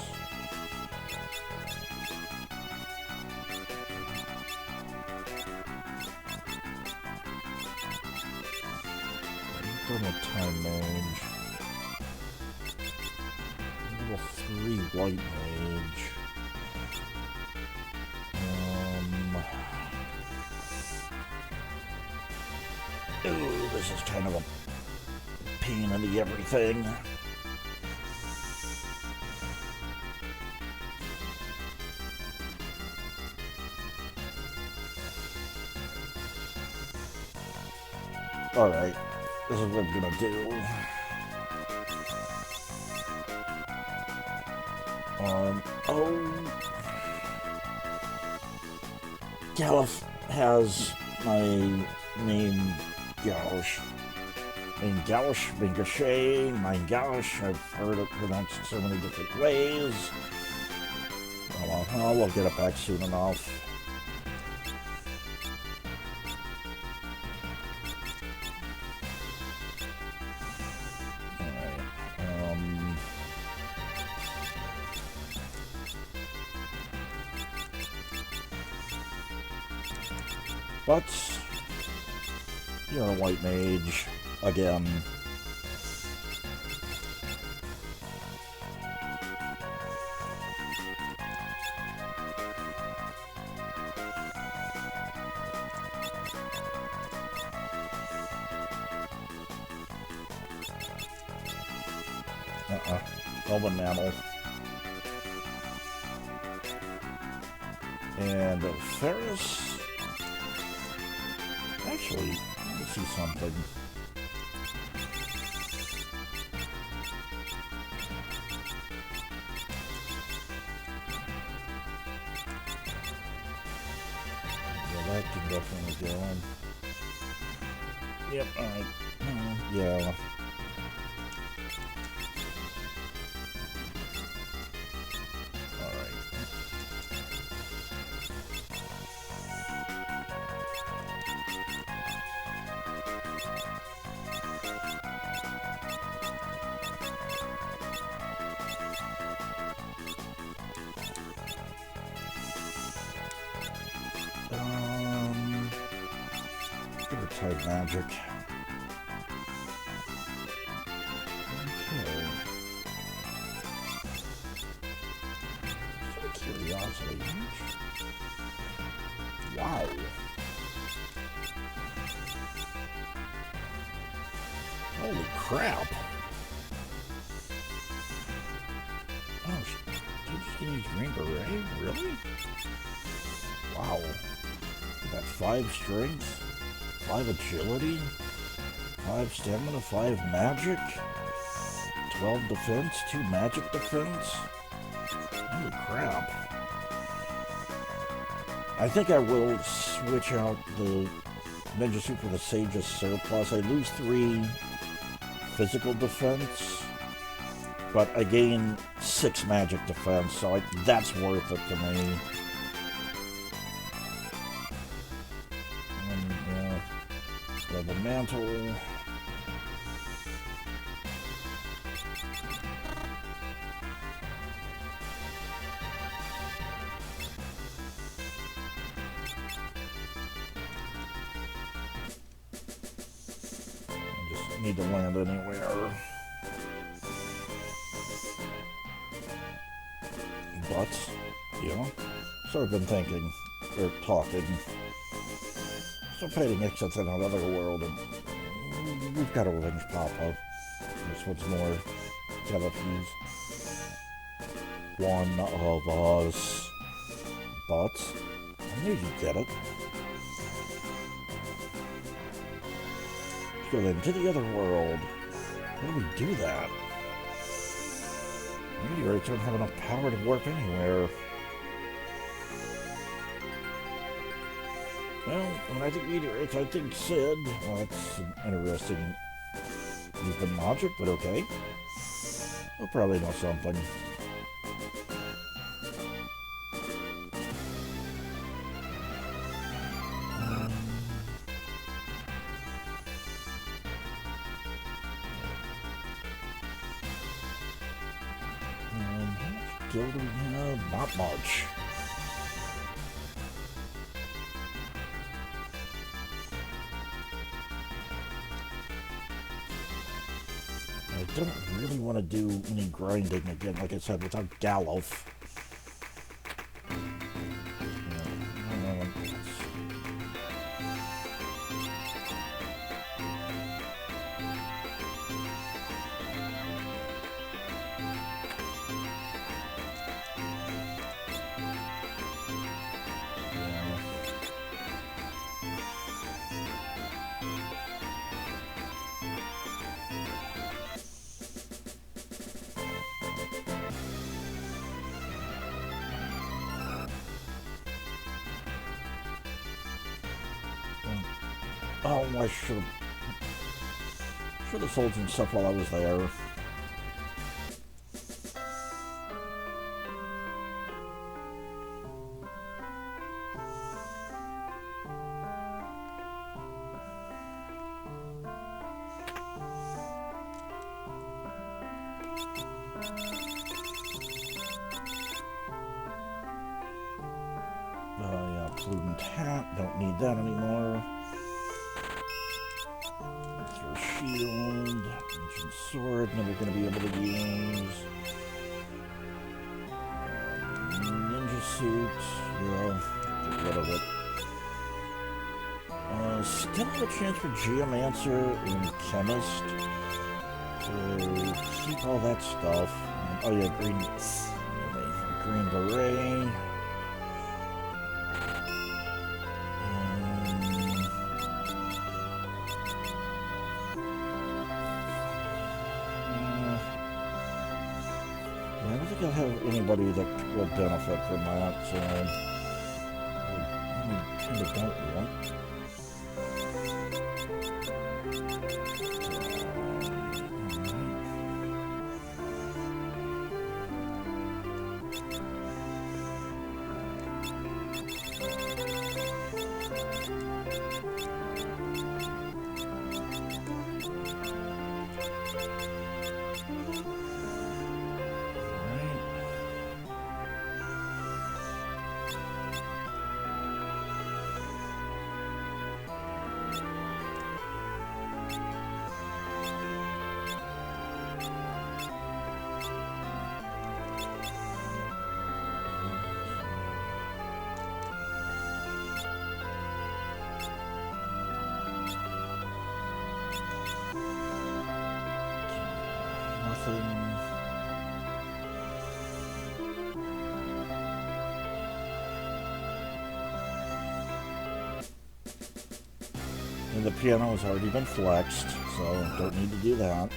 Level TiM mage. Level 3 white mage. Ooh, this is kind of a pain in the everything. Alright, this is what I'm gonna do. Galif has my name Gauche. Mein Gauche, mein Gauche, mein Gauche. I've heard it pronounced so many different ways. Oh well, we'll get it back soon enough. But you're a white mage again. Elven Mammal. And Ferris. Actually, let me see something. Yeah, that can definitely go on. Yep, alright. Yeah. Type magic. Okay. Just out of curiosity. Wow. Holy crap. Oh, you just gonna use Green Beret? Really? Wow. You got 5 strength. 5 agility, 5 stamina, 5 magic, 12 defense, 2 magic defense. Holy crap. I think I will switch out the Ninja Suit for the Sage's Surplus. I lose 3 physical defense, but I gain 6 magic defense, so that's worth it to me. The mantle. I just need to land anywhere. But, yeah. So I've been thinking, or talking. So fighting exits in another world, and we've got a revenge Papa. This one's more Galifuse. One of us. But I knew you'd get it. Let's go then to the other world. How do we do that? Meteorites don't have enough power to warp anywhere. Well, when I think meteorites, I think Sid. Well, that's an interesting open logic, but okay. We'll probably know something. How much skill do we have? Not much. I don't really want to do any grinding again, like I said, without Gallof. Oh, I should have sold some stuff while I was there. Yeah, pollutant hat, don't need that anymore. Shield, ancient sword, never going to be able to use. Ninja suit, yeah, get rid of it. Still have a chance for Geomancer and Chemist. So keep all that stuff. Oh yeah, green beret. I don't think I'll have anybody that will benefit from that, so I kind of don't want. And the piano has already been flexed, so don't need to do that.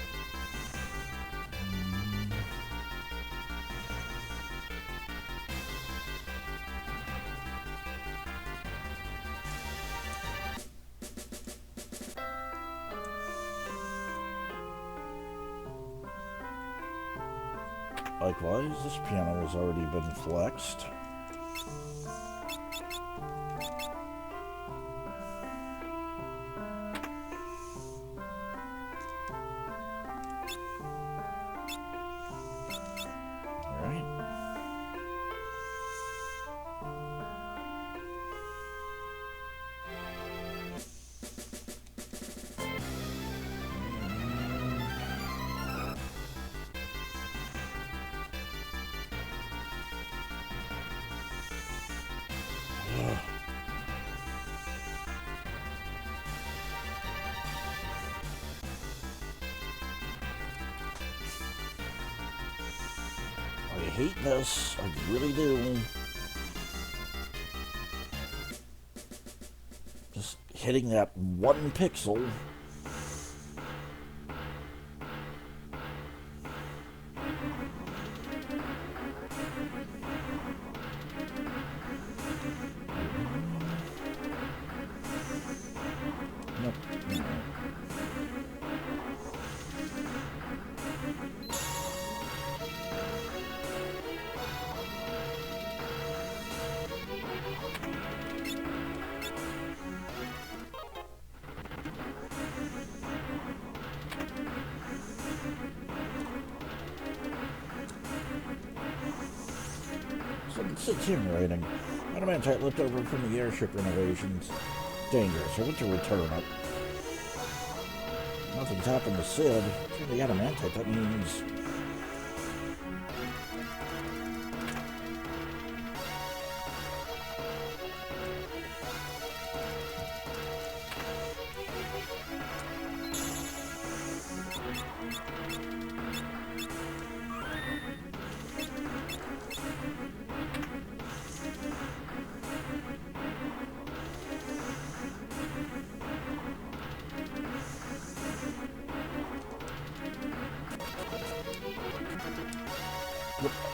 Likewise, this piano has already been flexed. I hate this, I really do. Just hitting that one pixel. What's the team rating? Adamantite left over from the airship renovations. Dangerous. I want to return it. Nothing's happened to Sid. For the adamantite, that means...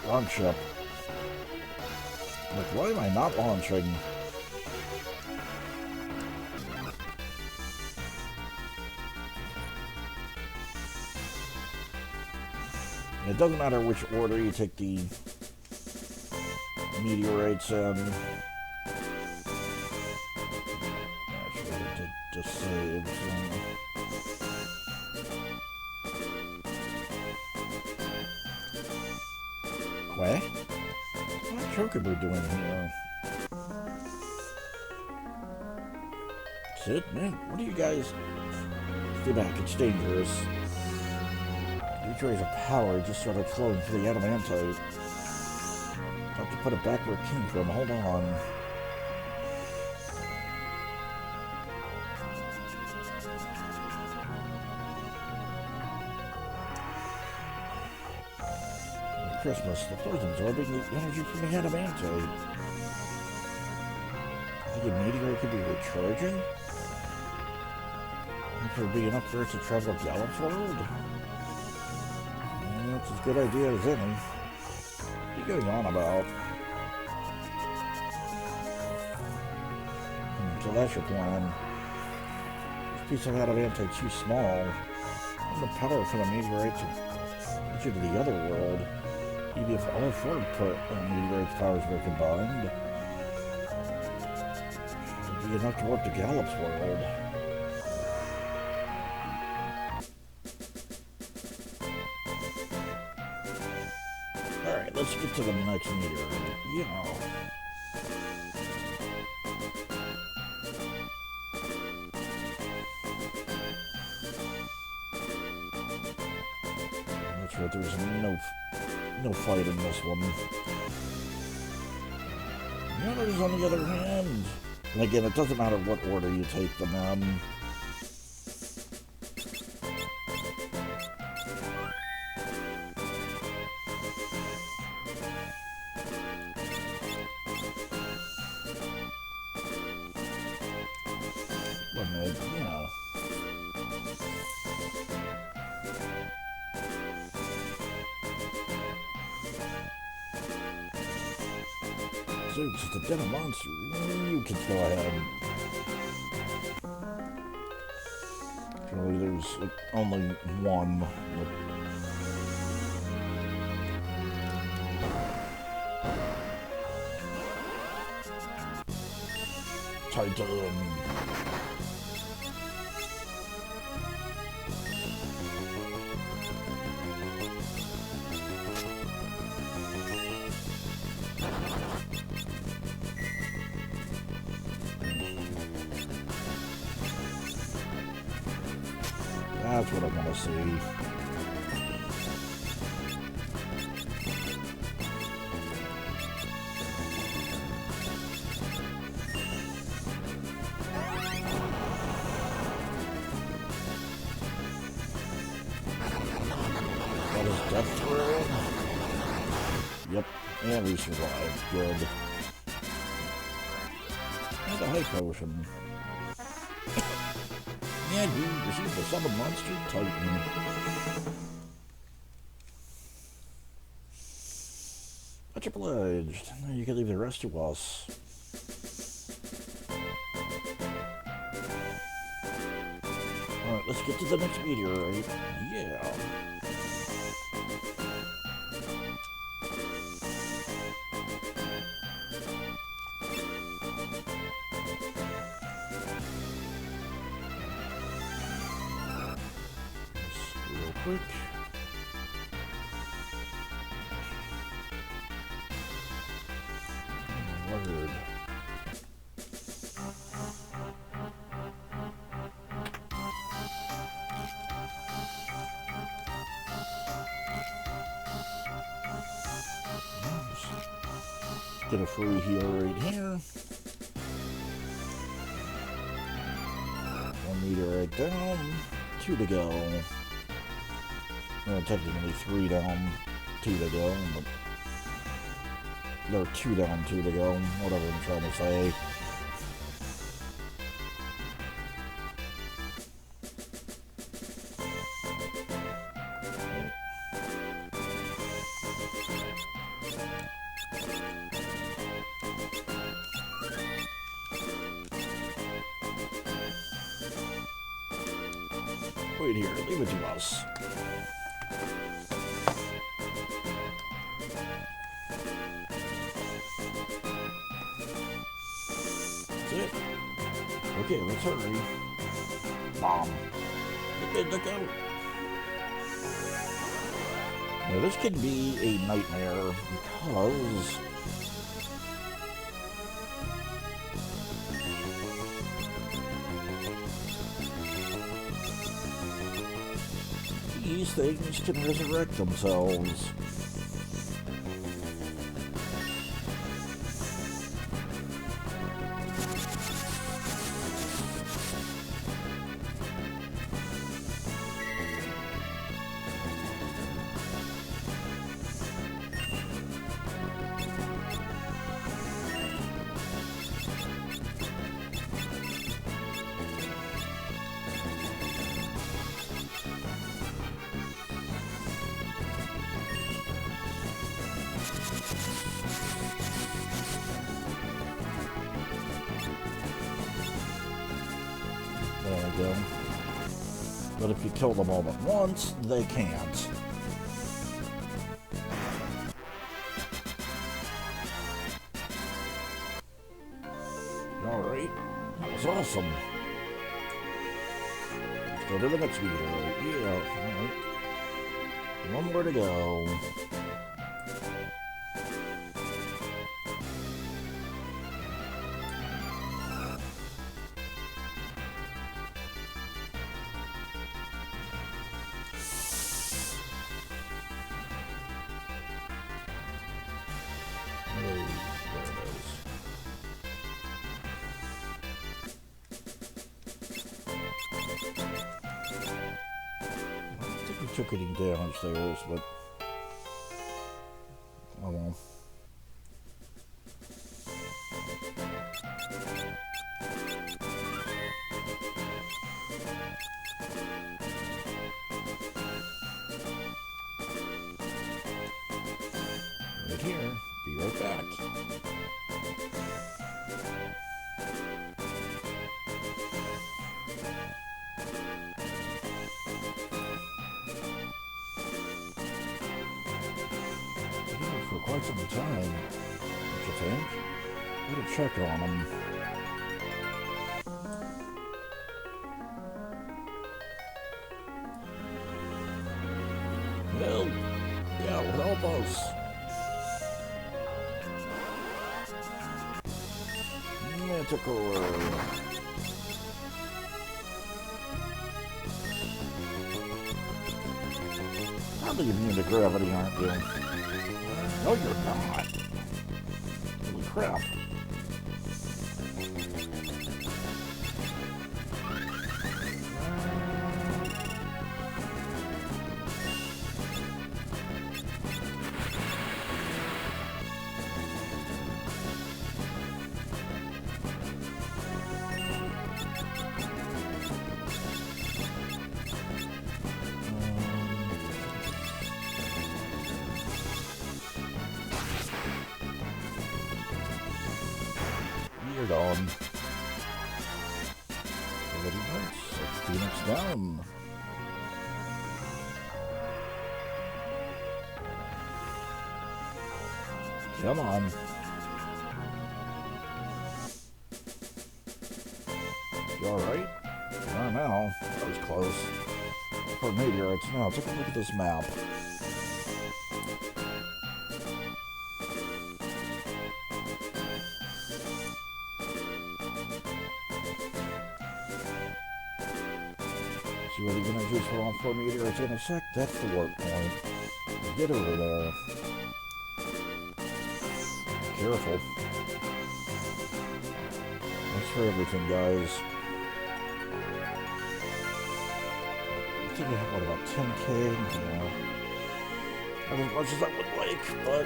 Wrong ship. Like, why am I not launching? It doesn't matter which order you take the meteorites in. Actually, I did just save some. What? What's Chocobo doing here? Sid, man, what are you guys... Stay back, it's dangerous. These rays of power just started flowing through the adamantite. Have to put it back where it came from, hold on. Christmas, the floor's absorbing the energy from the adamantite. I think a meteor could be recharging? If there would be enough for it to travel Gallup's world? Yeah, that's as good idea as any. What are you going on about? So that's your plan. This piece of adamantite's too small. And the power from the meteorite to get you to the other world. Even if all four meteorite's powers were combined, it would be enough to warp to Gallup's world. Alright, let's get to the next meteorite. Yeah. That's right, there's no fight in this one. The others, on the other hand, and again, it doesn't matter what order you take them in. Yeah. Zeus, it's a dead monster. You can go ahead. Surely there's only one. Titan. That's what I want to see. That is death throw. Yep, and we survived. Good. And a high potion. And we received the summon monster Titan. Much obliged. Now you can leave the rest to us. Alright, let's get to the next meteorite. Yeah. Quick. word. Get a free heal right here. 1 meter right down. 2 to go. Well, technically 3 down, 2 to go. But they're 2 down, 2 to go. Whatever I'm trying to say. Wait here, leave it to us. That's it. Okay, let's hurry. Bomb. Look out. Now this can be a nightmare because these things can resurrect themselves. There we go. But if you kill them all at once, they can't. Alright, that was awesome. Let's go to the next meter. Yeah, alright. 1 more to go. Took any damage there, but oh well. Right here. Be right back. For quite some time, don't you think? Better check on them. Help! Yeah, help us! Manticore! Probably immune to gravity, aren't you? No, you're not. Holy crap. You're gone. 30 minutes. 6 Phoenix down. Come on. You alright? I don't know. That was close. Or meteorites. Now, take a look at this map. fall for meteors in a sec. That's the warp point. Get over there. Careful. Thanks for everything, guys. I think I have, what, about 10K? Yeah. Not as much as I would like, but...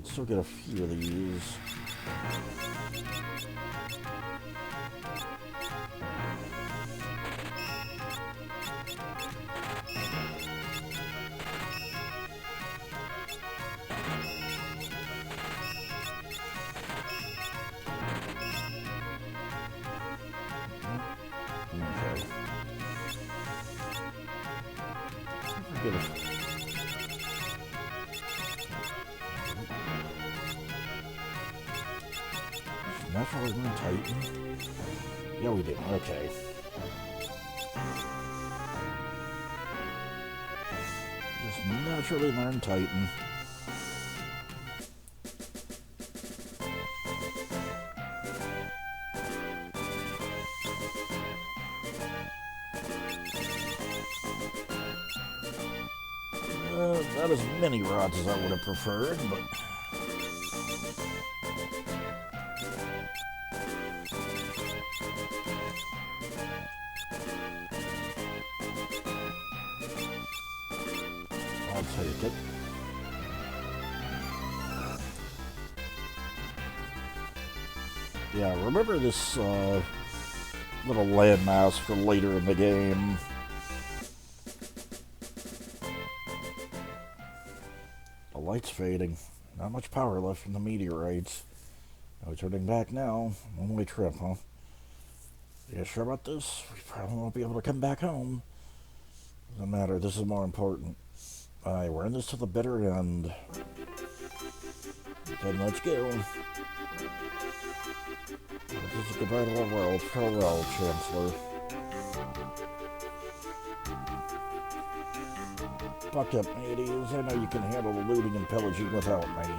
still get a few of these. Okay. Get a naturally learn Titan? Yeah, we did. Okay. Just naturally learn Titan. Not as many rods as I would have preferred, but... I'll take it. Yeah, remember this little landmass for later in the game. The light's fading. Not much power left from the meteorites. No turning back now. One-way trip, huh? You sure about this? We probably won't be able to come back home. Doesn't matter. This is more important. Alright, we're in this to the bitter end. Then let's go. This is goodbye to our world. Farewell, Chancellor. Buck up, mateys. I know you can handle the looting and pillaging without me.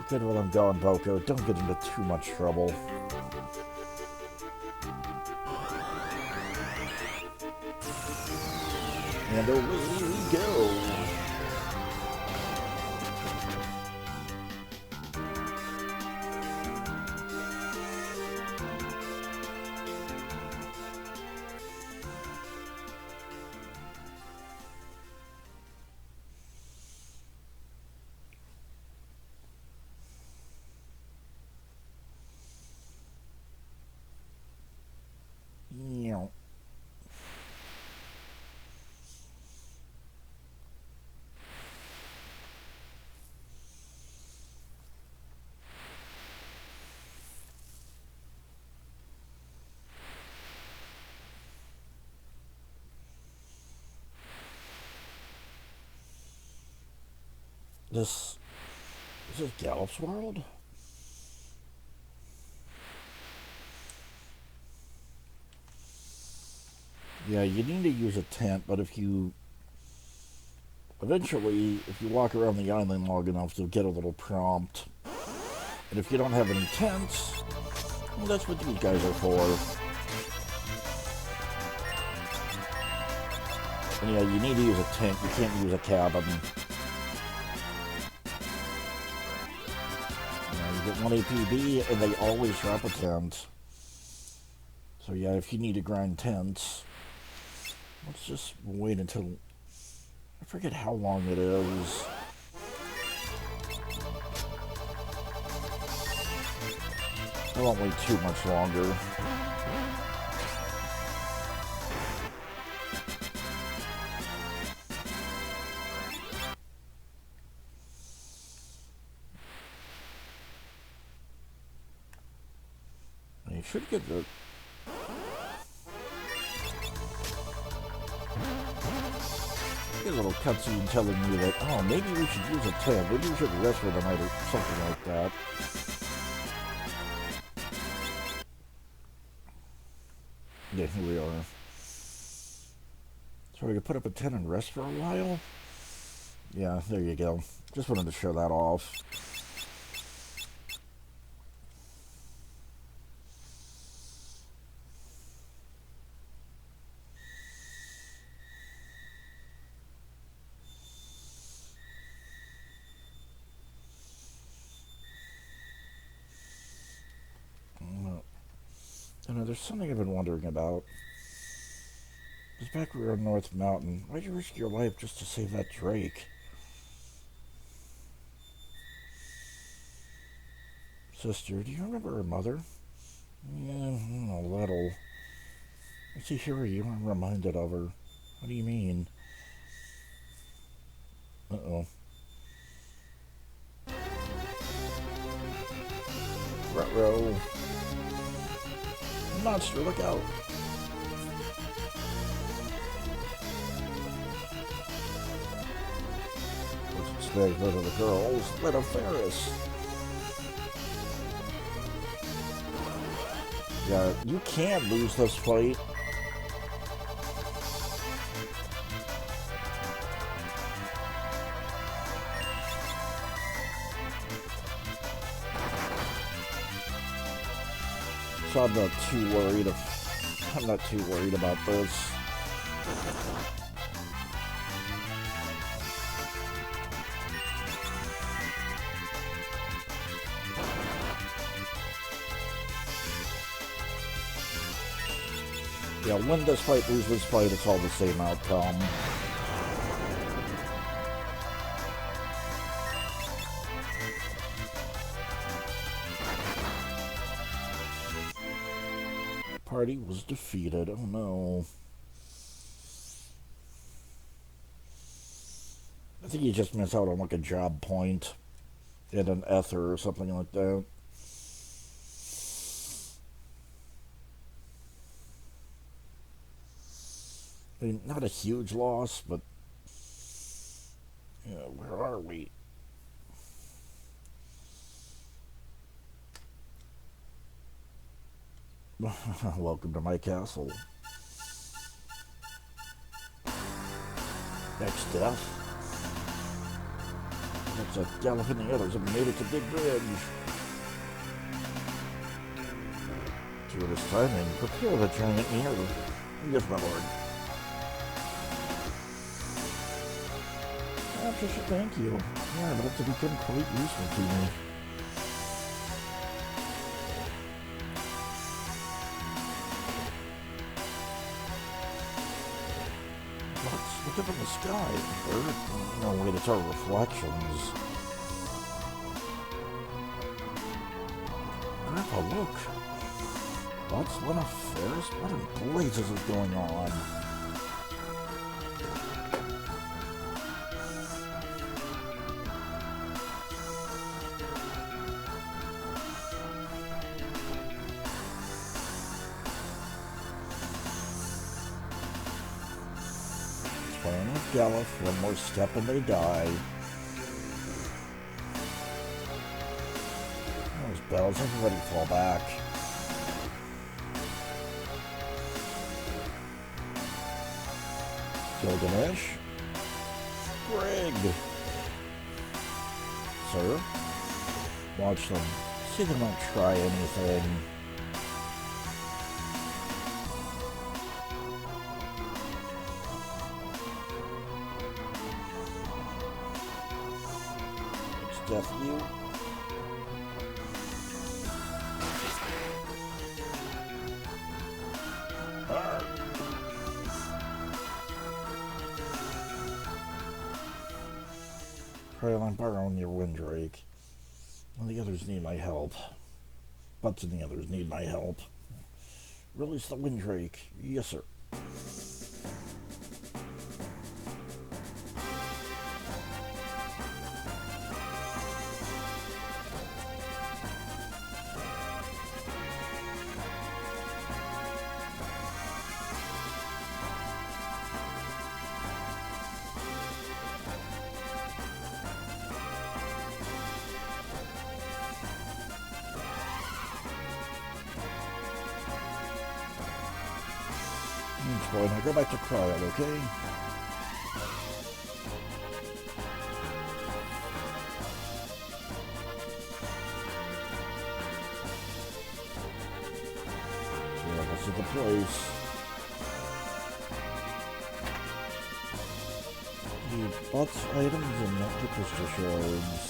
Good while I'm gone, Boko. Don't get into too much trouble. And away we go. This is Gallup's world? Yeah, you need to use a tent, but if you... Eventually, if you walk around the island long enough, you'll get a little prompt. And if you don't have any tents, well, that's what these guys are for. And yeah, you need to use a tent, you can't use a cabin. You get 1 APB, and they always drop a tent. So yeah, if you need to grind tents, let's just wait until... I forget how long it is. I won't wait too much longer. You should get the... Get a little cutscene telling you that, oh, maybe we should use a tent. Maybe we should rest for the night or something like that. Yeah, here we are. So we could put up a 10 and rest for a while? Yeah, there you go. Just wanted to show that off. You know, there's something I've been wondering about. Because back when we were on North Mountain, why'd you risk your life just to save that Drake? Sister, do you remember her mother? Yeah, a little. I see here you are reminded of her. What do you mean? Uh-oh. Ruh-roh. Monster, look out! What's it say? Rid of the girls. Let a Ferris. Yeah, you can't lose this fight. So I'm not too worried about this. Yeah, win this fight, lose this fight, it's all the same outcome. Party was defeated. Oh no. I think you just missed out on like a job point and an ether or something like that. I mean, not a huge loss, but yeah, where are we? Welcome to my castle. Next death. Looks like Gallop and the others have made it to Big Bridge. To this timing, prepare the giant mirror. Yes, my lord. Patricia, thank you. Yeah, but to become quite useful to me. Look up in the sky. Bird? No, wait, it's our reflections. Grandpa, look. What's Lena Ferris? What in blazes is going on? Playing with Gallif, one more step and they die. Those bells, everybody fall back. Gilgamesh? Greg! Sir? Watch them. See them not try anything. Death you. Trail, I'm borrowing your Windrake. Well, the others need my help. Butts and the others need my help. Release the Windrake. Yes, sir. point. I go back to cryo, okay? Yeah, this is the place. The bots items and not the crystal shards.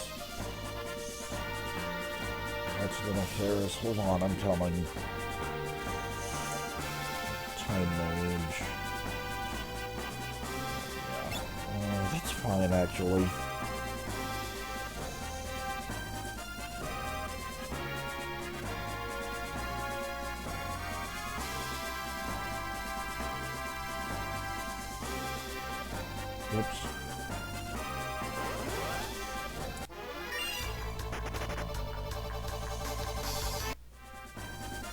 That's the nefarious. Hold on, I'm coming. Time mage. Yeah. That's fine, actually. Oops.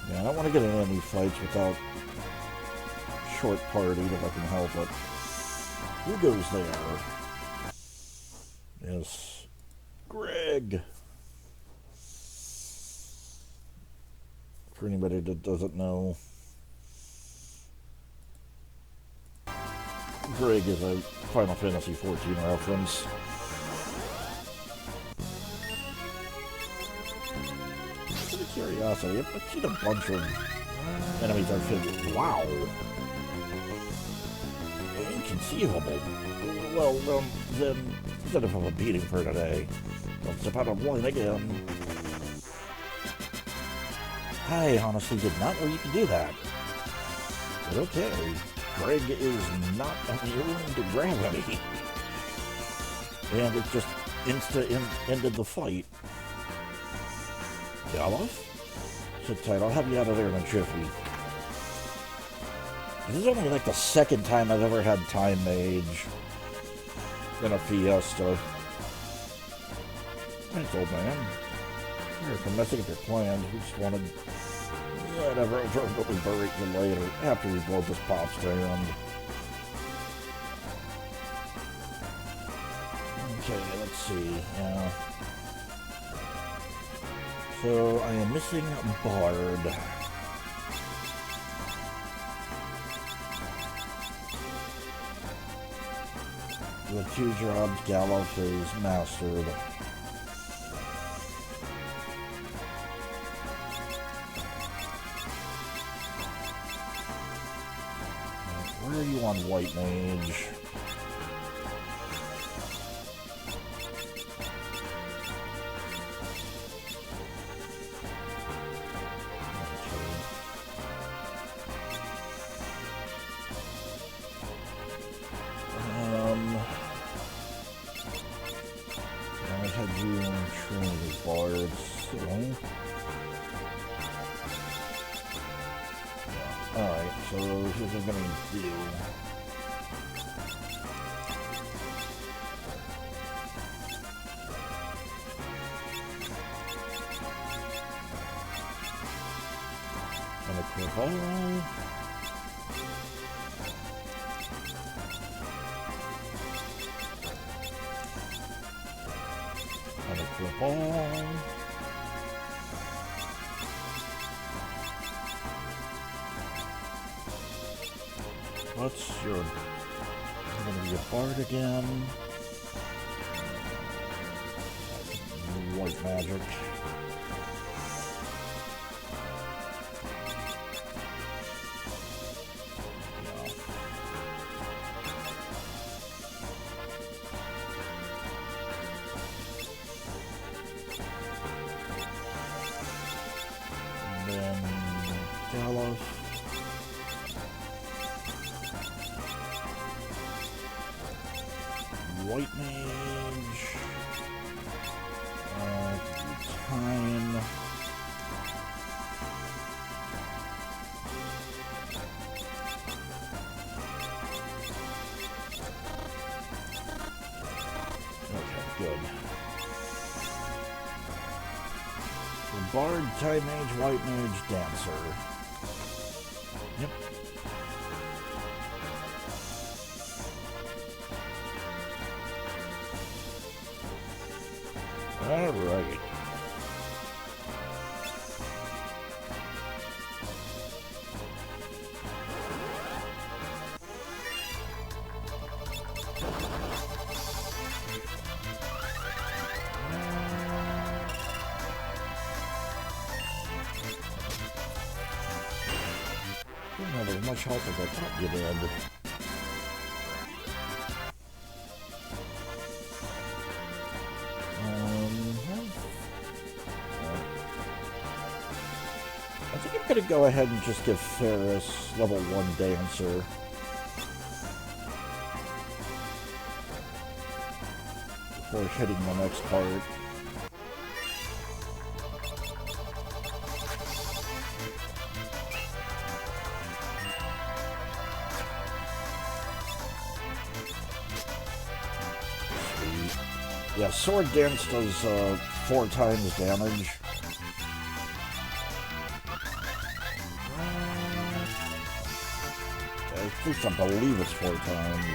Yeah, I don't want to get in any fights without short party if I can help it. Who goes there? Yes. Greg. For anybody that doesn't know, Greg is a Final Fantasy XIV reference. Just out of curiosity, I've seen a bunch of enemies I've hit. Wow. Inconceivable. Well, then, instead of a beating for today, let's step out of line again. I honestly did not know you could do that. But okay, Greg is not immune to gravity. And it just ended the fight. Yaloff? Sit tight, I'll have you out of there in a jiffy. This is only like the second time I've ever had Time Mage in a Fiesta. Thanks, old man. Sorry for messing up your plans. We just wanted... Whatever, I'll probably berate you later, after you blow this pop stand. Okay, let's see, yeah. So, I am missing Bard. The 2 jobs Gallop is mastered. Where are you on White Mage? I had you on Trinity Bard, so... Alright, so here's what I'm gonna do. And a quick ball. And a quick ball. What's your... I'm gonna be a Bard again. White magic. And then Talos. White Mage, Time, okay, good. So Bard, Time Mage, White Mage, Dancer. Yep. Alright. much health as I thought you did. I think I'm going to go ahead and just give Ferris level 1 Dancer. Before hitting the next part. Sweet. Yeah, Sword Dance does 4 times damage. At least I believe it's 4 times.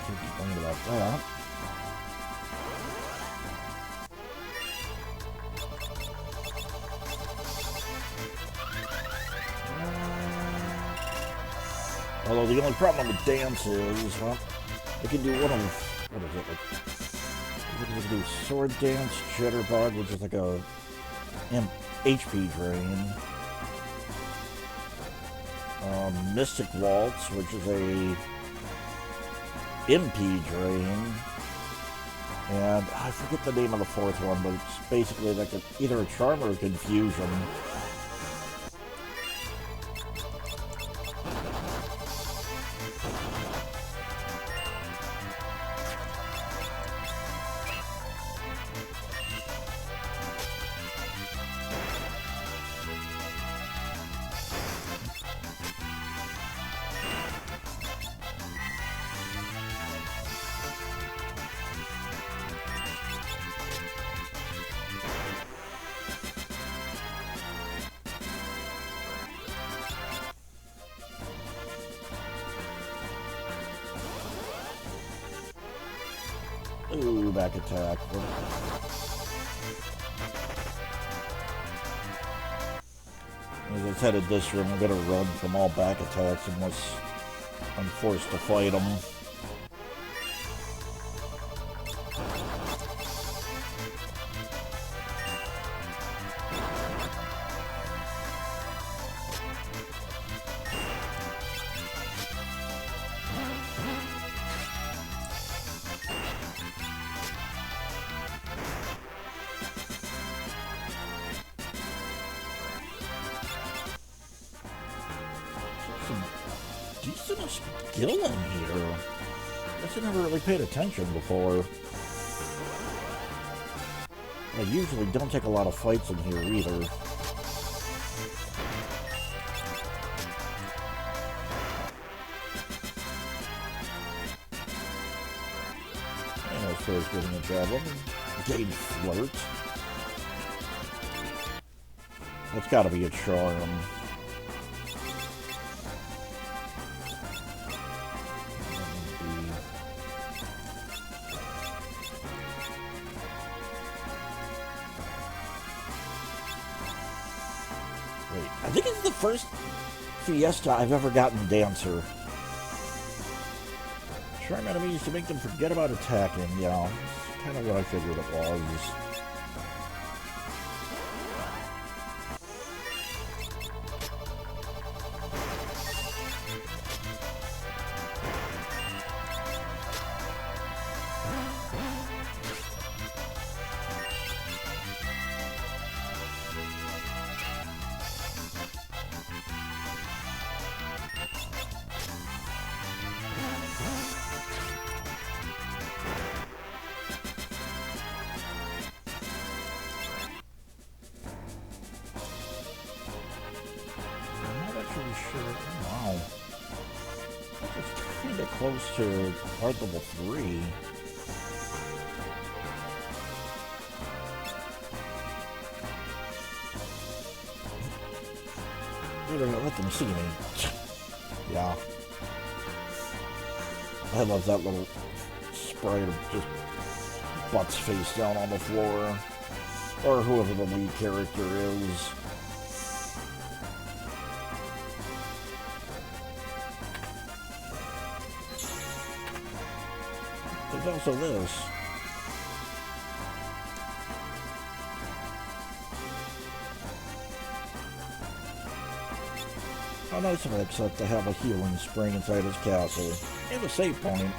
Can't complain about that. Although the only problem with dance is, well, you can do one of, what is it, like, you can do Sword Dance, Jitterbug, which is like a HP drain, Mystic Waltz, which is a MP drain, and I forget the name of the 4th one, but it's basically like either a Charm or a Confusion. Ooh, back attack. As it's headed this room, I'm gonna run from all back attacks unless I'm forced to fight them. Decent skill in here. I guess I never really paid attention before. I usually don't take a lot of fights in here either. And as far as getting a job, let me gauge Flirt. That's gotta be a charm. I think it's the first Fiesta I've ever gotten Dancer. Charm enemies to make them forget about attacking. Yeah, that's kind of what I figured it was. Wow. That's kind of close to hard level 3. They're gonna let them see me. Yeah. I love that little sprite of just butts face down on the floor. or whoever the lead character is. There's also this. How nice of it to have a healing spring inside his castle. And a save point.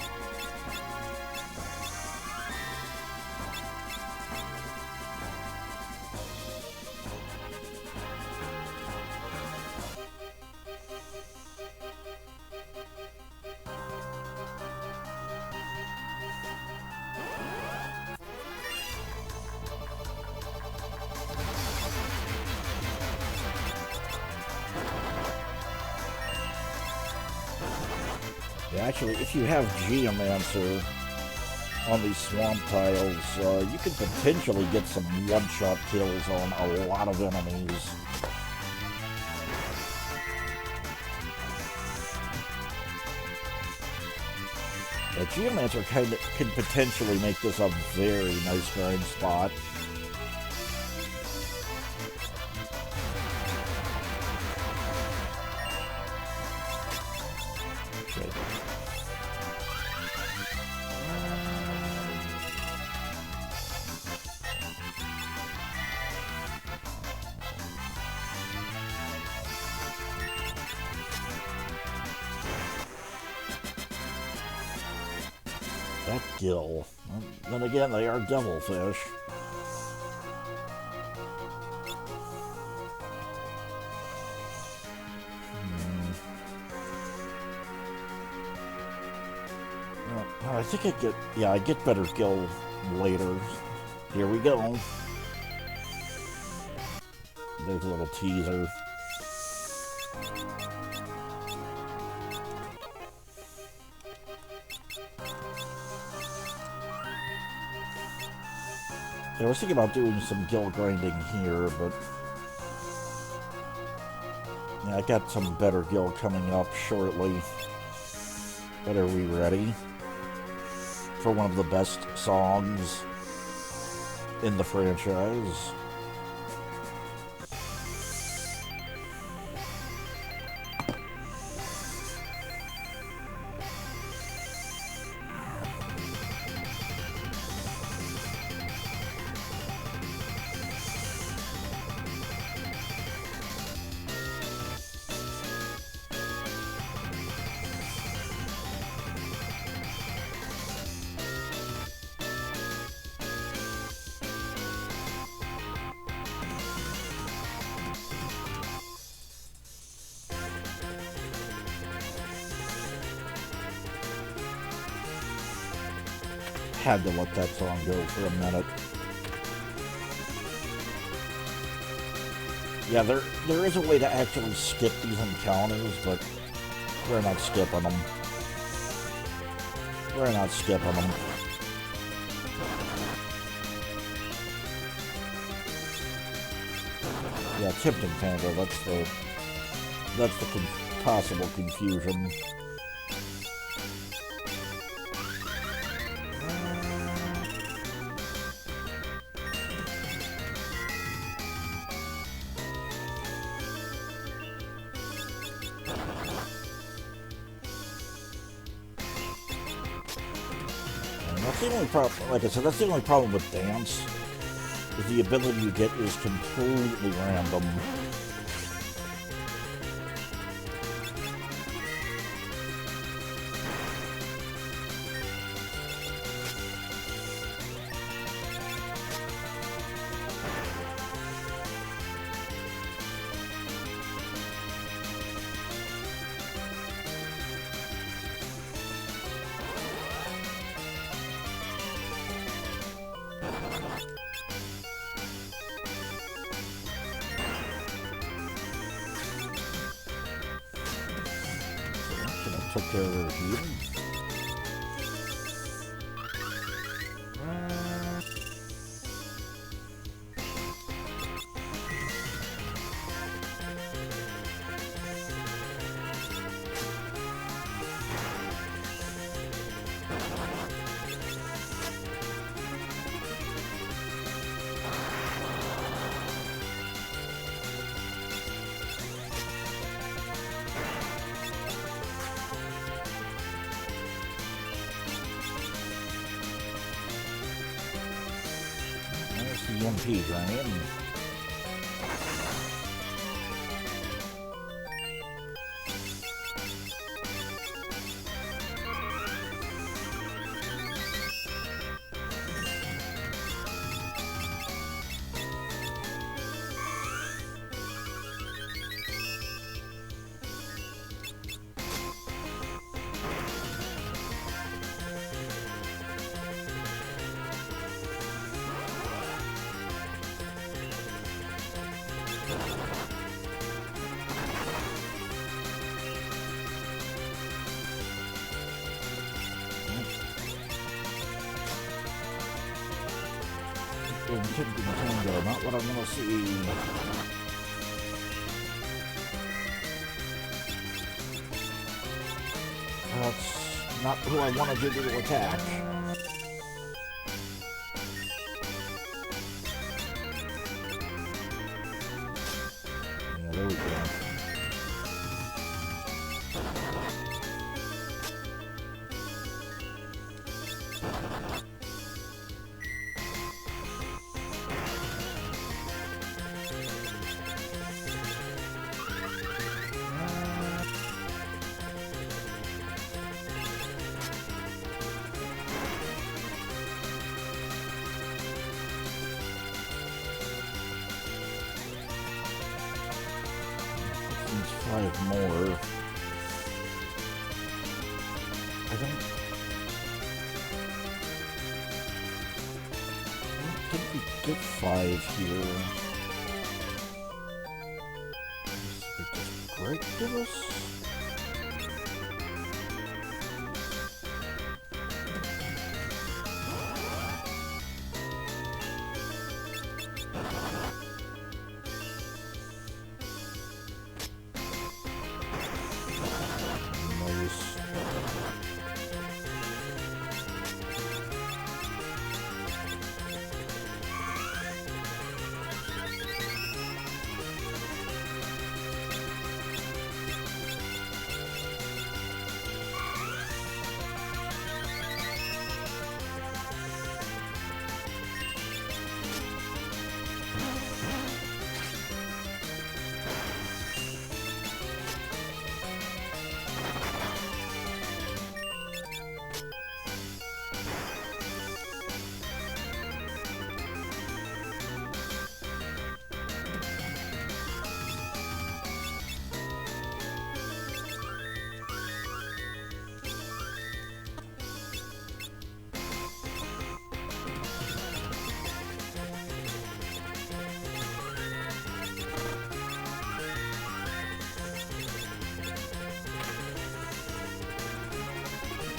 Yeah, actually, if you have Geomancer on these swamp tiles, you could potentially get some one-shot kills on a lot of enemies. The Geomancer can potentially make this a very nice grind spot. That gill. Then again, they are devilfish. Well, I think I get better gill later. Here we go. There's a little teaser. I was thinking about doing some gill grinding here, but yeah, I got some better gill coming up shortly. But are we ready for one of the best songs in the franchise? Had to let that song go for a minute. Yeah, there is a way to actually skip these encounters, but we're not skipping them. We're not skipping them. Yeah, Tipton Panda, that's the possible confusion. That's the only problem, like I said, that's the only problem with dance, is the ability you get is completely random. Took care of her healing. EMP drain. Tango, not what I want to see. That's not who I wanted you to attack. Yeah, there we go. Five more. I don't think we get 5 here. Does Greg give us?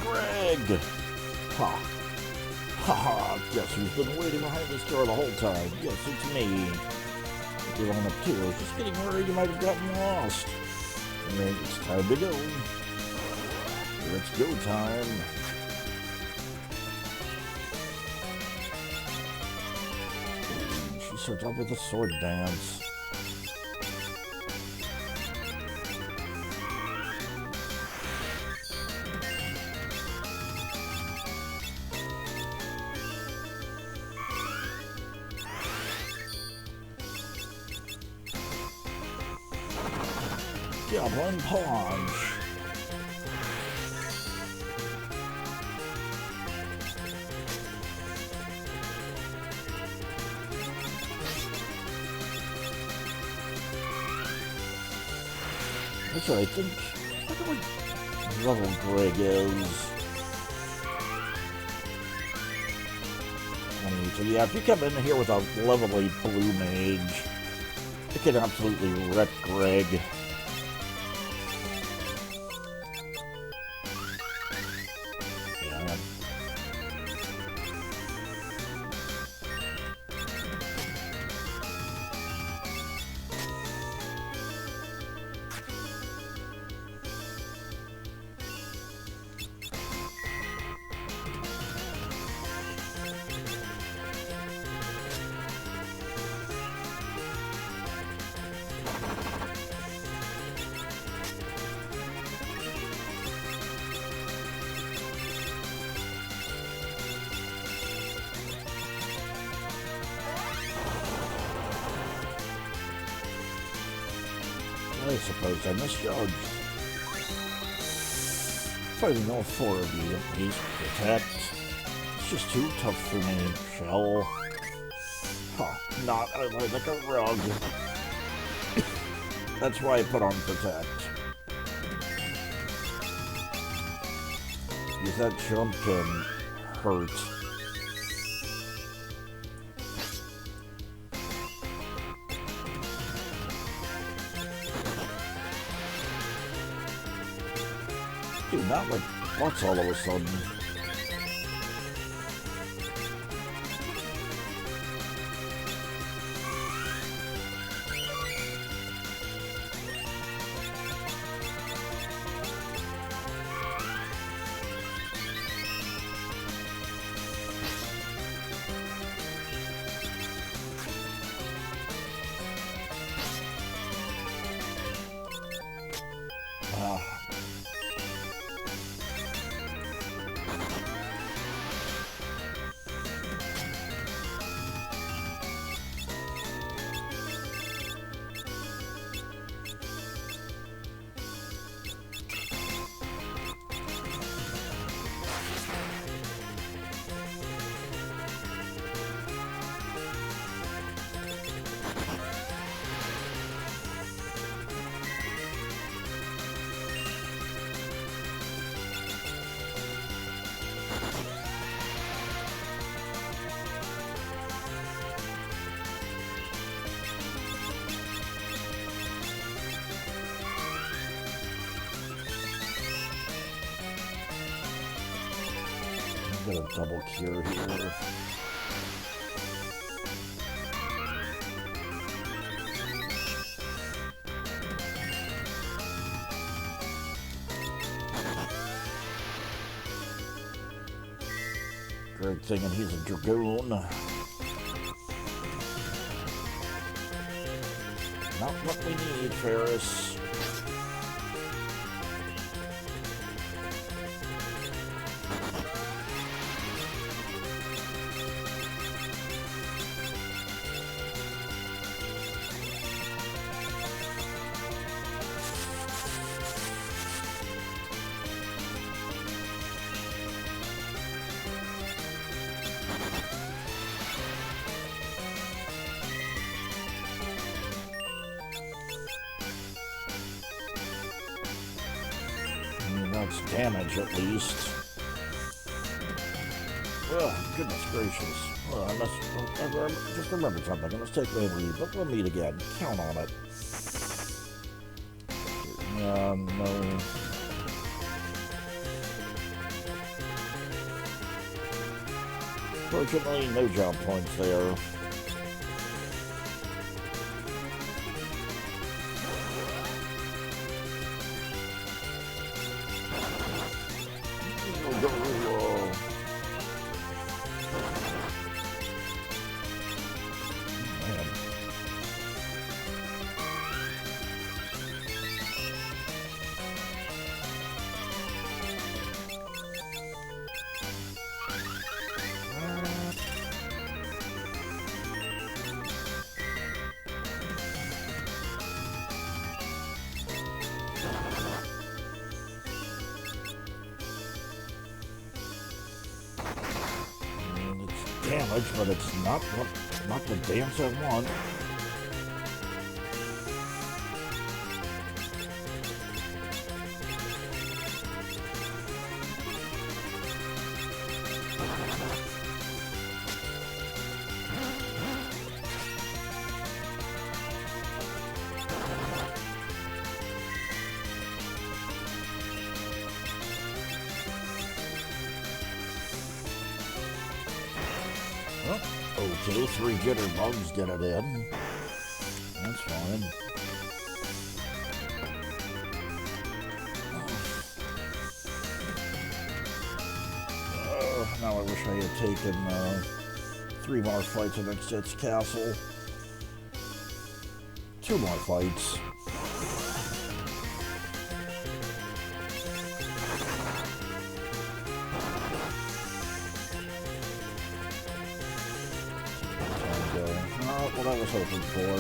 Greg! Ha! Ha ha! Guess who's been waiting behind this door the whole time? Yes, it's me. You're on up too. I was just getting worried you might have gotten lost. And it's time to go. It's go time. She starts off with a sword dance. Goblin Punch. That's what I think. Look at what level Greg is. So yeah, if you come in here with a level 8 blue mage, it can absolutely wreck Greg. I suppose I misjudged. Fighting all four of you. He's protect. It's just too tough for me. Shell. Huh. Not I like a rug. That's why I put on protect. Because that jump can hurt. Dude, not like what's all of a sudden. I'm gonna double cure here. Greg thinking he's a dragoon. Not what we need, Ferris. That's damage at least. Oh, goodness gracious. Well, I must just remember something. I must take my leave, but we'll meet again. Count on it. No. Fortunately, no job points there. Damage, but it's not the dance I want. Okay, 3 jitter bugs get it in. That's fine. Now I wish I had taken 3 more fights against its castle. 2 more fights. What I was hoping for.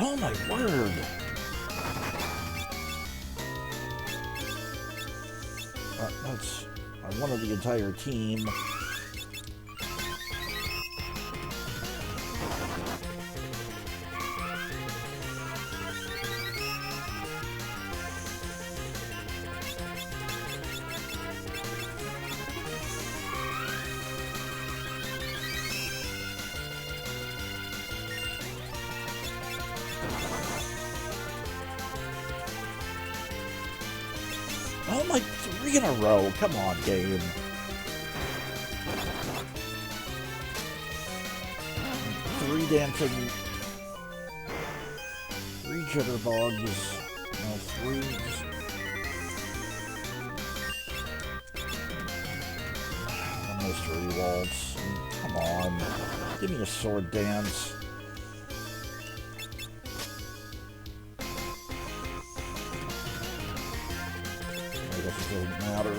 Oh my word! That's one of the entire team. Oh my, 3 in a row. Come on, game. Three dancing. 3 jitterbugs. No, 3. A mystery waltz. Come on. Give me a sword dance. I guess it doesn't matter.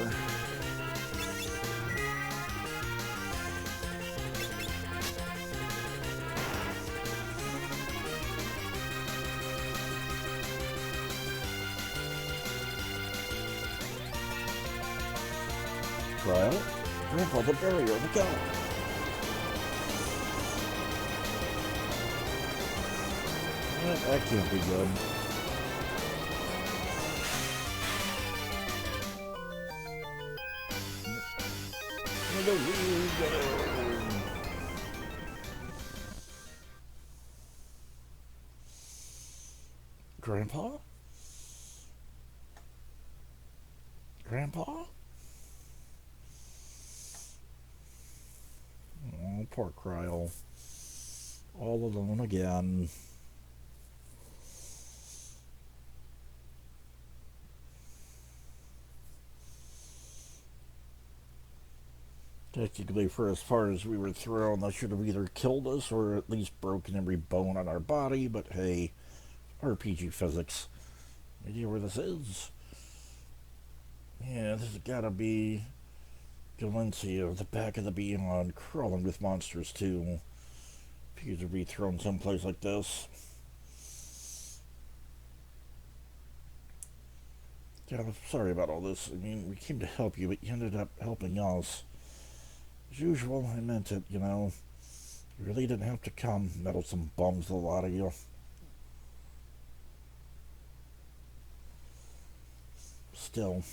Trial. Grandpa the barrier. Look out. That can't be good. Grandpa? Grandpa? Oh, poor Cryle. All alone again. Technically, for as far as we were thrown, that should have either killed us or at least broken every bone on our body, but hey, RPG physics. Idea where this is? Yeah, this has gotta be Galencia, the back of the beyond, crawling with monsters too. If you could be thrown someplace like this. Yeah, I'm sorry about all this. I mean, we came to help you, but you ended up helping us. As usual, I meant it, you know. You really didn't have to come, meddlesome bums, a lot of you. Still,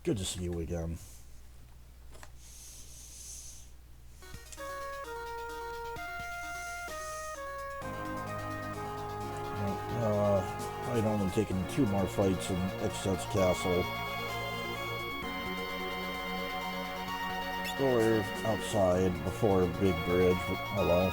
good to see you again. I'd only taken 2 more fights in Exet's Castle. Or outside before Big Bridge, but oh well.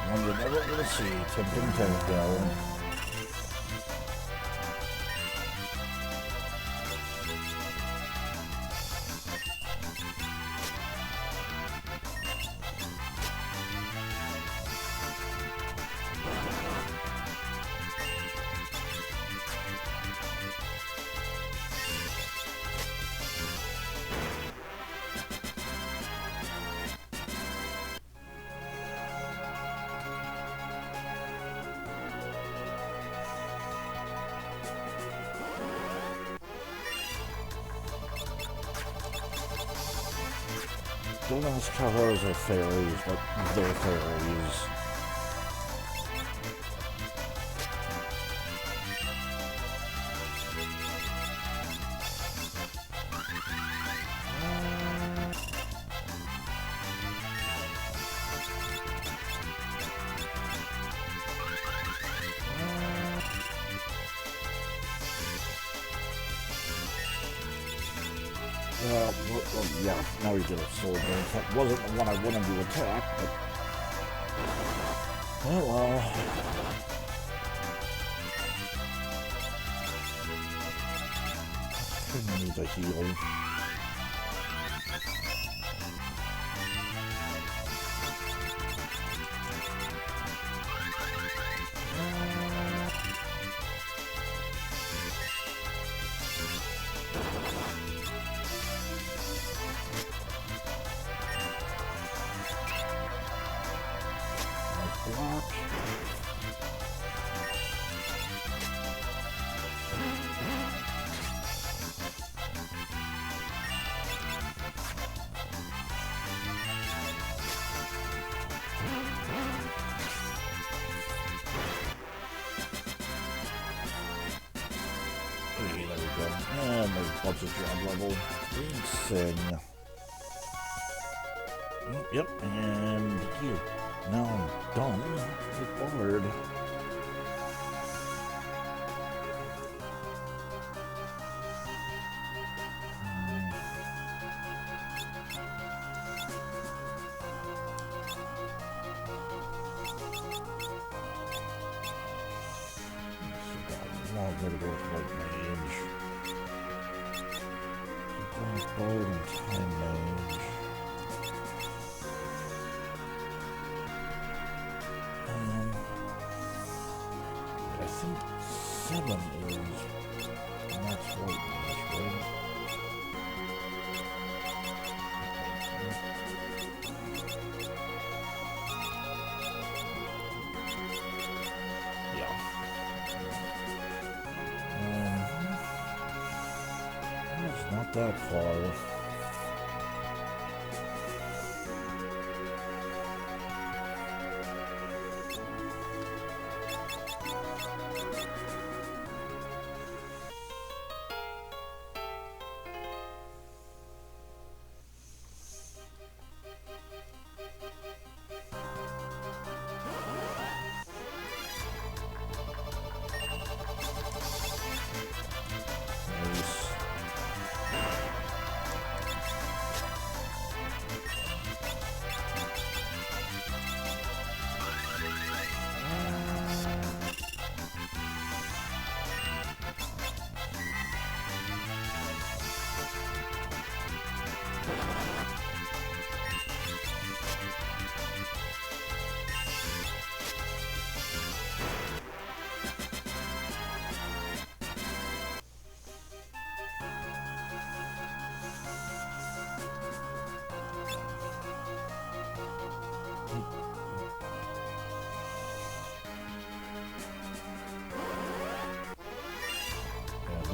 One you're never going to see, Tempting Tango. Don't ask how those are fairies, but they're fairies. Well, yeah, now we get a sword dance. That wasn't the one I wanted to attack, but... Oh well. I need to heal. Block. Okay, there we go. And there's a bunch of job level. Insane. Yep, and heal. Now I'm done with Bard. Now I'm gonna go with White Mage. Black Bard and Time Mage. I think 7 is max White Mage, right? Yeah. It's not that far. Nice.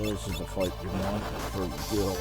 This is the fight you want for Gil.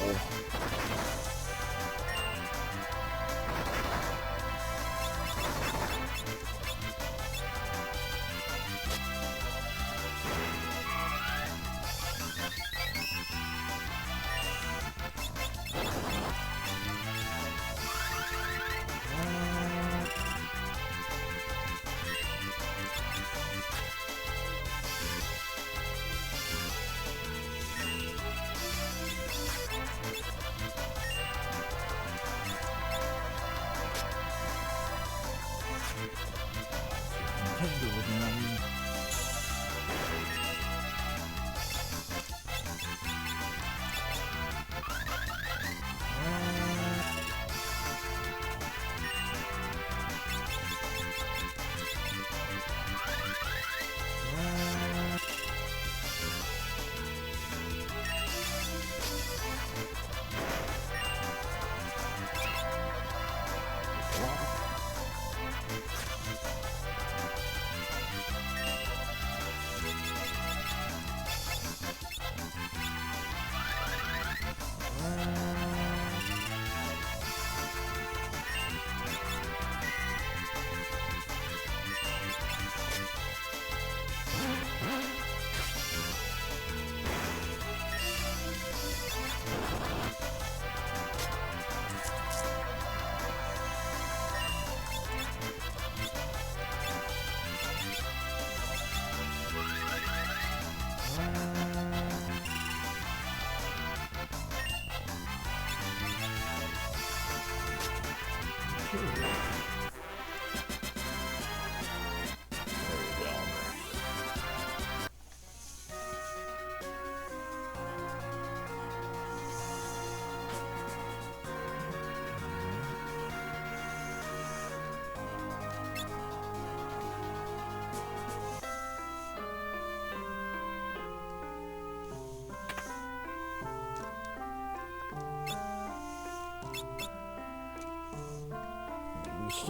Still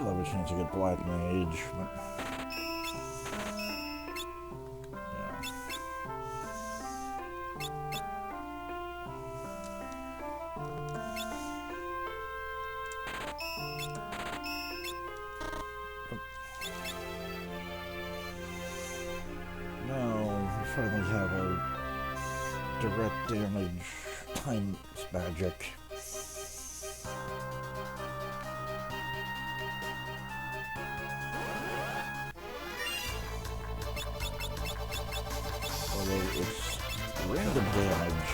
have a chance to get Black Mage, but no, we finally have a direct damage times magic. It's random damage.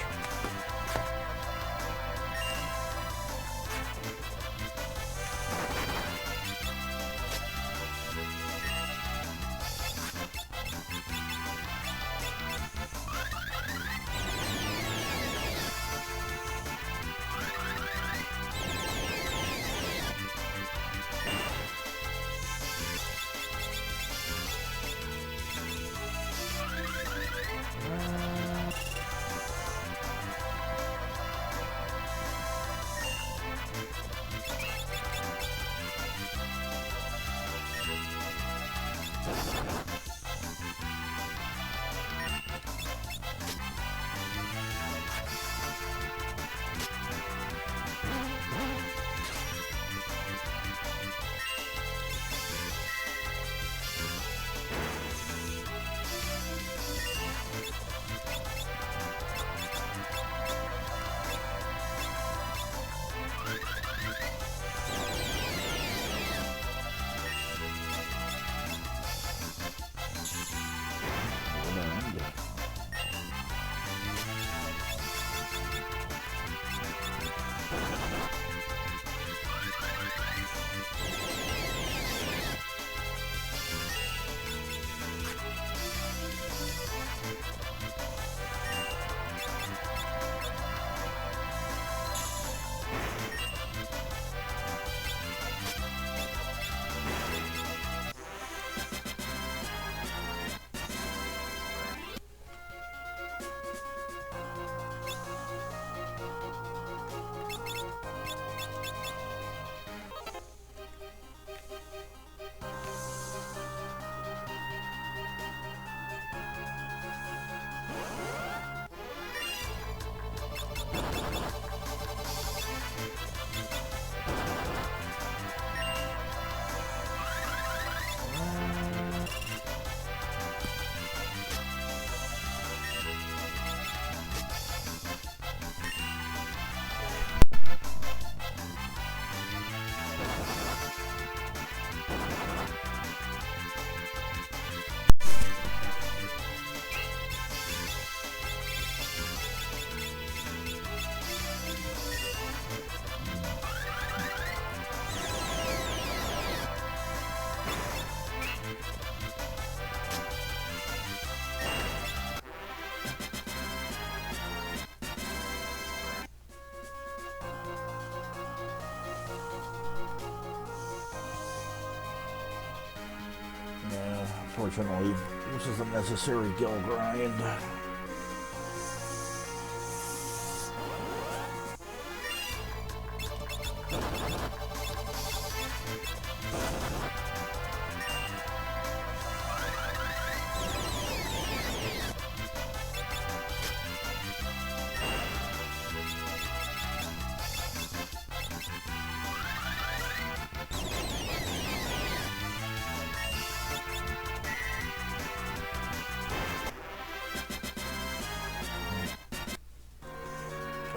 Unfortunately, this is a necessary gill grind.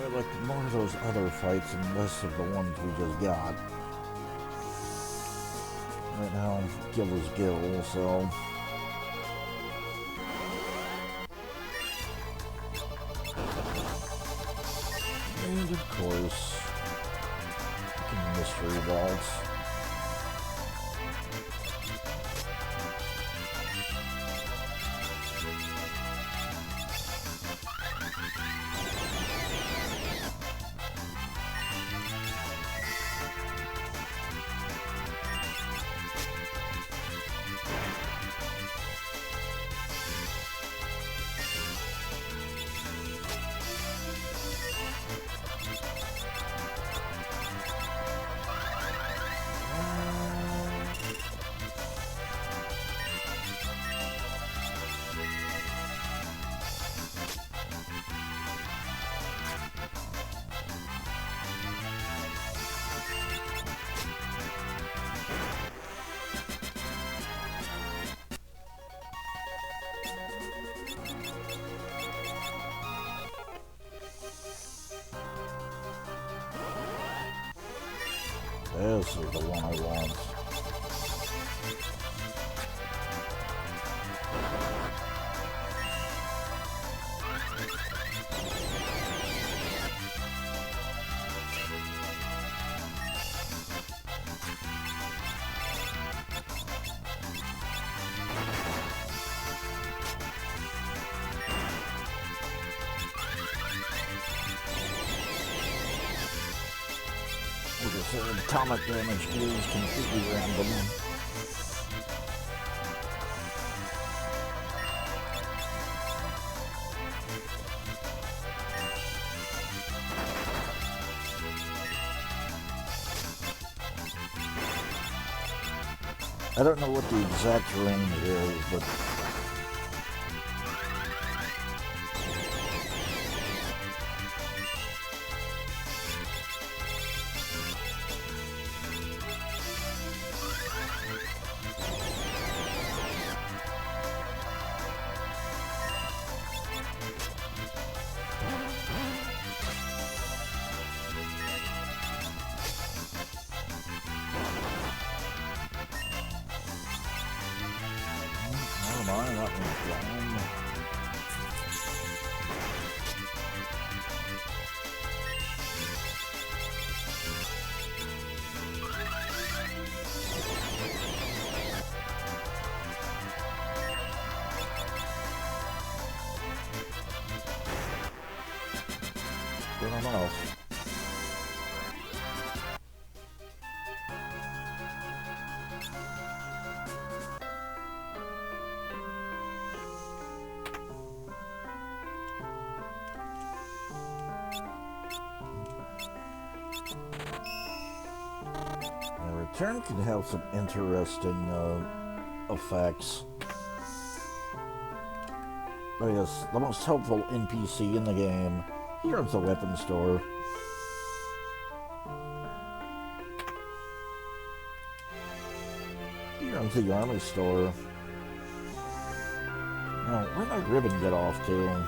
I like more of those other fights and less of the ones we just got. Right now, Gill is Gill, so... And of course, mystery vaults. This is the one I want. Atomic damage is completely random. I don't know what the exact range is, but Return can have some interesting effects. I guess the most helpful NPC in the game. Here's the weapon store. Here's the army store. Now, where'd my ribbon get off to?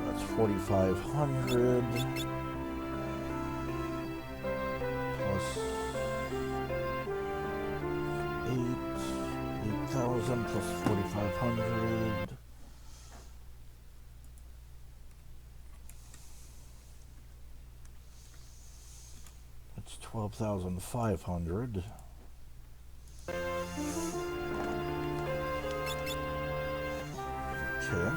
That's 4,500 plus 8,000 plus 4,500. That's 12,500. Okay.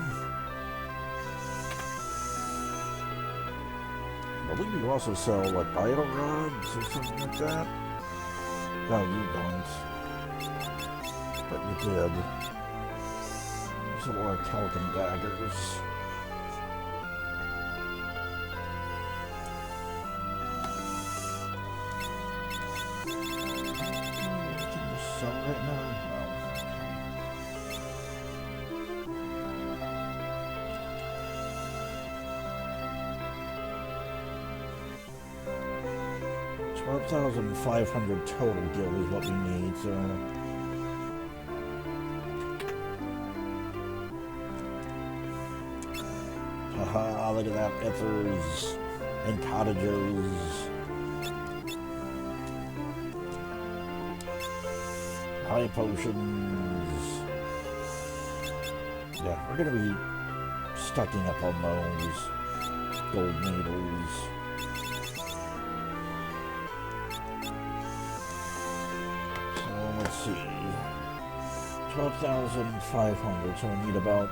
I believe you also sell, like, idle rods or something like that. No, you don't. But you did. There's a lot of Talcum daggers. Can you sell right now? No. 12,500 total gil is what we need, so... Haha, look at that, ethers and cottages. High potions. Yeah, we're gonna be stocking up on those gold needles. Let's see, 12,500, so we need about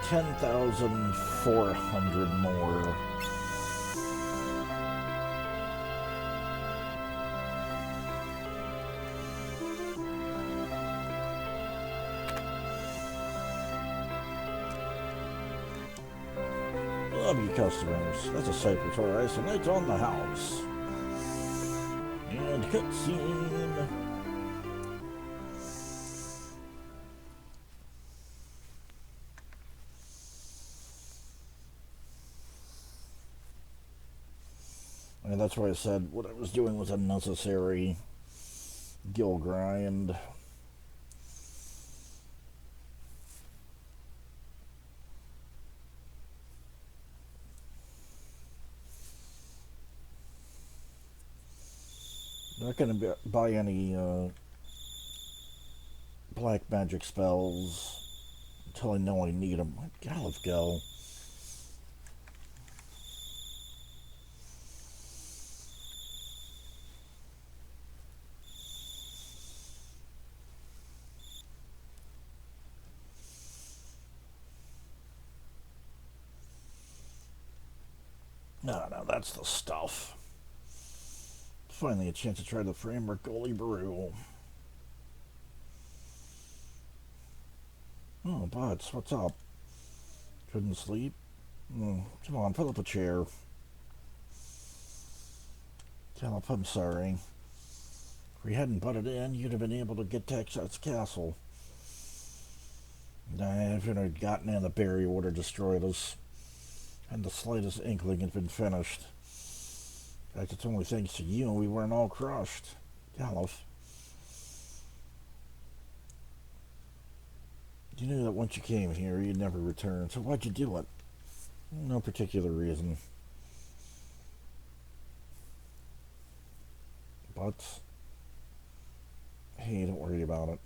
10,400 more. W customers. That's a Cypress Horizon. Tonight's on the house. And cutscene. And that's why I said what I was doing was unnecessary. Gill grind. Not gonna buy any black magic spells until I know I need them. God, let's go. No, that's the stuff. Finally, a chance to try the framework goalie brew. Oh, Bots, what's up? Couldn't sleep? Come on, pull up a chair. Tell up, I'm sorry. If we hadn't butted in, you'd have been able to get to Texas Castle. If it had gotten in, the Barry would have destroyed us. And the slightest inkling had been finished. In fact, it's only thanks to you we weren't all crushed. Gallof. You knew that once you came here, you'd never return, so why'd you do it? No particular reason. But, hey, don't worry about it.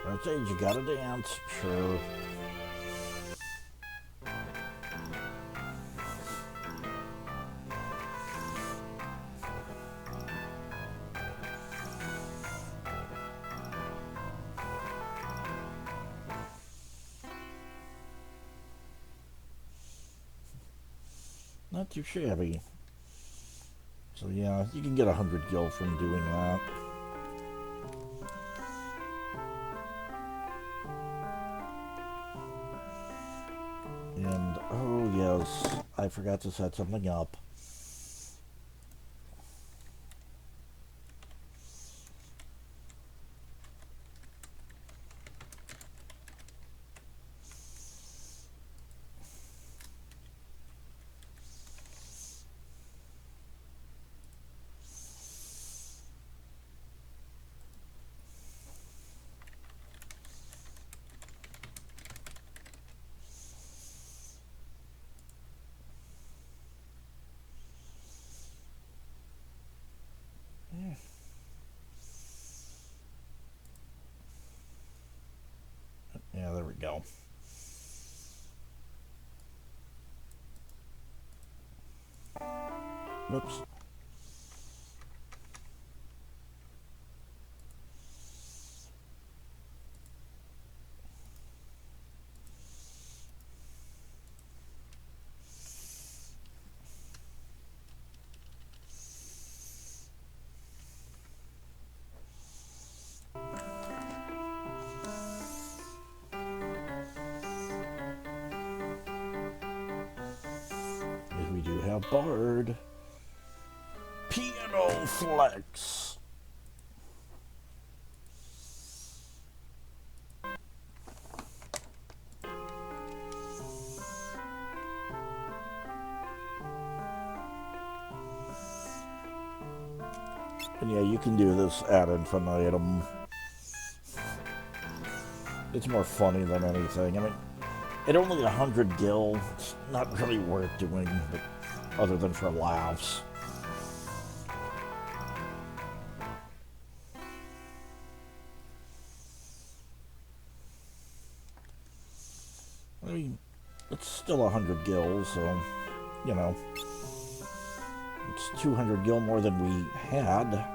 That's it, you gotta dance, sure. Not too shabby. So yeah, you can get 100 gil from doing that. And, oh yes, I forgot to set something up. Yeah, there we go. Whoops. We do have Bard. Piano Flex. And yeah, you can do this ad infinitum. It's more funny than anything. I mean, at only 100 gil, it's not really worth doing, but other than for laughs. still 100 gil, so, you know, it's 200 gil more than we had.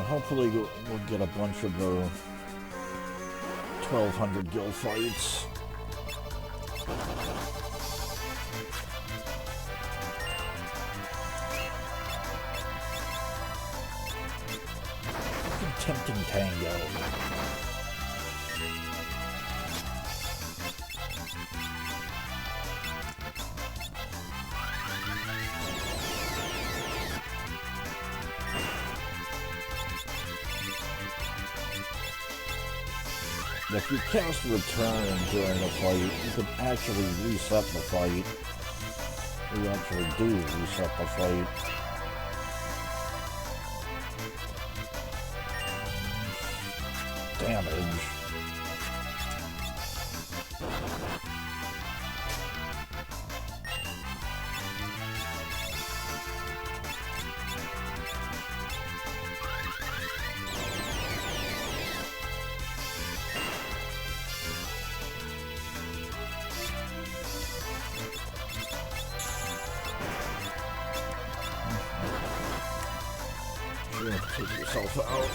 Hopefully we'll get a bunch of the 1200 gil fights. Tempting Tango. If you cast Return during a fight, you can actually reset the fight. You actually do reset the fight. Damage. You're gonna take yourself out.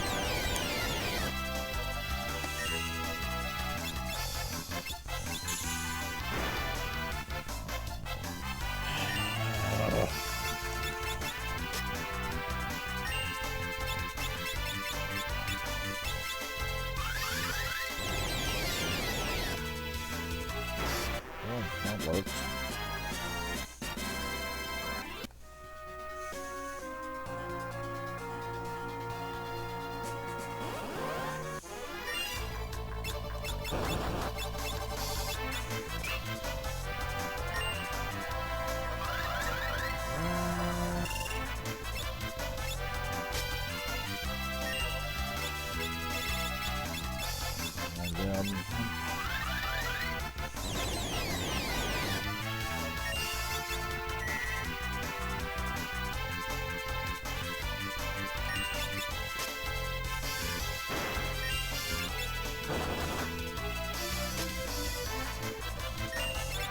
That worked.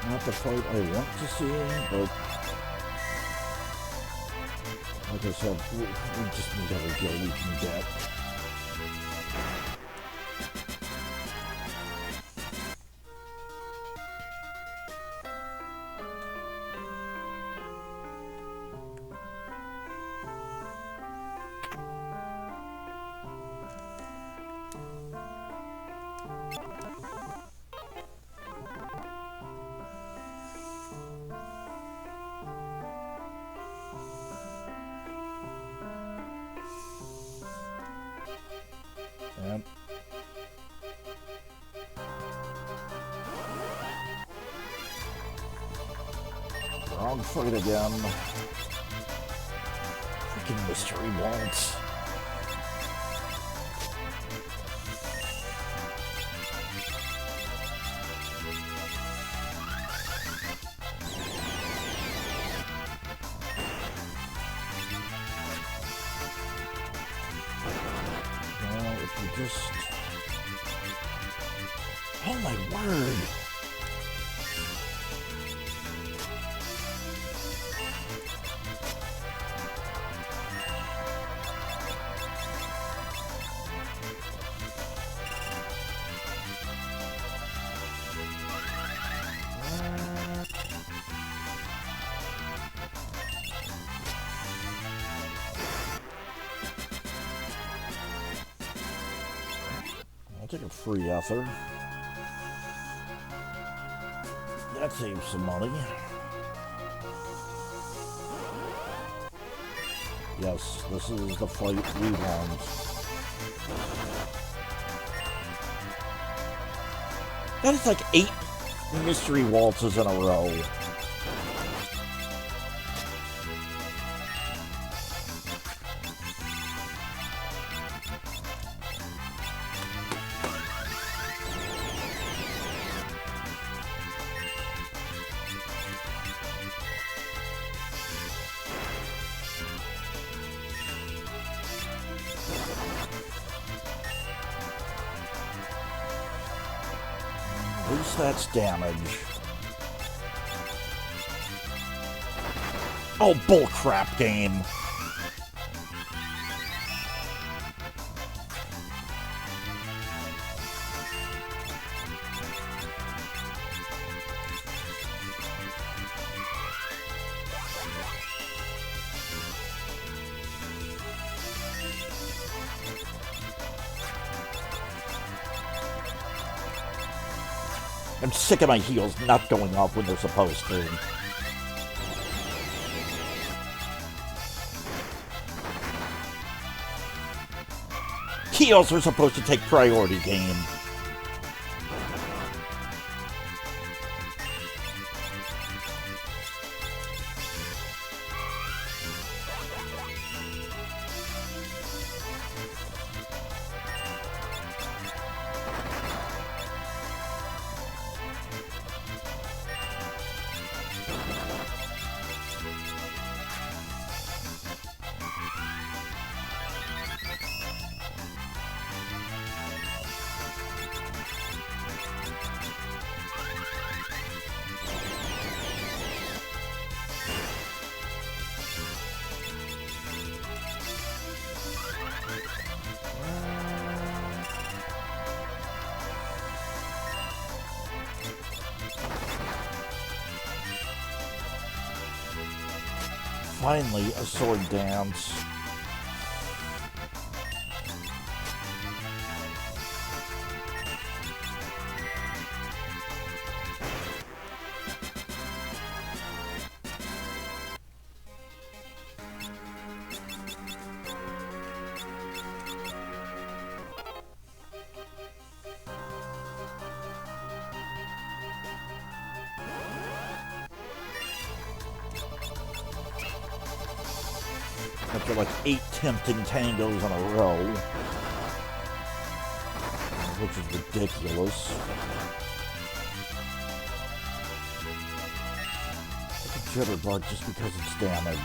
And not the fight I want to see, but like I said, we just need every gil we can get. Yep. Wrong fight again. Freaking mystery waltz. Just... Oh my word! Take a free ether. That saves some money. Yes, this is the fight we want. That is like 8 mystery waltzes in a row. least that's damage. Oh, bullcrap game. I'm sick of my heals not going off when they're supposed to. Heals are supposed to take priority, game. Finally, a sword dance. After like 8 tempting tangos in a row, which is ridiculous. It's a jitterbug just because it's damage.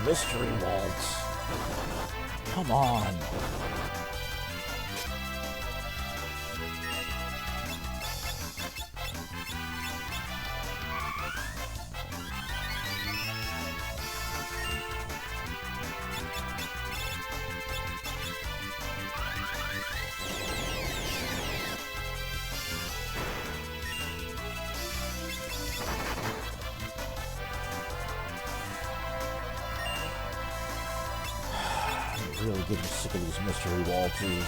Mystery waltz. Come on. Really getting sick of these mystery waltzes.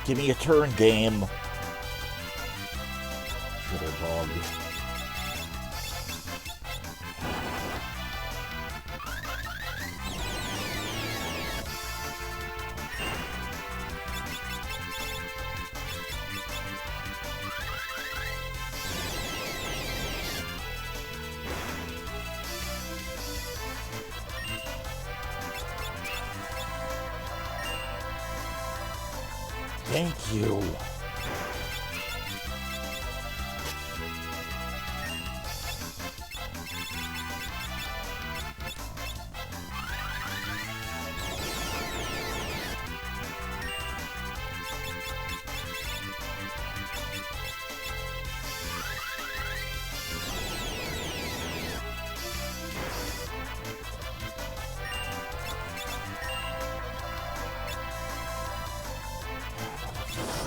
Give me a turn, game. Shitterbug. Thank you.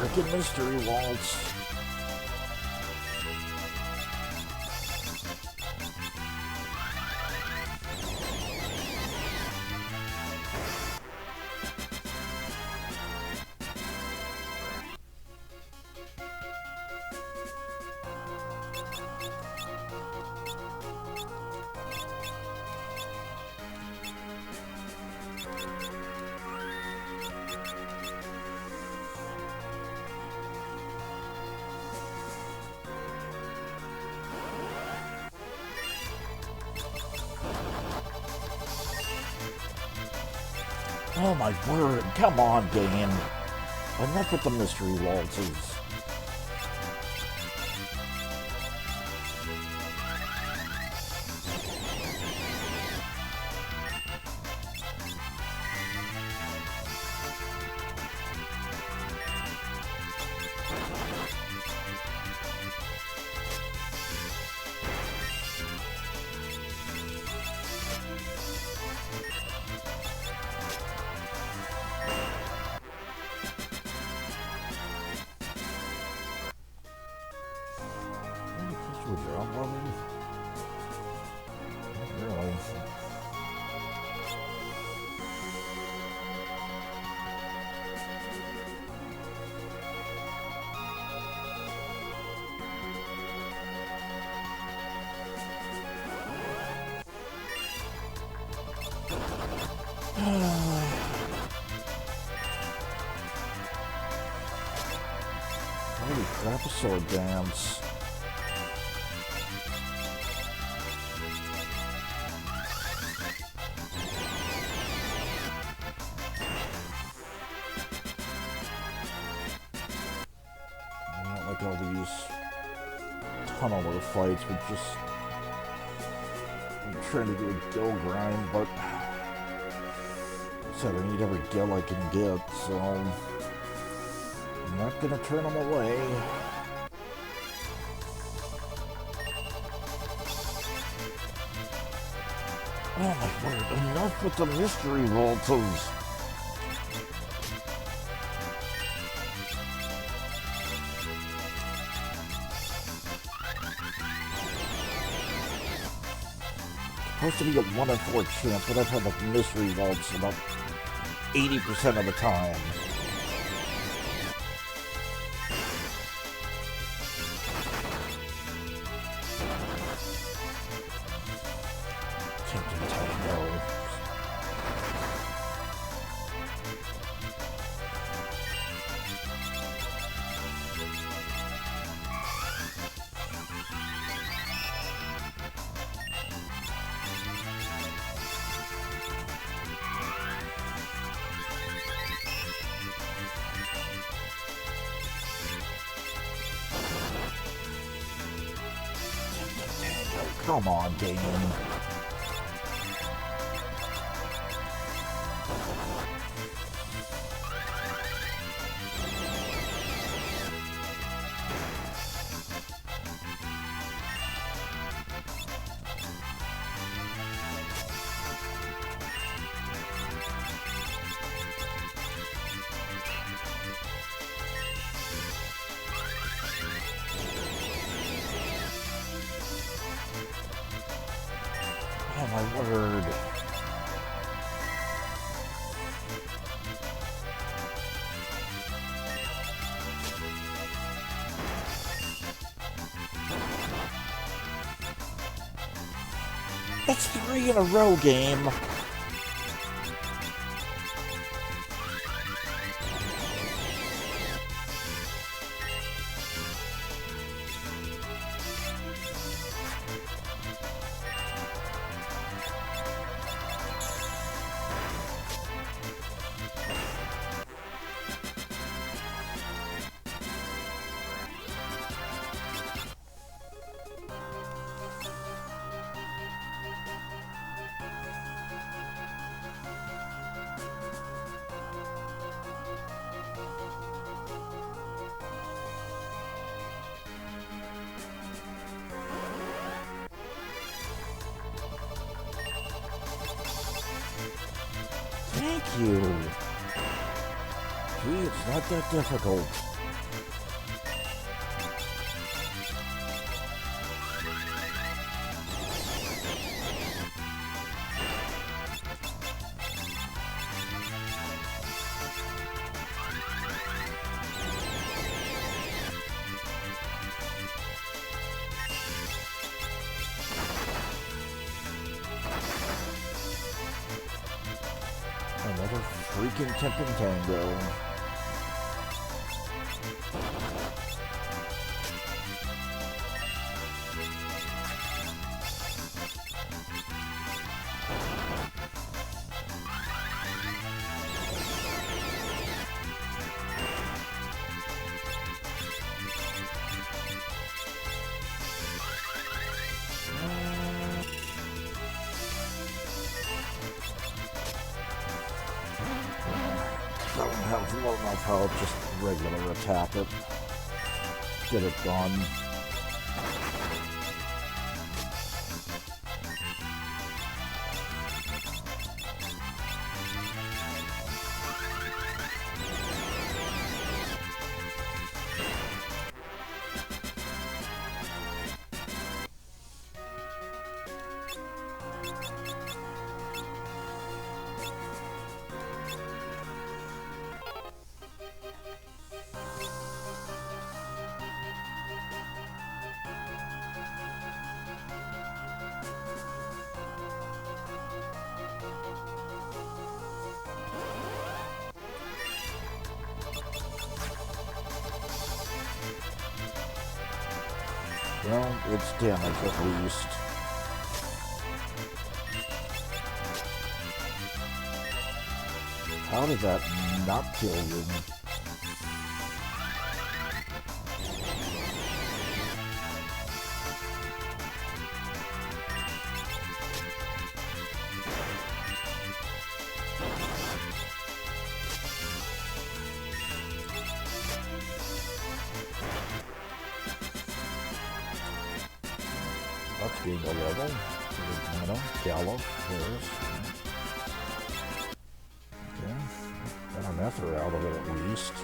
Freaking mystery waltz. Oh my word, come on, game. Enough with the mystery waltzes. Holy crap, a sword dance. I don't like all these tunneler fights, but just I'm trying to do a gill grind, but I said I need every gill I can get, so I'm not gonna turn them away. Oh my word, enough with the mystery waltzes. Supposed to be a 1 in 4 chance, but I've had the mystery waltz about 80% of the time. Tempting tango. Come on, game. Oh my word. That's 3 in a row, game. Thank you. Gee, it's not that difficult. tempting tango. I don't have low enough health, just regular attack it. Get it done. Well, it's damage at least. How did that not kill you? Let's gain a level. Gallo, there's. Okay. Got an ether out of it at least.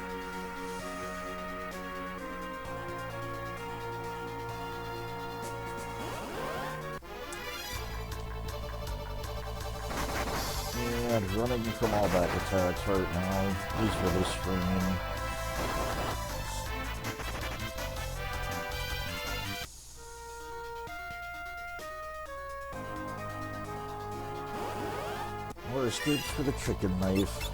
And running from all back attacks right now, at least for this stream. Or escapes for the chicken knife.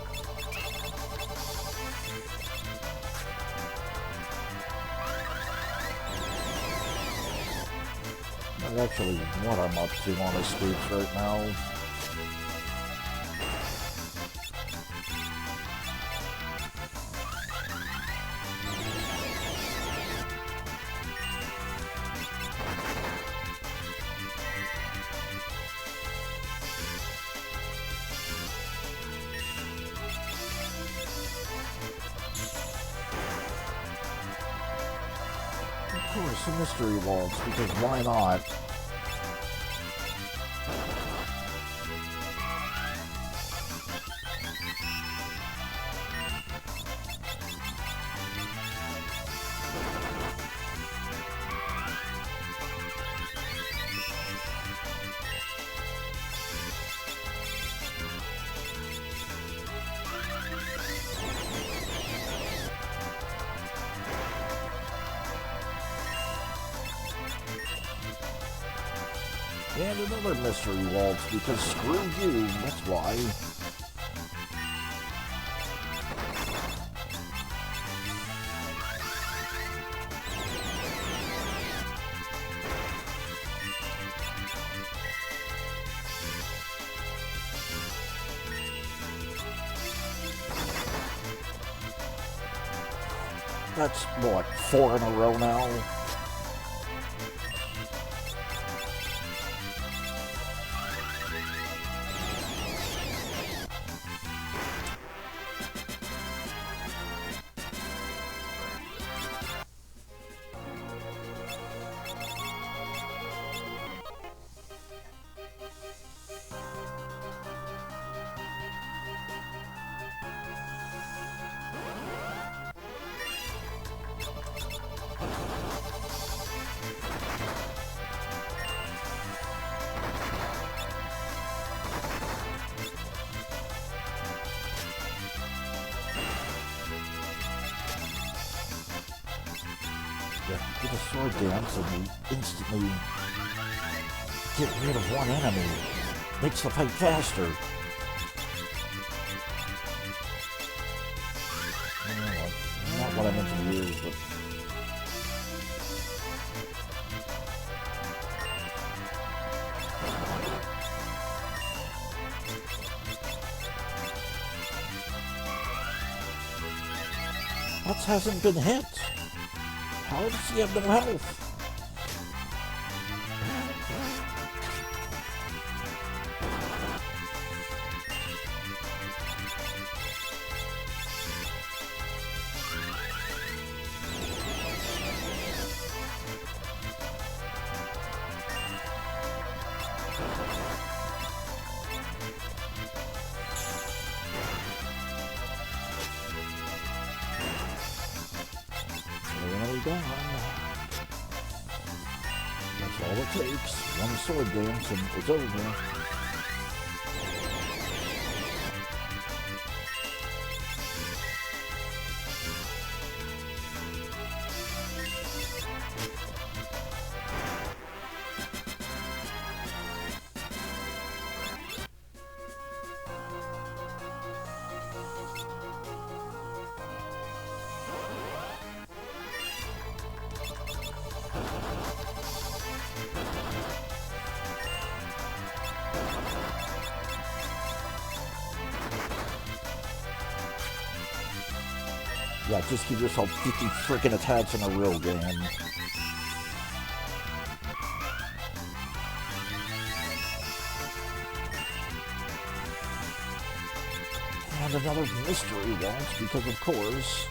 That's actually what I'm up to on escapes right now. Of course, the mystery waltz, because why not? And another mystery waltz, because screw you, that's why. That's, what, 4 in a row now? Get a sword dance and you instantly get rid of one enemy. Makes the fight faster. come into the ears, but... Butts hasn't been hit. How does he have no health? That's all it takes. One sword dance and it's over. Yeah, just give yourself 50 freaking attacks in a real game. And another mystery launch, because of course.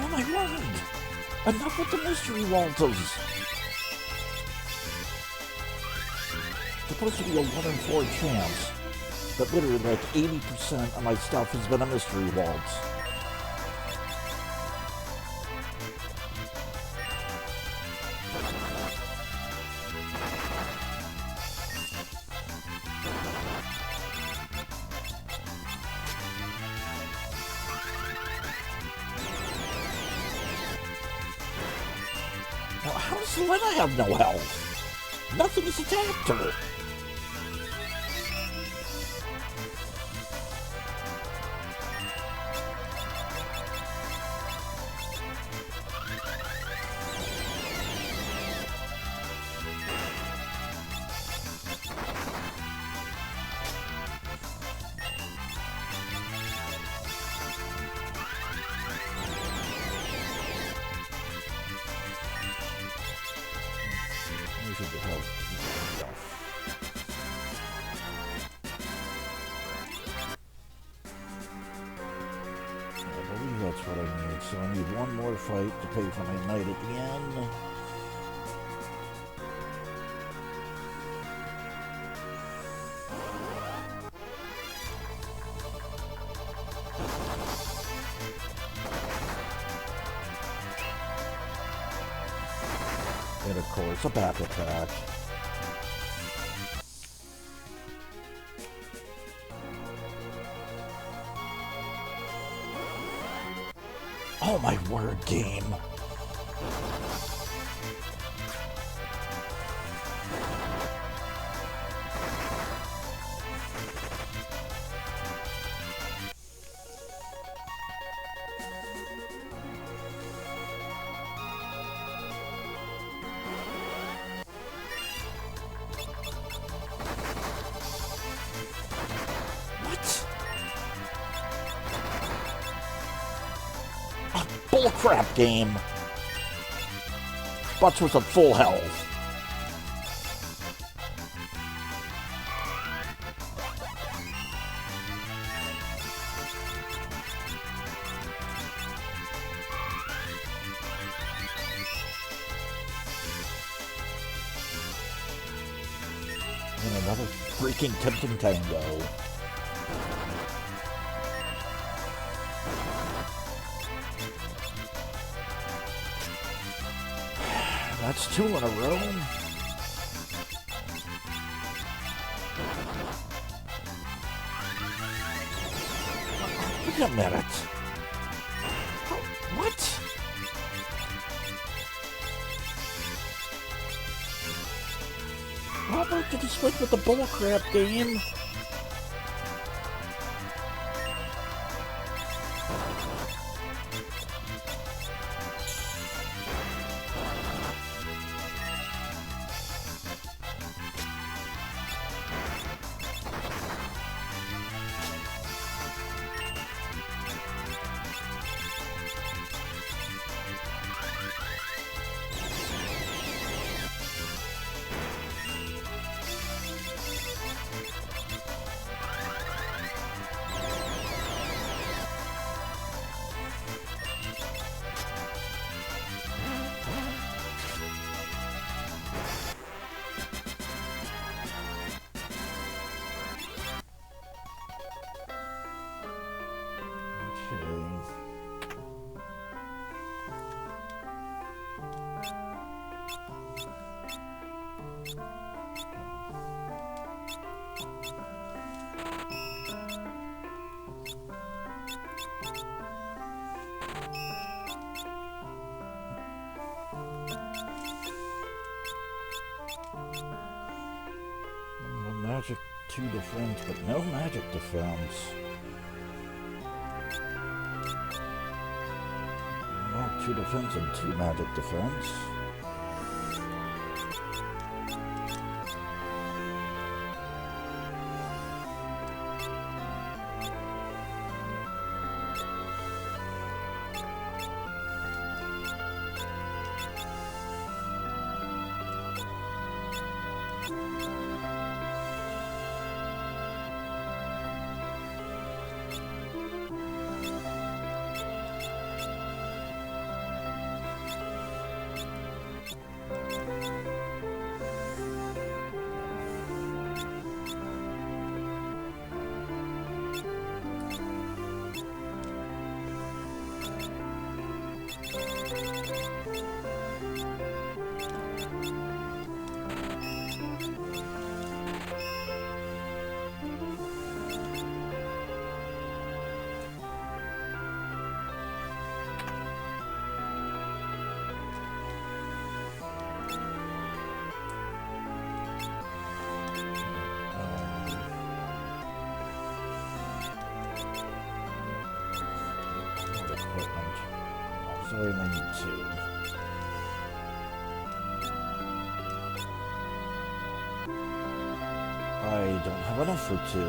Oh my word! Enough with the mystery waltzes! Supposed to be a 1 in 4 chance, but literally like 80% of my stuff has been a mystery waltz. Now, how does Selena have no health? Nothing has attacked her. I believe that's what I need. So I need one more fight to pay for my knight at the end. And of course, a back attack. Oh my word, game. Bullcrap game. Butts was at full health. And another freaking tempting tango. That's 2 in a row. Wait a minute. What? Robert, did you split with the bullcrap game? Magic 2 defense, but no magic defense. Well, 2 defense and 2 magic defense. So I only need 2. I don't have enough for 2.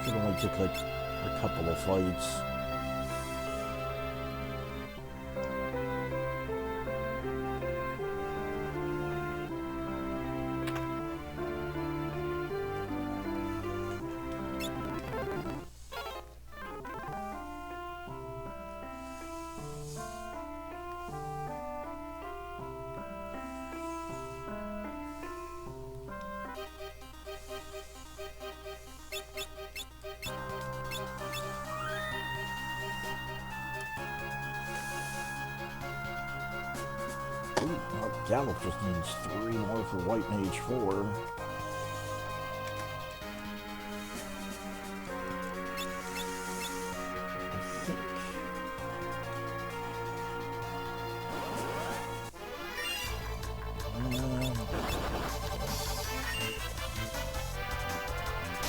Should only take like a couple of fights. Gallop just needs 3 more for White Mage 4. I think.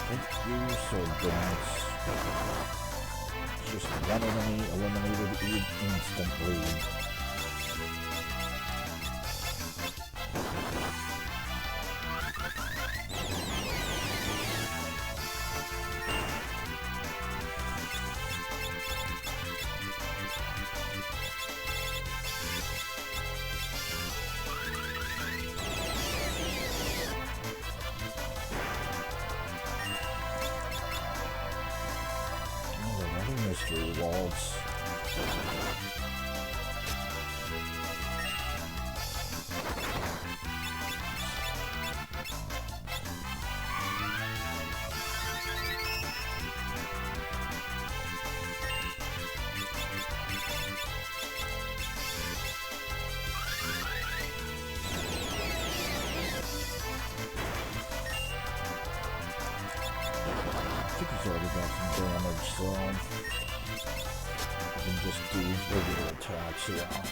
Thank you, Sword Dance. Just one enemy eliminated instantly. Mystery waltz. so we can just do regular attacks, yeah.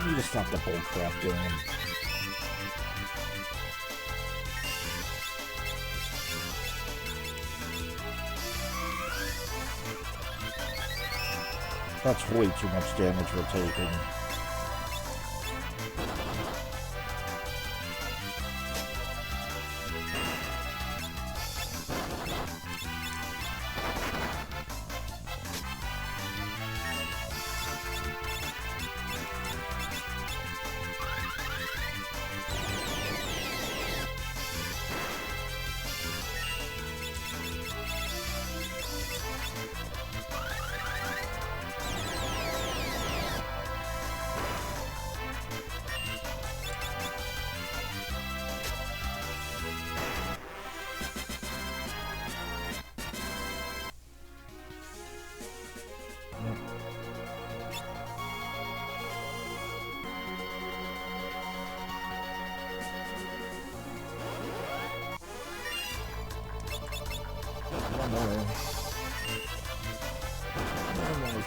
You just stop the bullcrap game. That's way too much damage we're taking.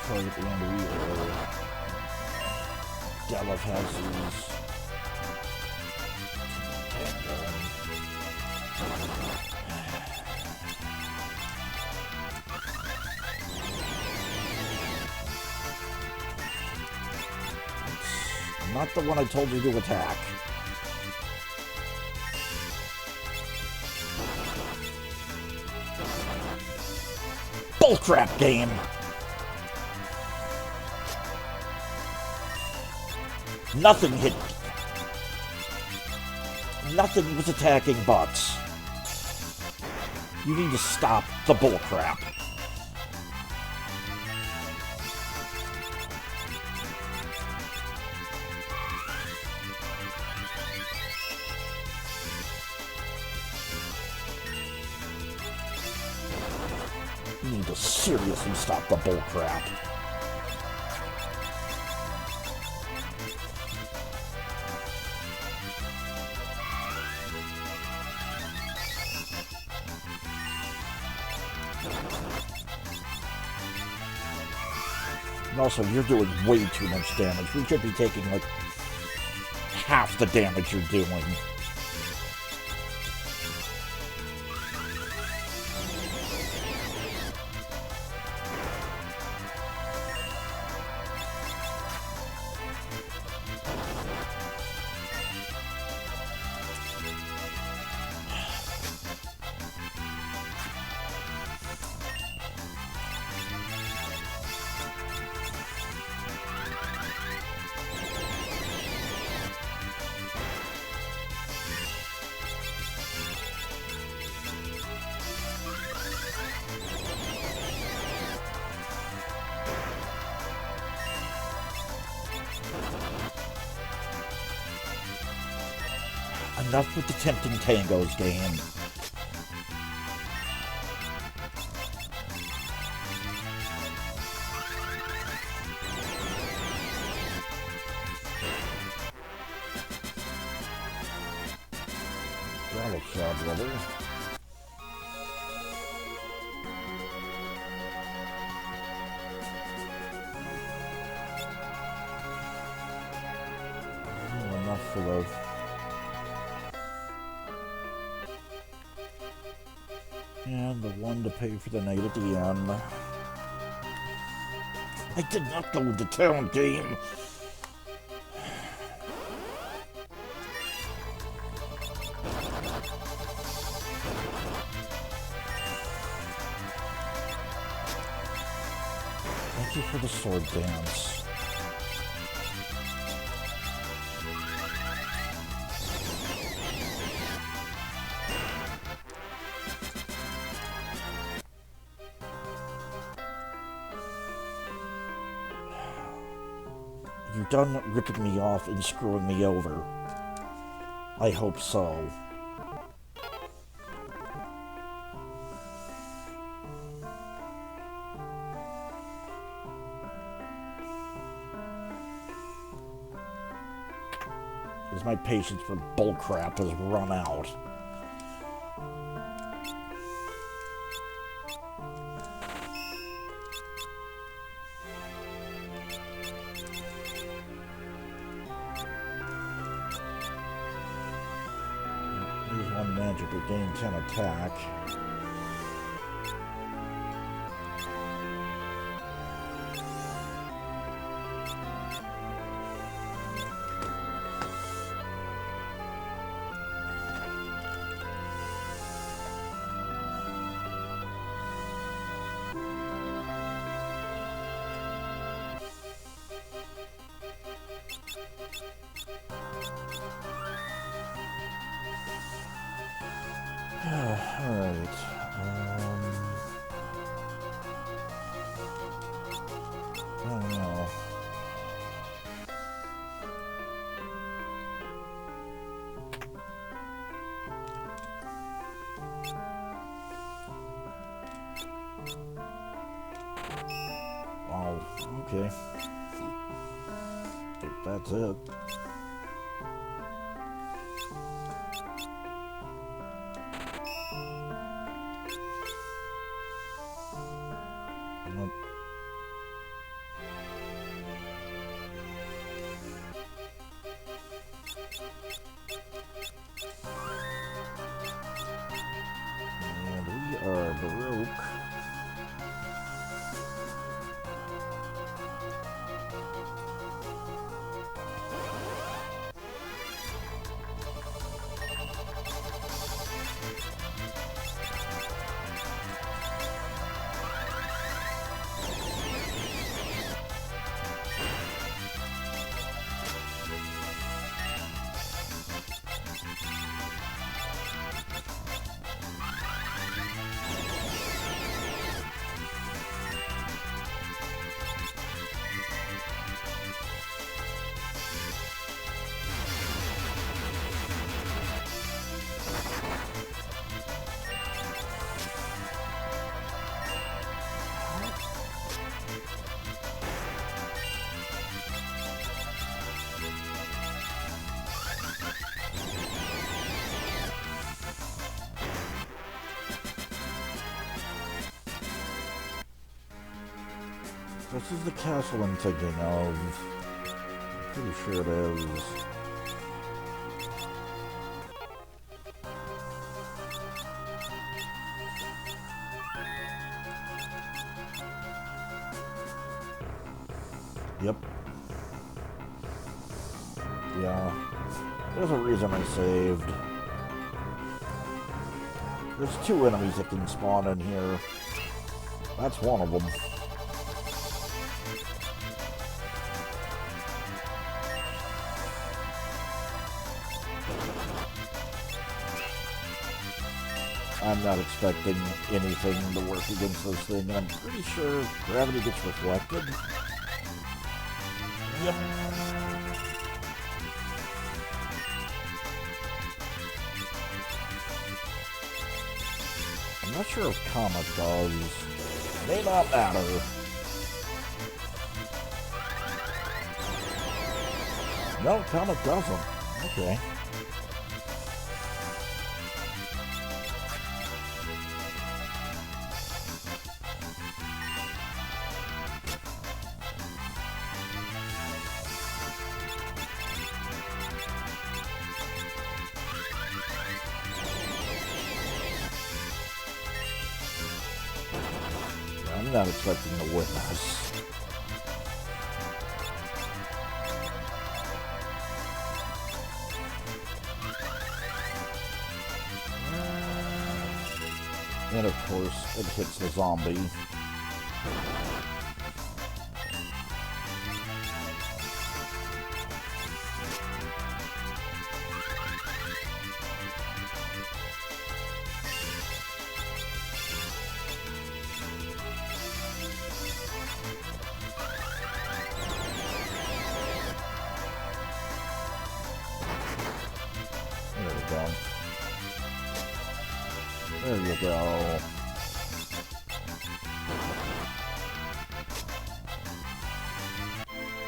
At the end of the year, Delve has these it's not the one I told you to attack. Bullcrap game! Nothing hit. Nothing was attacking bots. You need to stop the bullcrap. You need to seriously stop the bullcrap. And also, you're doing way too much damage. We should be taking, like, half the damage you're doing. Enough with the tempting tangos game. Solid job, brother. Enough for those. And the 1 to pay for the night at the end. I did not go to town, game. Thank you for the sword dance. You done ripping me off and screwing me over? I hope so. Because my patience for bullcrap has run out. Use 1 magic to gain 10 attack. Alright. I don't know. Wow, okay. I think that's it. And we are Baroque. This is the castle I'm thinking of. Pretty sure it is. Yep. Yeah. There's a reason I saved. There's 2 enemies that can spawn in here. That's one of them. I'm not expecting anything to work against this thing, and I'm pretty sure gravity gets reflected. Yep. I'm not sure if Comet does. May not matter. No, Comet doesn't. Okay. Not expecting to win this. And of course, it hits the zombie. There we go. There you go.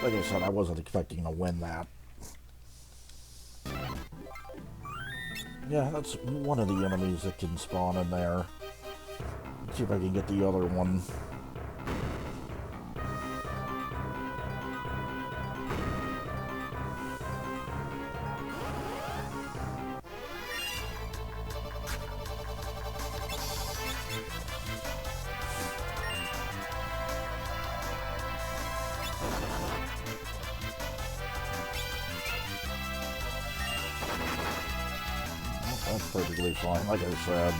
Like I said, I wasn't expecting to win that. Yeah, that's one of the enemies that can spawn in there. Let's see if I can get the other one. That's perfectly fine, like I said.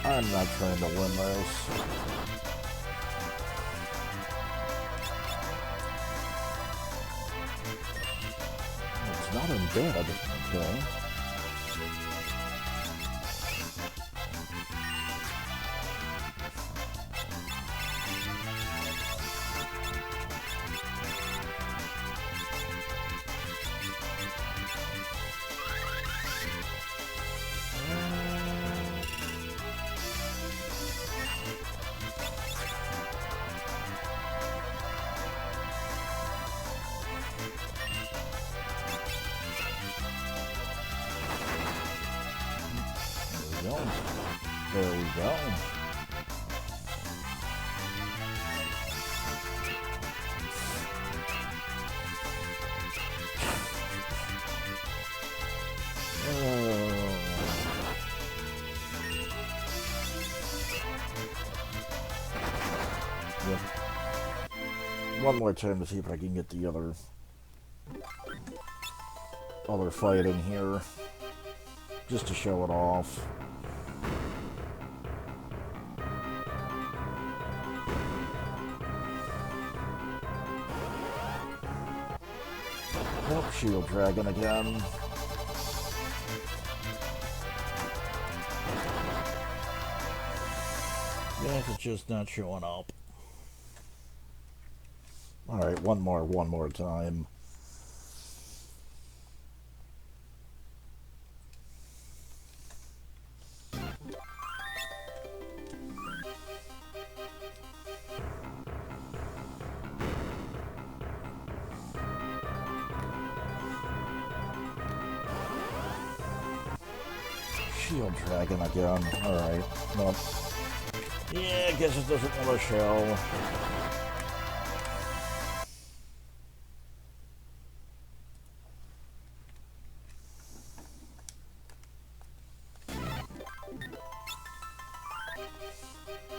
I'm not trying to win this. It's not undead, okay. There we go. Yep. One more time to see if I can get the other fight in here, just to show it off. Nope, shield dragon again. Yeah, it's just not showing up. Alright, one more time. Shield dragon again. Alright. Nope. Yeah, I guess it doesn't want to show.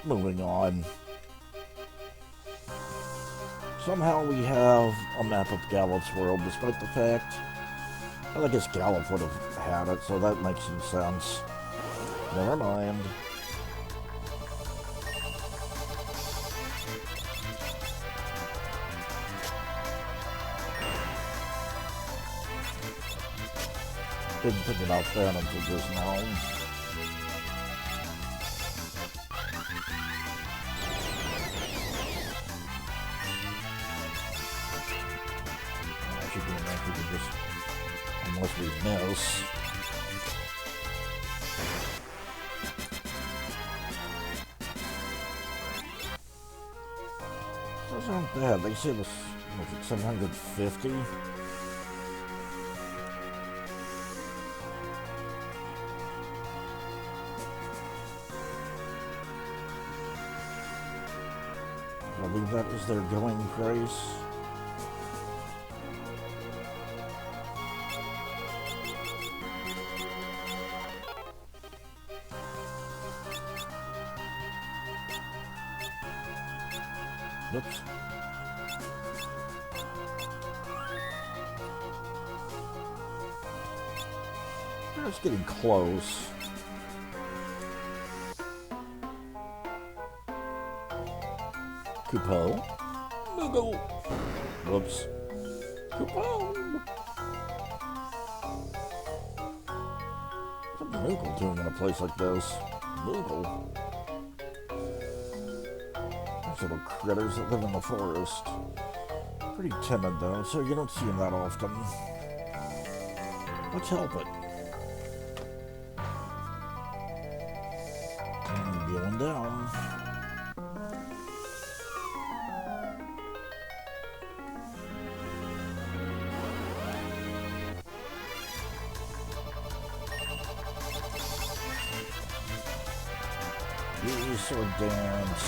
Moving on. Somehow we have a map of Gallop's world, despite the fact I guess Gallop would have had it, so that makes some sense. Never mind. Didn't think about that until just now. That should be enough. We can just, unless we miss. Those aren't bad. They say this, was it 750? I'll leave that is their going price. Oops. It's getting close. Coupo. Moogle. Whoops. Coupo. What's a Moogle doing in a place like this? Moogle. Those little critters that live in the forest. Pretty timid though, so you don't see them that often. Let's help it. Going down. Sword dance.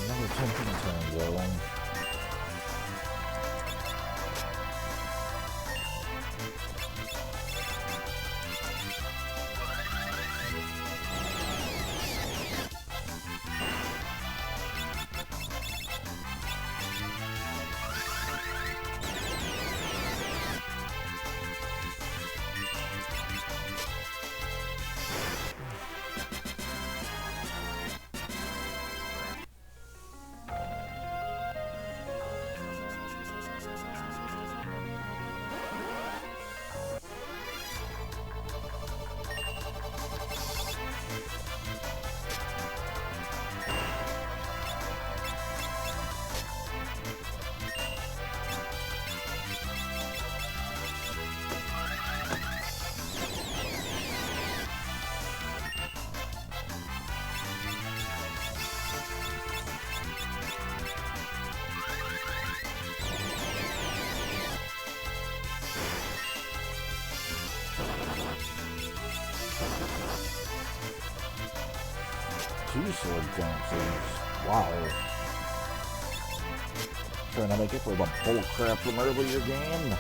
Another 10 turn going. Two sword dances. Wow. Trying to make up for the bull crap from earlier game.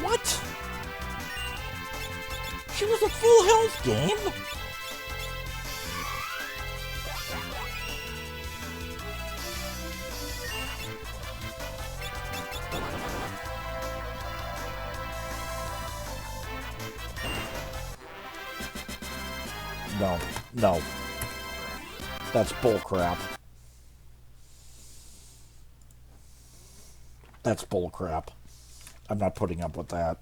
What? She was a full health game? No, no. That's bullcrap. That's bullcrap. I'm not putting up with that.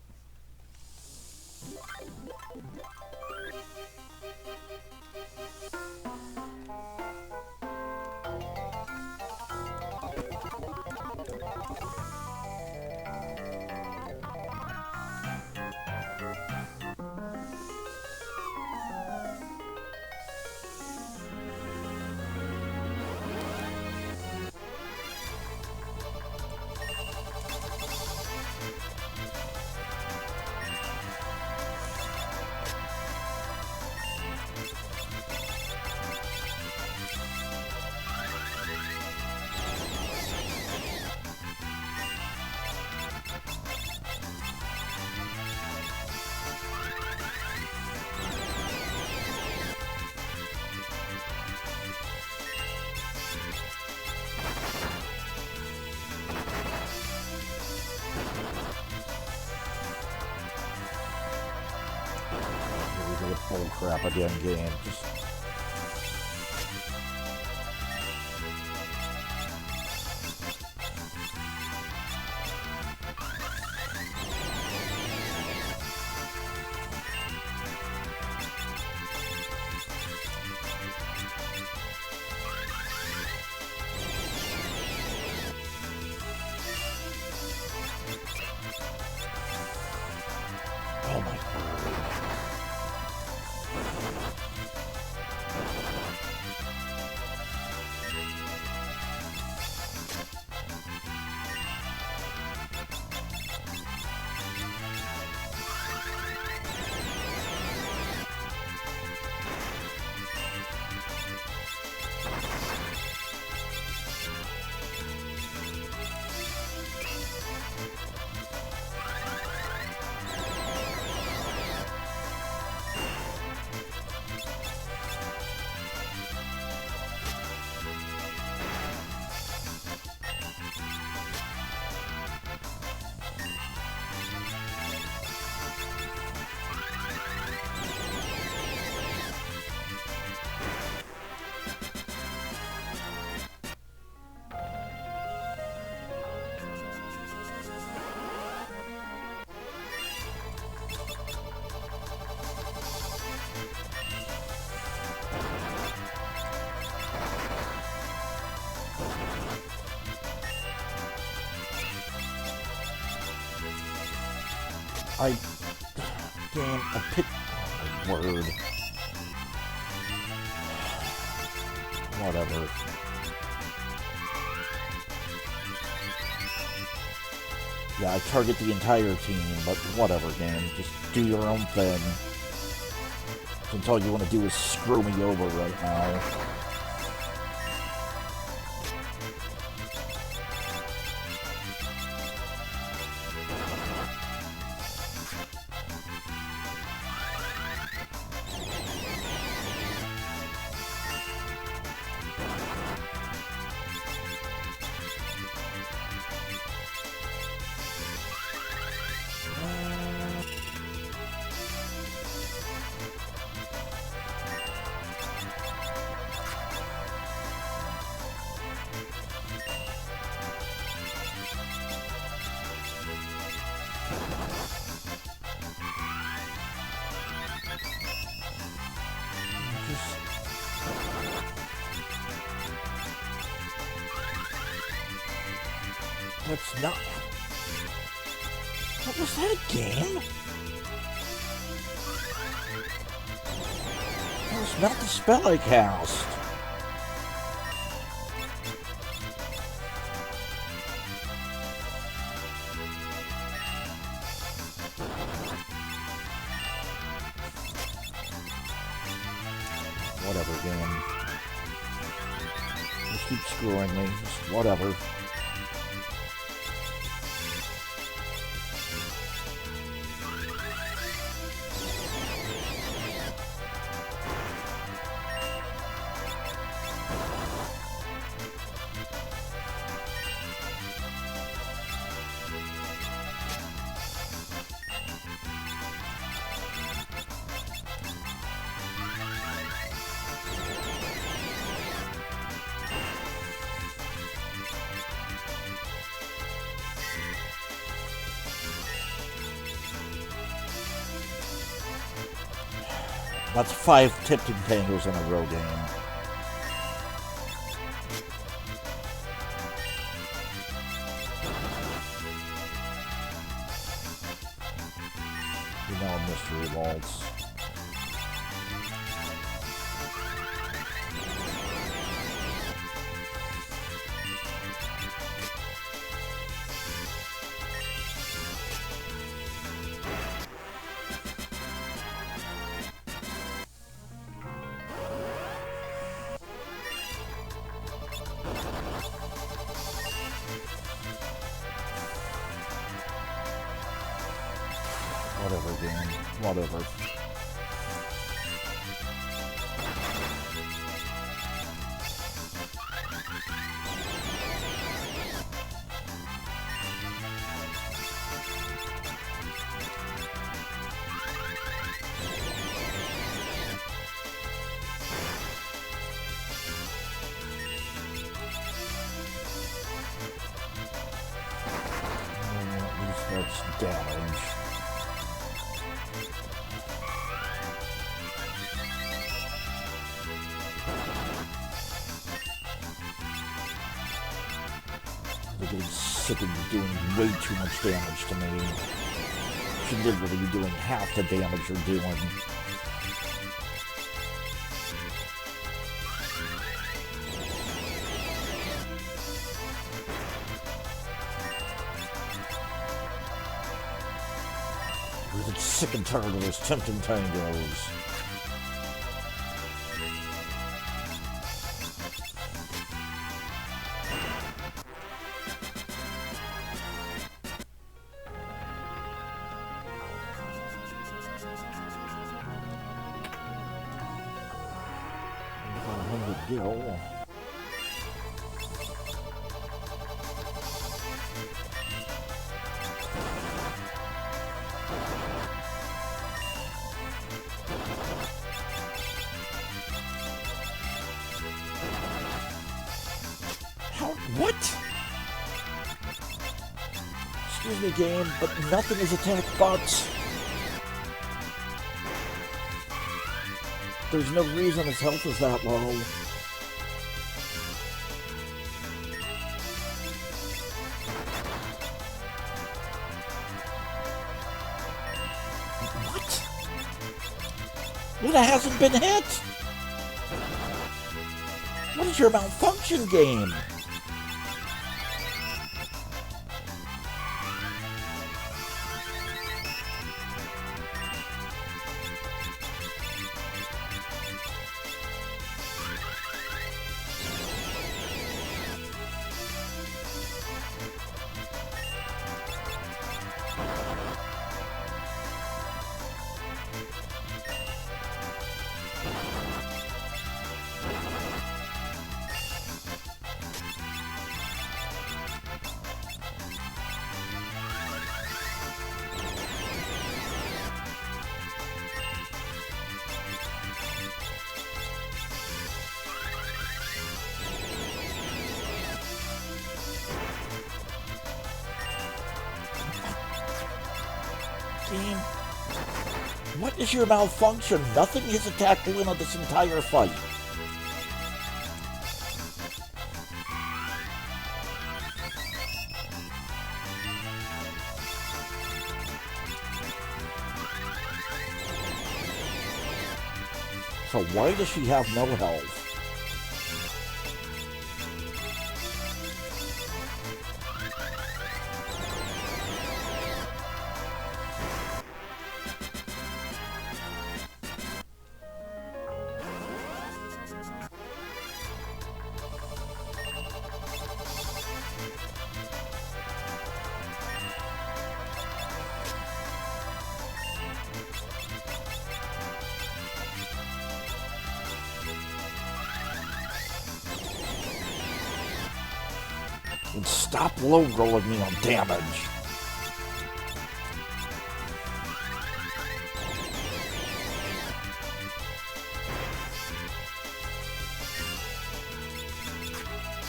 Bull crap again, game. Just Damn, I picked... Oh, word. Whatever. Yeah, I target the entire team, but whatever, game. Just do your own thing. Since all you want to do is screw me over right now. That's not... What was that game? That was not the spell I cast. Whatever, game. Just keep screwing me. Just whatever. That's 5 tipping tangles in a row, game. You know, mystery waltz. Whatever, game. Whatever. At least that's damage. They're getting sick of doing way too much damage to me. Should literally be doing half the damage you're doing. We're getting sick and tired of those tempting tangos. Go. How? What? Excuse me, game, but nothing is attack bots. There's no reason his health is that low. Luna hasn't been hit! What is your malfunction game? Team, what is your malfunction? Nothing has attacked Luna this entire fight. So why does she have no health? And stop low rolling me on damage.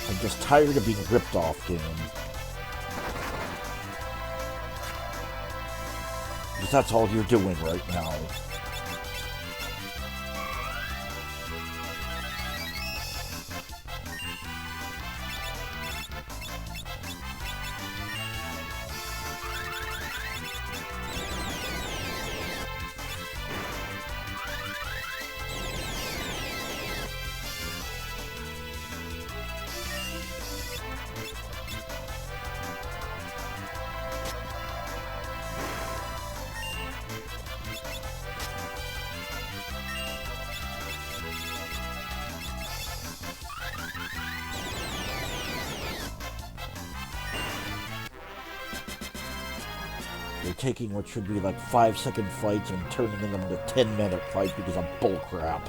I'm just tired of being ripped off, game. Because that's all you're doing right now. They're taking what should be like 5-second fights and turning them into 10-minute fights because of bullcrap.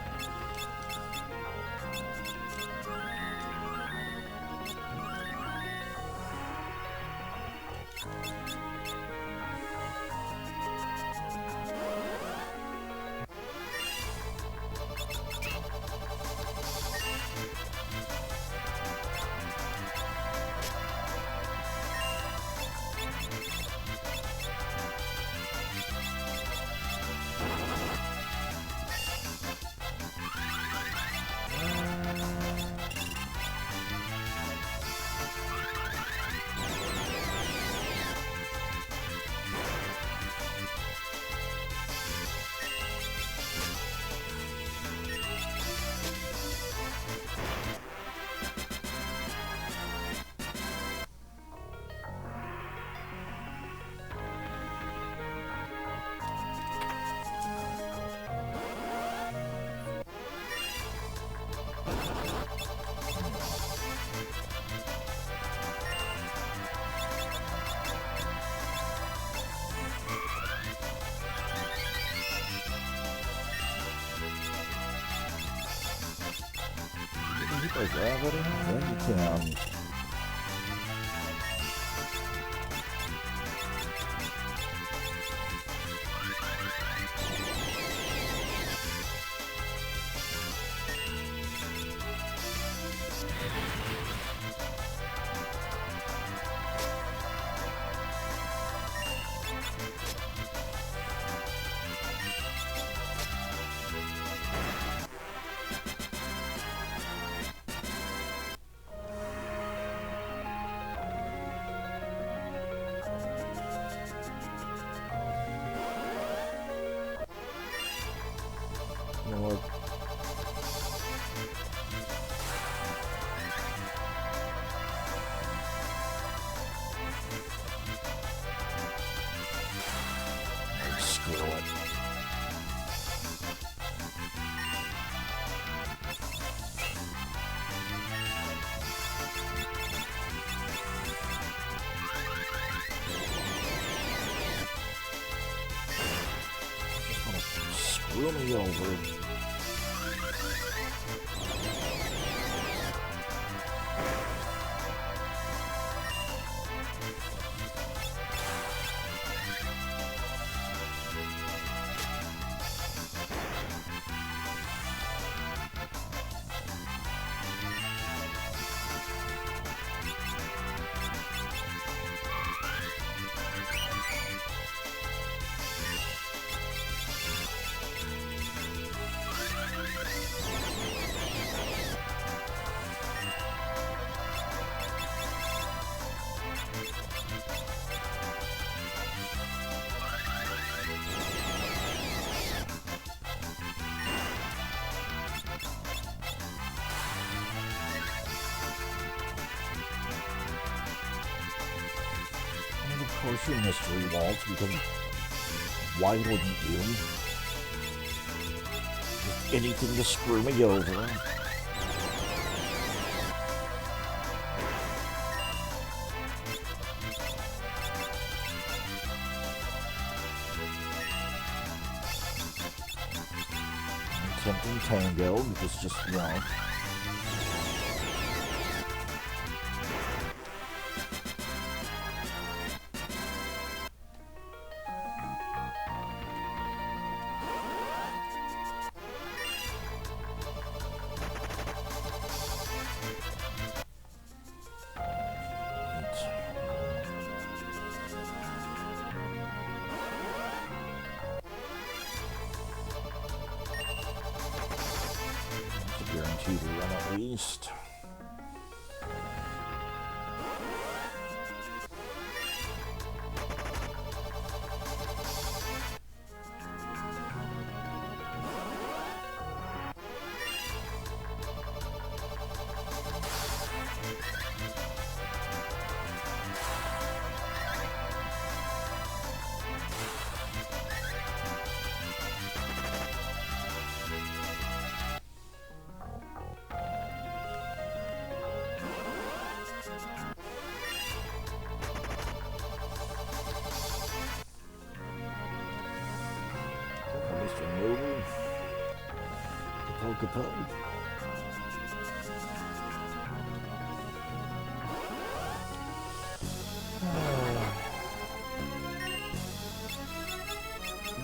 Gravity? Then you can. through it. Just want to screw me over. Of course your mystery waltz, because why wouldn't you? Just anything to screw me over. Attempting tango, because just, you know. Guaranteed to run at least. Mr. Noble, Capone.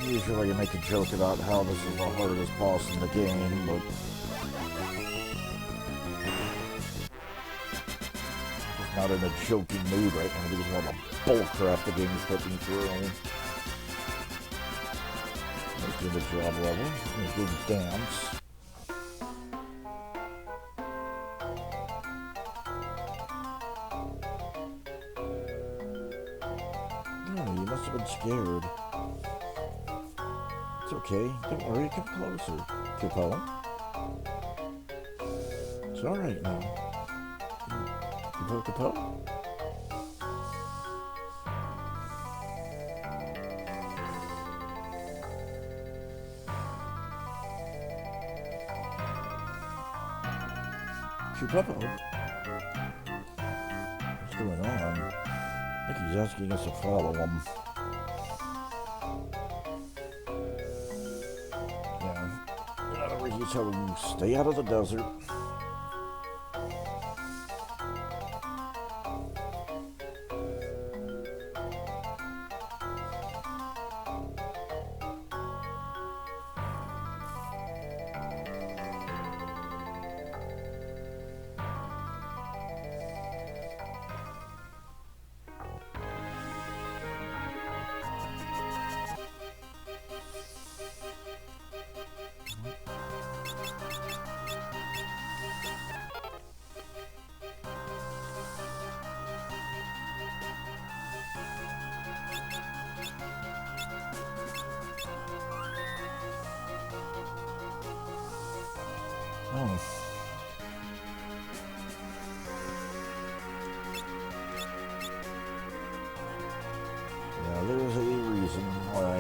Usually I make a joke about how this is the hardest boss in the game, but just not in a joking mood right now because of all the bullcrap the game's put me through. Do the job level. Do the dance. No, you must have been scared. It's okay. Don't worry. Come closer, Capone. It's all right now. Capone. Puppo. What's going on? I think he's asking us to follow him. Yeah. In other words, he's telling him, stay out of the desert. Oh. Yeah, there's a reason why.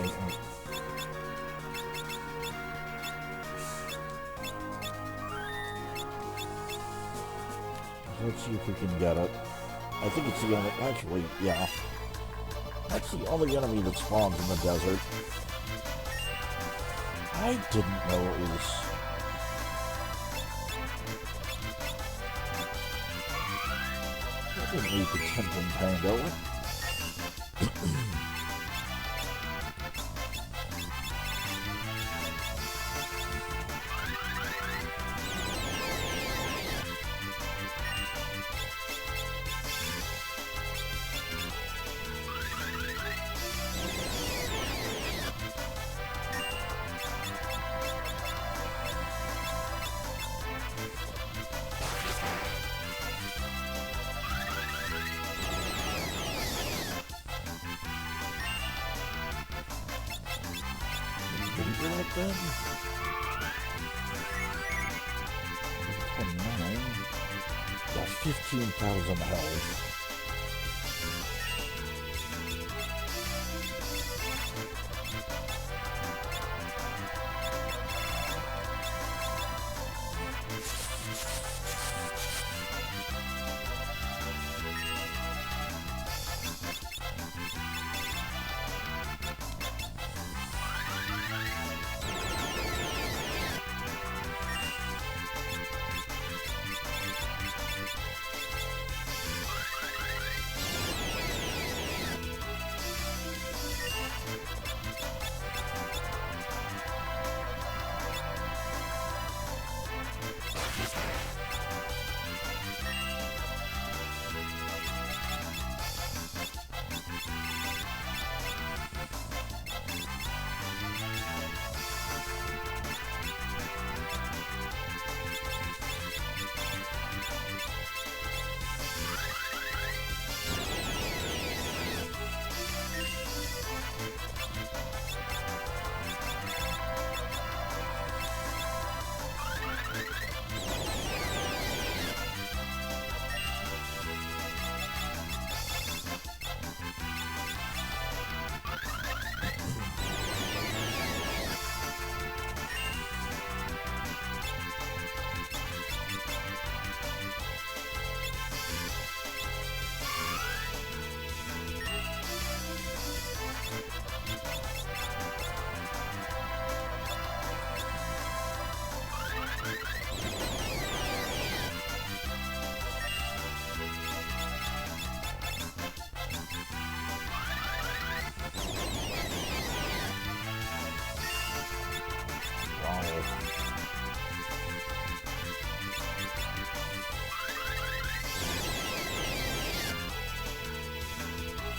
Let's see if we can get it. I think it's the only... Actually, yeah. That's the only enemy that spawns in the desert. I didn't know it was... I didn't read the Tempting Tango. Like that. 29. Got 15,000 health.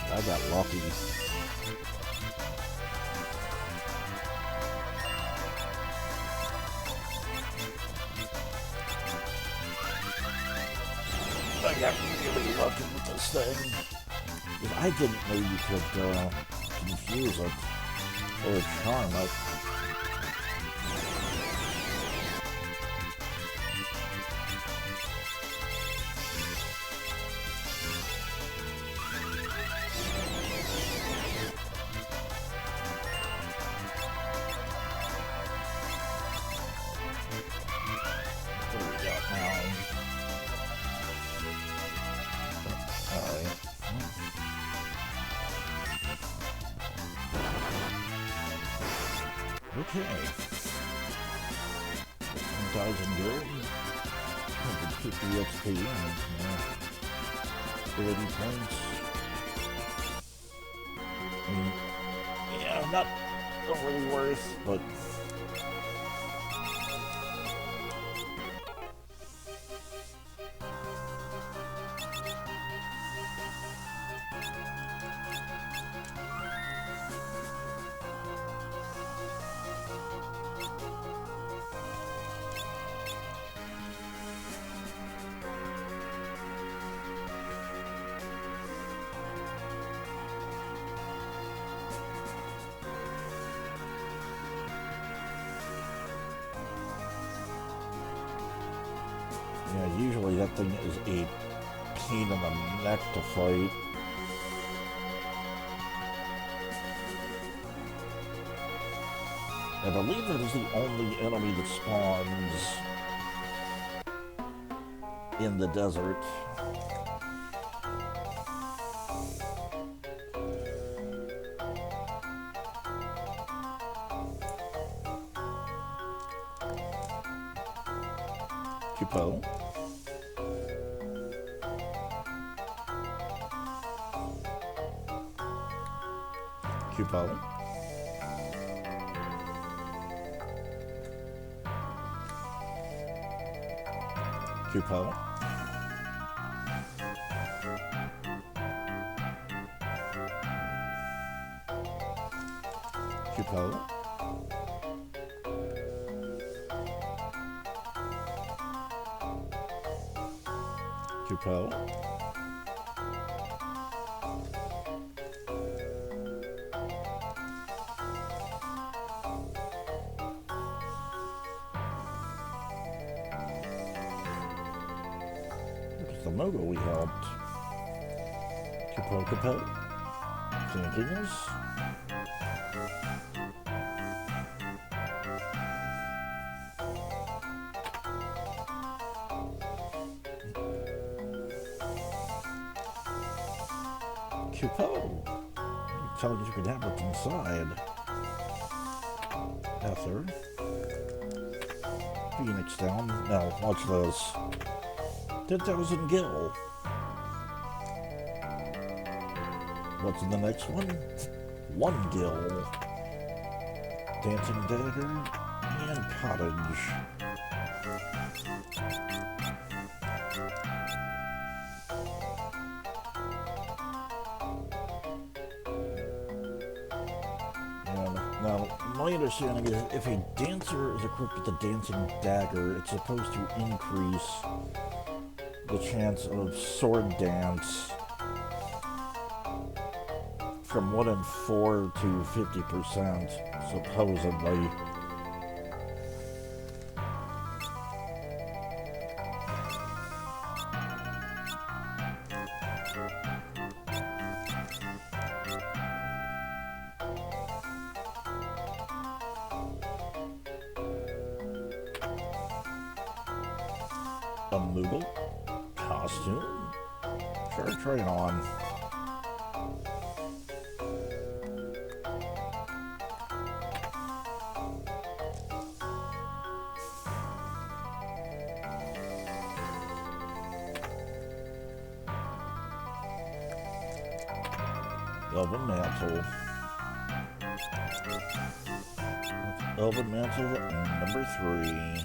I got lucky. I got really lucky with this thing. I didn't know you could confuse it or charm it. Okay. 1,000 gold, 150 XP, and 30 points. I mean, yeah, not really worth, but yeah, usually that thing is a pain in the neck to fight. I believe that is the only enemy that spawns in the desert. Cupo. Cupo. Cupo. Cupo. Cupo. The mogul we helped. Cupo, Cupo. Sankings. Cupo. Telling you can have what's inside. Ether. Phoenix down. Now, watch this. 10,000 gil. What's in the next one? 1 gil. Dancing Dagger and Cottage. Now, my understanding is if a dancer is equipped with the Dancing Dagger, it's supposed to increase the chance of sword dance from 1 in 4 to 50%, supposedly. A Moogle costume? Sure, try it on. Elven Mantle. Elven Mantle number 3.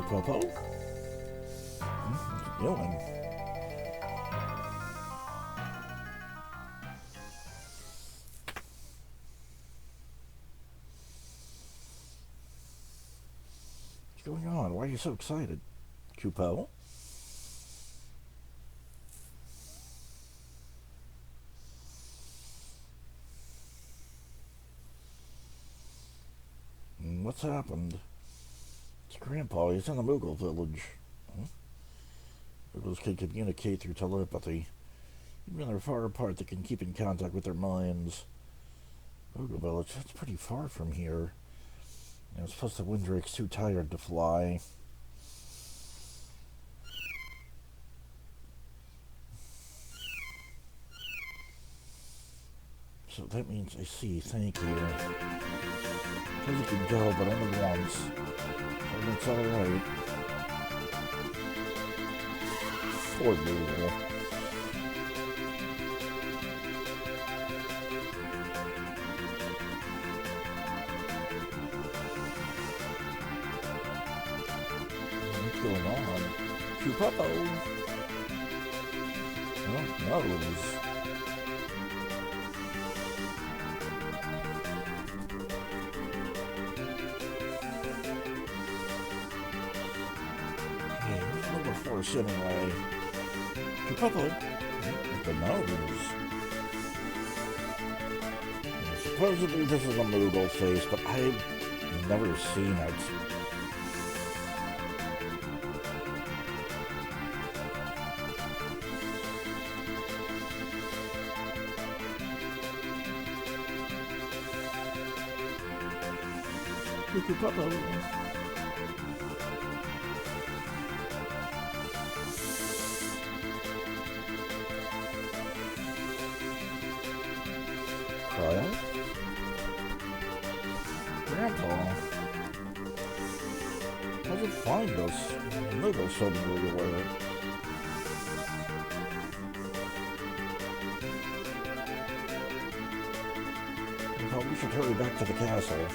Popo? What's it doing? What's going on? Why are you so excited? Cupo? What's happened? It's Grandpa. He's in the Moogle village. Moogles can communicate through telepathy. Even when they're far apart, they can keep in contact with their minds. Moogle village, that's pretty far from here. It's plus the Windrake's too tired to fly. So that means I see, thank you. So you can go, but only once. And it's alright. Poor Moogle. What's going on? Cupo! Oh, nose. Force anyway. Cupo with the nose. Supposedly this is a Moogle face, but I've never seen it. Cuckoo Papa. Cryo? Grandpa? How'd you find us? Moogle showed me where you were. I thought we should hurry back to the castle.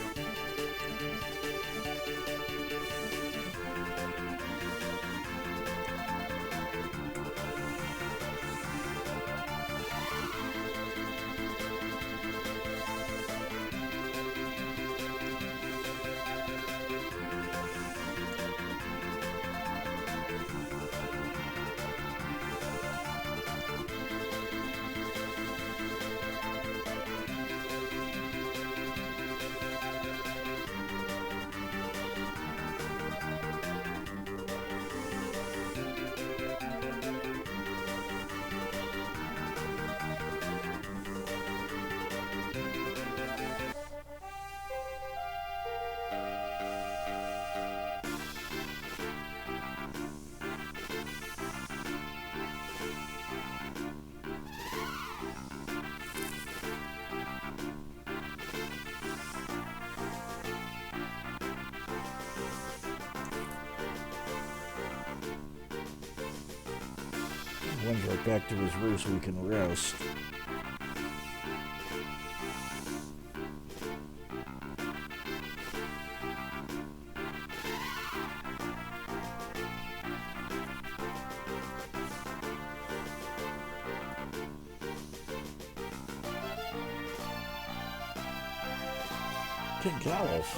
Runs right back to his roost so we can rest. King Caliph.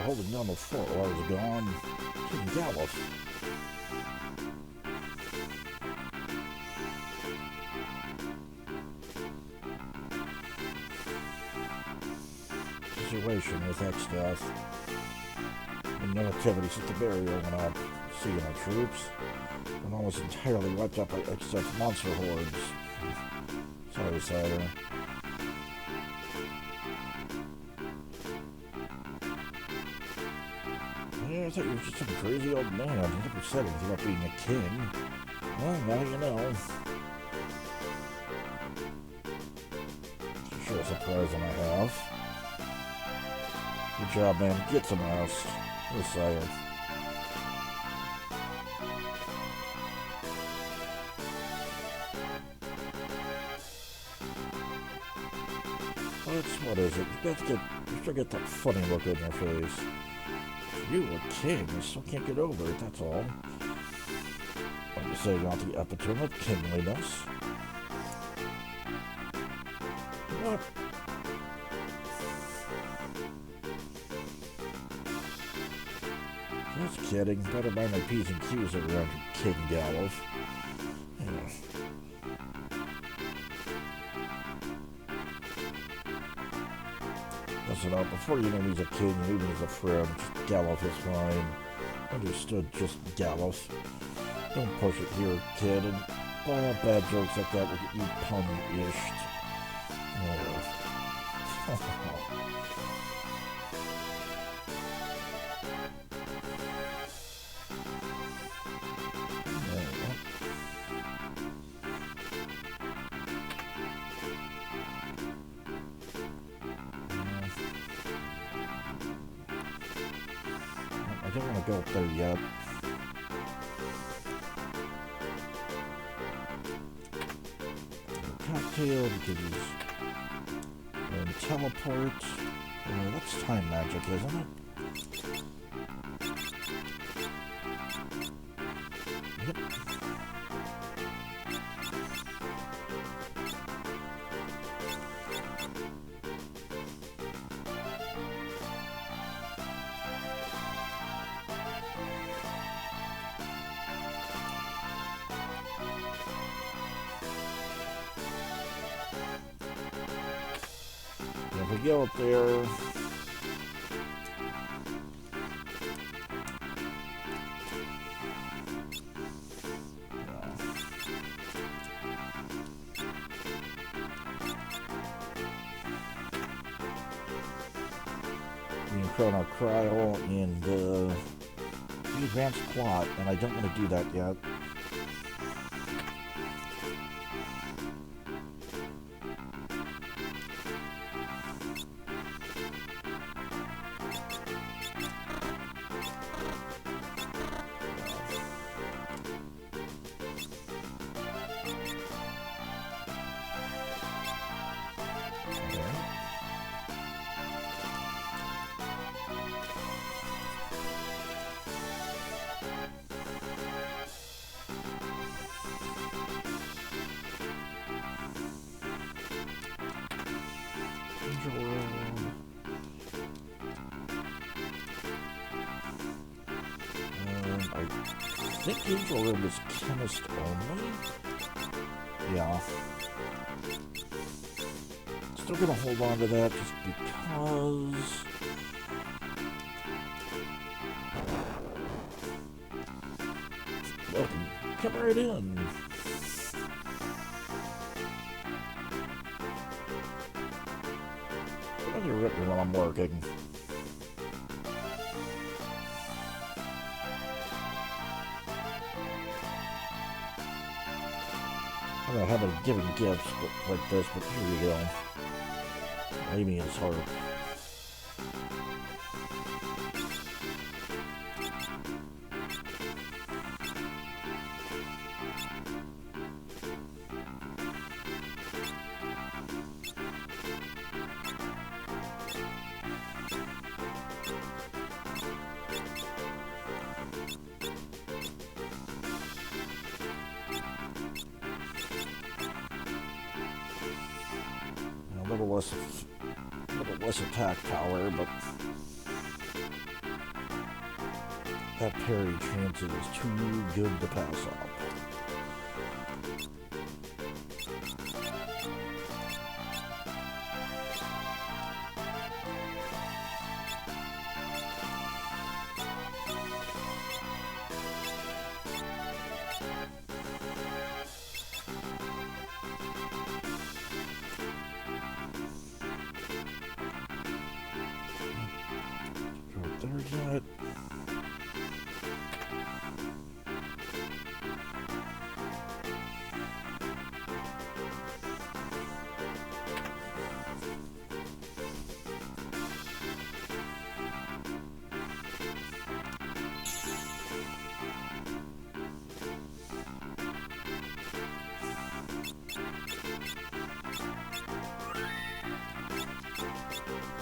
Holding down the fort while I was gone. King Gallof. Situation with X-Death. And no activity since the burial went up. Seeing our troops. And almost entirely wiped out by X-Death monster hordes. Sorry, Cider. I thought you were just some crazy old man. You never said anything about being a king. Well, now you know. Sure surprising I have. Good job, man. Get some rest. Yes, sire. What is it? You still get that funny look on your face. You, a king, you still can't get over it, that's all. Like you say, you want the epitome of kingliness. What? Just kidding. Better mind my P's and Q's around King Gallof. Yeah. Listen up, before you know he's a king, you know he's a friend. Just Gallof is fine. Understood, just Gallof. Don't push it here, kid, and all bad jokes like that will get you punished. I don't want to go up there yet. Cocktail, because and teleport. That's time magic, isn't it? Yep. If we go up there... Chrono Cryo and the advanced plot, and I don't want to do that yet. I think Angel Room is chemist only. Yeah. Still gonna hold on to that just because. Welcome. Come right in. I'm gonna rip me while I'm working. I haven't given gifts like this, but here we go. Amy is hard. A little less attack power, but that parry transit is too good to pass up. There's that.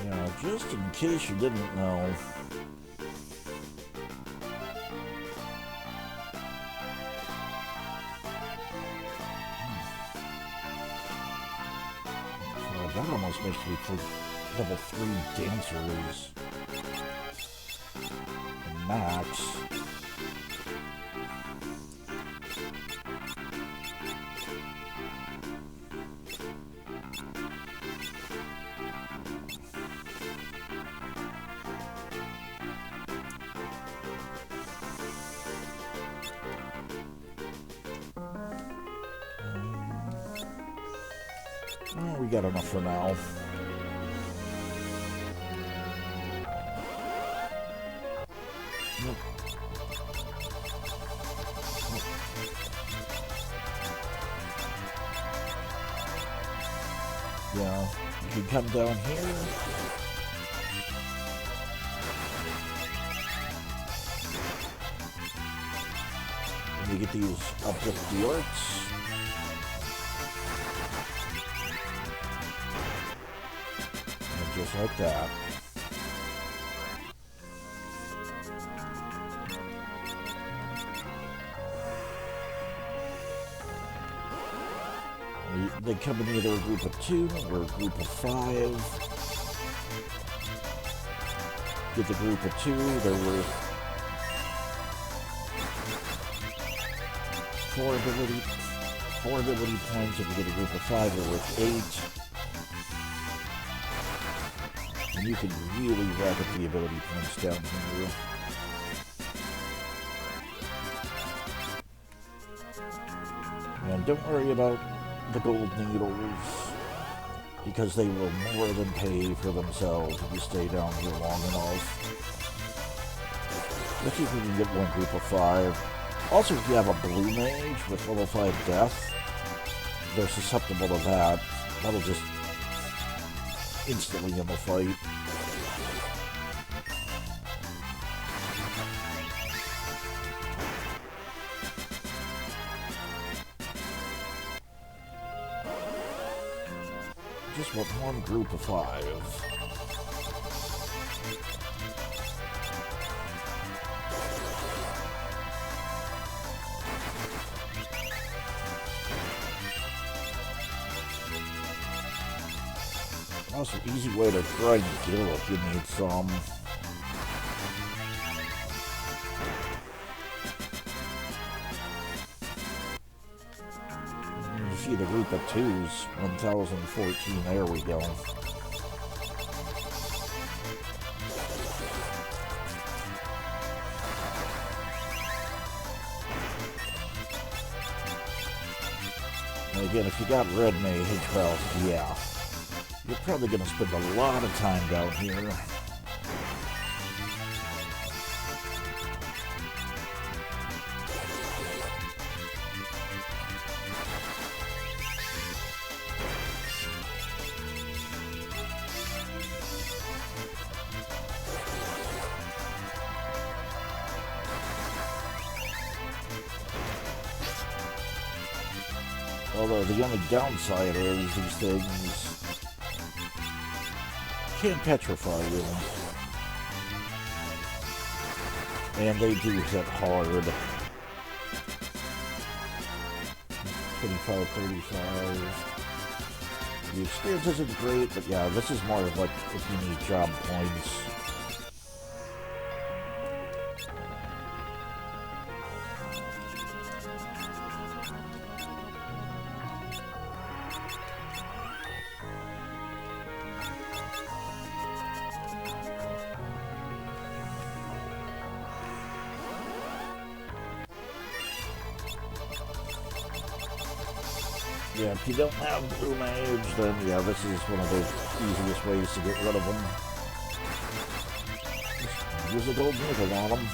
Yeah, just in case you didn't know. That almost makes me think level 3 dancers. Max. Oh, we got enough for now. Yeah, you can come down here. And you get these uplift the arts. Just like that. They come in either a group of 2 or a group of 5. Get the group of 2, they're worth 4 ability points. If you get a group of 5, they're worth 8. and you can really rack up the ability points down here. And don't worry about the gold needles, because they will more than pay for themselves if you stay down here long enough. Let's see if we can get one group of 5. Also, if you have a blue mage with level 5 death, they're susceptible to that. That'll just instantly end the fight. Just want one group of 5. Also, easy way to try and kill if you need some. You see the group of 2s, 1014, there we go. And again, if you got red mage, well, yeah. You're probably going to spend a lot of time down here. Although the only downside is these things can petrify you. And they do hit hard. 25, 35. The experience isn't great, but yeah, this is more of like if you need job points. Yeah, if you don't have blue mage, then yeah, this is one of the easiest ways to get rid of them. Just use a gold nickel on them.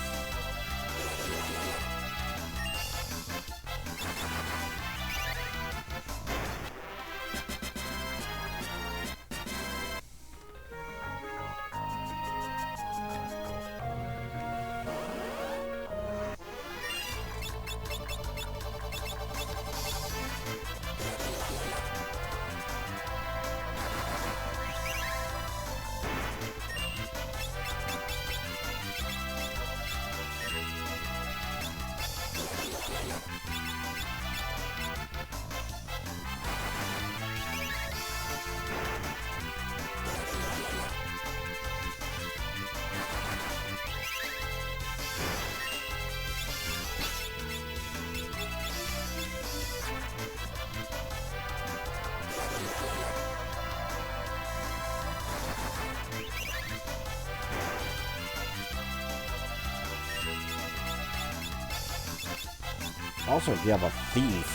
Also, if you have a thief,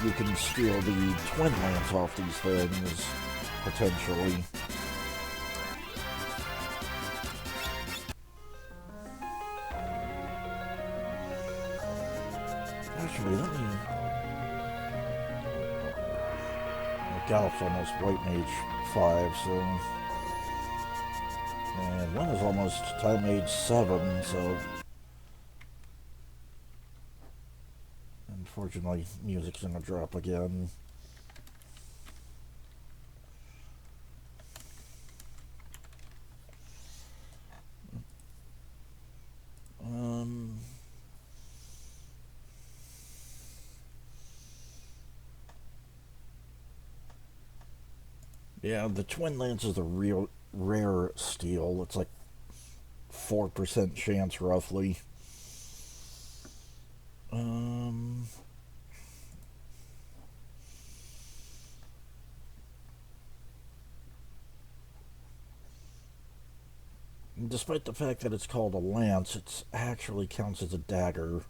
you can steal the twin lance off these things, potentially. Actually, let me... Gallup's almost white mage 5, so... And one is almost time mage 7, so... Unfortunately, music's gonna drop again. Yeah, the twin lance is the real rare steal. It's like 4% chance roughly. despite the fact that it's called a lance, it actually counts as a dagger.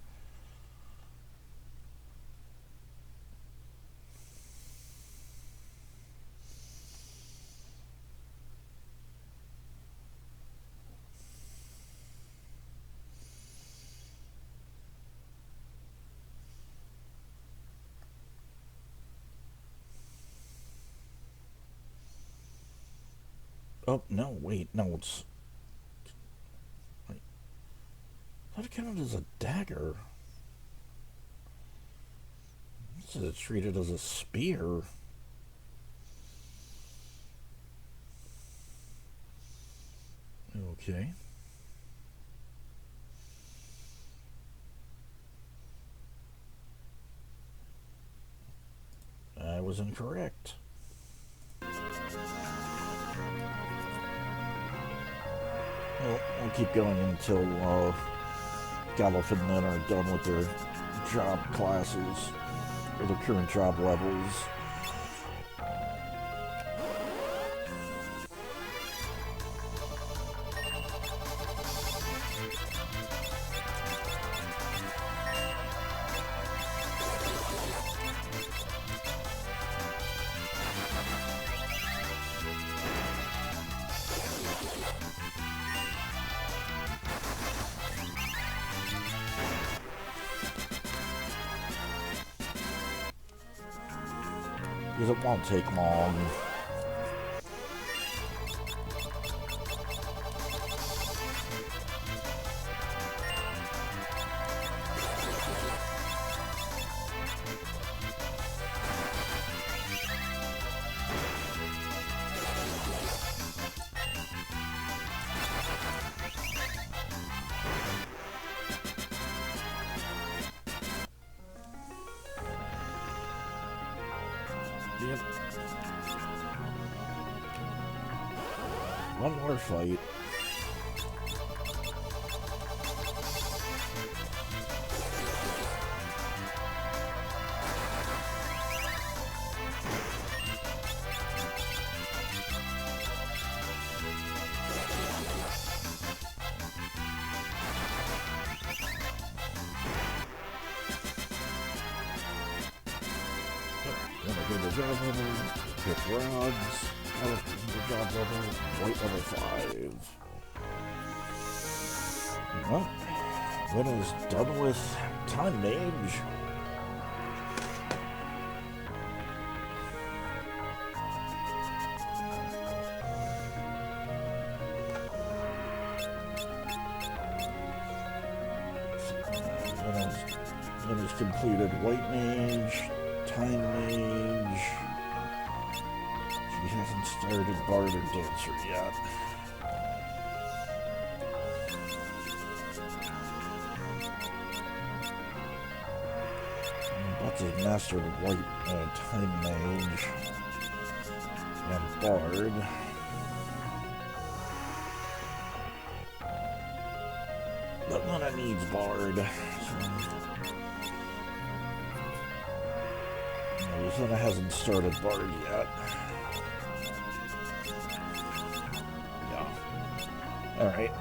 Oh, no, wait, no, it's... Wait. I thought it counted as a dagger. This is treated as a spear. Okay. I was incorrect. Well, we'll keep going until Gallup and Lynn are done with their job classes, or their current job levels. Because it won't take long. Yep. One more fight. The job level, hit rods, the job level, white level 5. Well, that is done with Time Mage. That is completed White Mage, Time Mage. She hasn't started Bard or Dancer yet. Butts has mastered White Time Mage and Bard. But Lena needs Bard. So Lena hasn't started Bard yet. Yeah. Alright.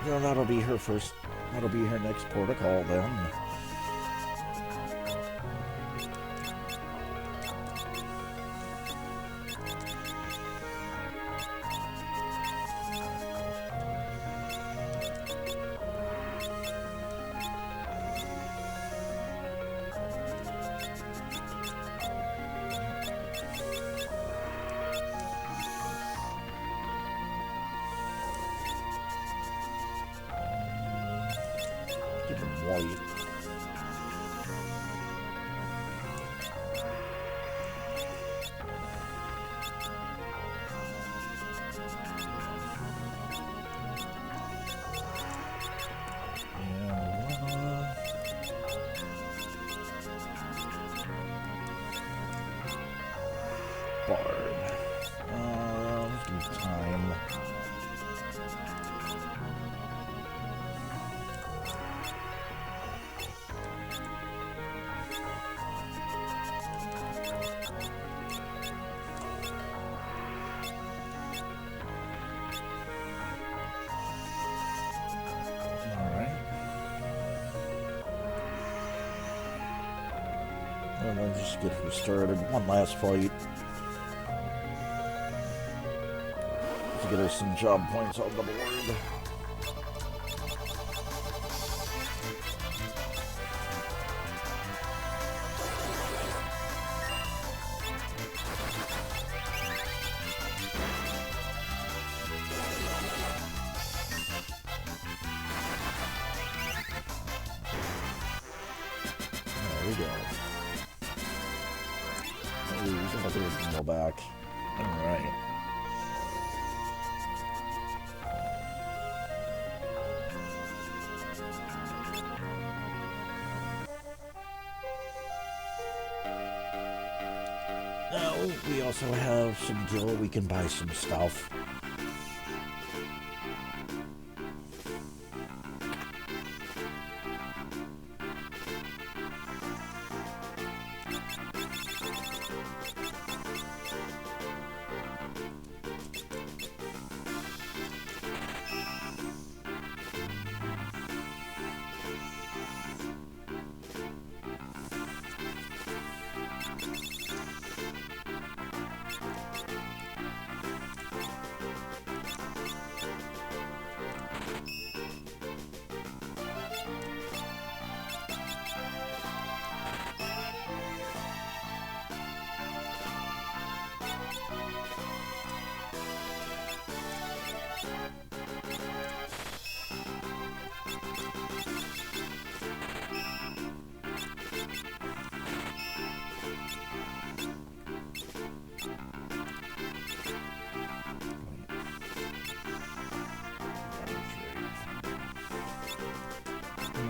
So that'll be her first. That'll be her next protocol then. Give him white. Bard. Let's give time. And then just get her started. One last fight to get her some job points on the board. There we go. Ooh, we're gonna do a go back. Alright. Now, we also have some gil. We can buy some stuff.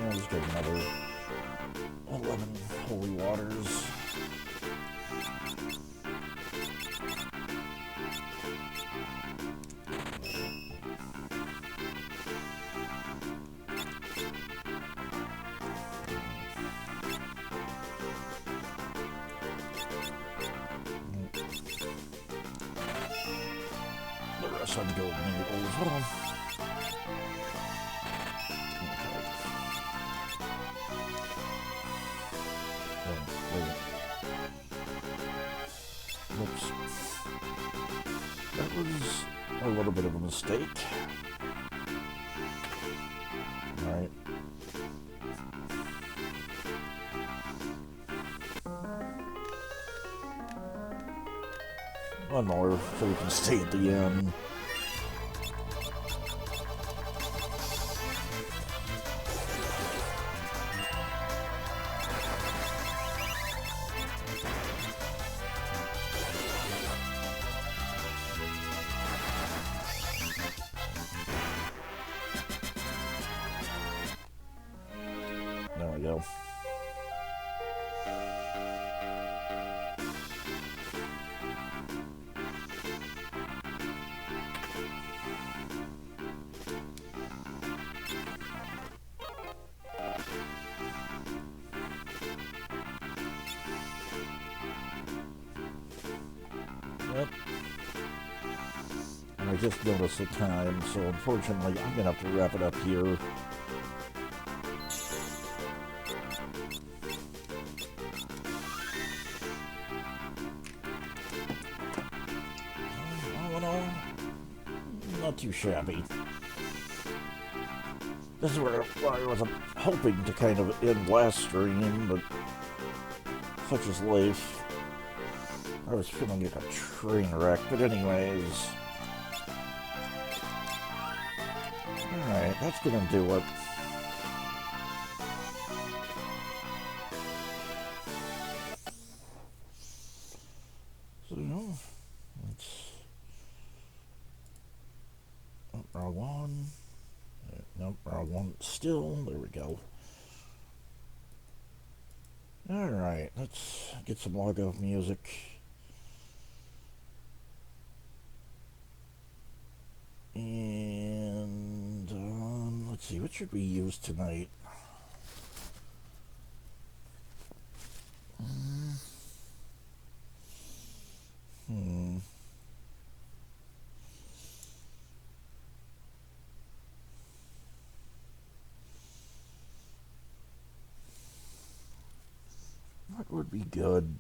Let's get another 11 holy waters. The rest on golden eagles. Hold on. Whoops. That was a little bit of a mistake. Alright. One more so we can stay at the end. There we go. Yep. And I just noticed the time, so unfortunately I'm gonna have to wrap it up here. All in all, not too shabby. This is where I was hoping to kind of end last stream, but such is life. I was feeling like a train wreck, but anyways. Alright, that's gonna do it. So, let's... Oh, wrong one. Nope, wrong one still. There we go. Alright, let's get some log off music. And let's see, what should we use tonight? What would be good.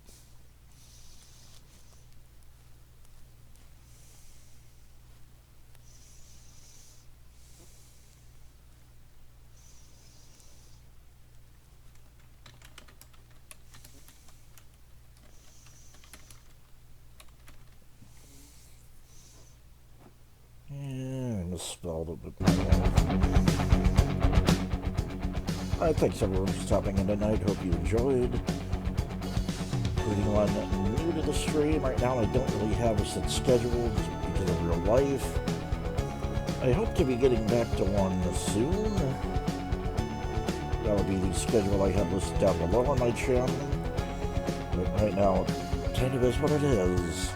Yeah, I misspelled it, but thanks everyone for stopping in tonight. Hope you enjoyed. For anyone new to the stream, right now I don't really have a set schedule just because of real life. I hope to be getting back to one soon. That'll be the schedule I have listed down below on my channel. But right now, it kind of is what it is.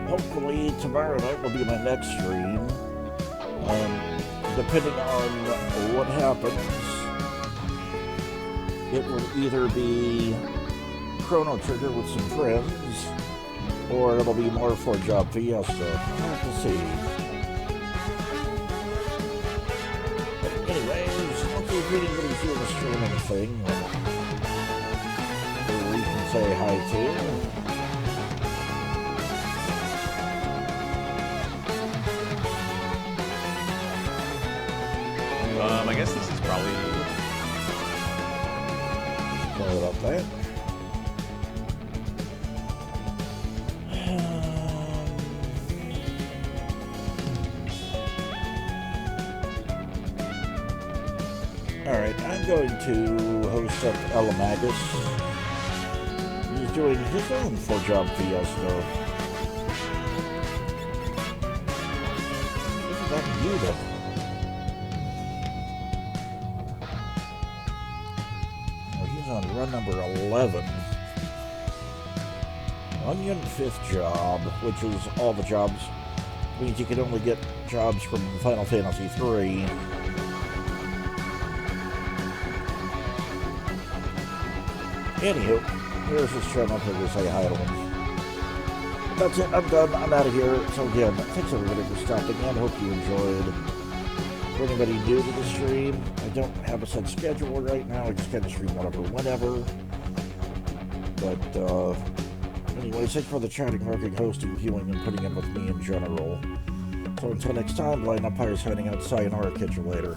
Hopefully tomorrow night will be my next stream. Depending on what happens, it will either be Chrono Trigger with some friends, or it'll be more for Job Fiesta. We'll have to see. But anyways, hopefully if anybody's doing the streaming thing, we can say hi to.
I guess this is probably...
Sorry about that. Alright, I'm going to host up Elamagus. He's doing his own 4-job Fiesta. Isn't that beautiful? On run number 11. Onion 5th job, which is all the jobs. Means you can only get jobs from Final Fantasy 3. Anywho, here's his channel to say hi to him. That's it, I'm done, I'm out of here. So again, thanks everybody for stopping in, hope you enjoyed. For anybody new to the stream, I don't have a set schedule right now. I just kind of stream whenever. But, anyways, thanks for the chatting, working, hosting, viewing, and putting in with me in general. So until next time, Blind Umpire signing out. Sayonara, catch you later.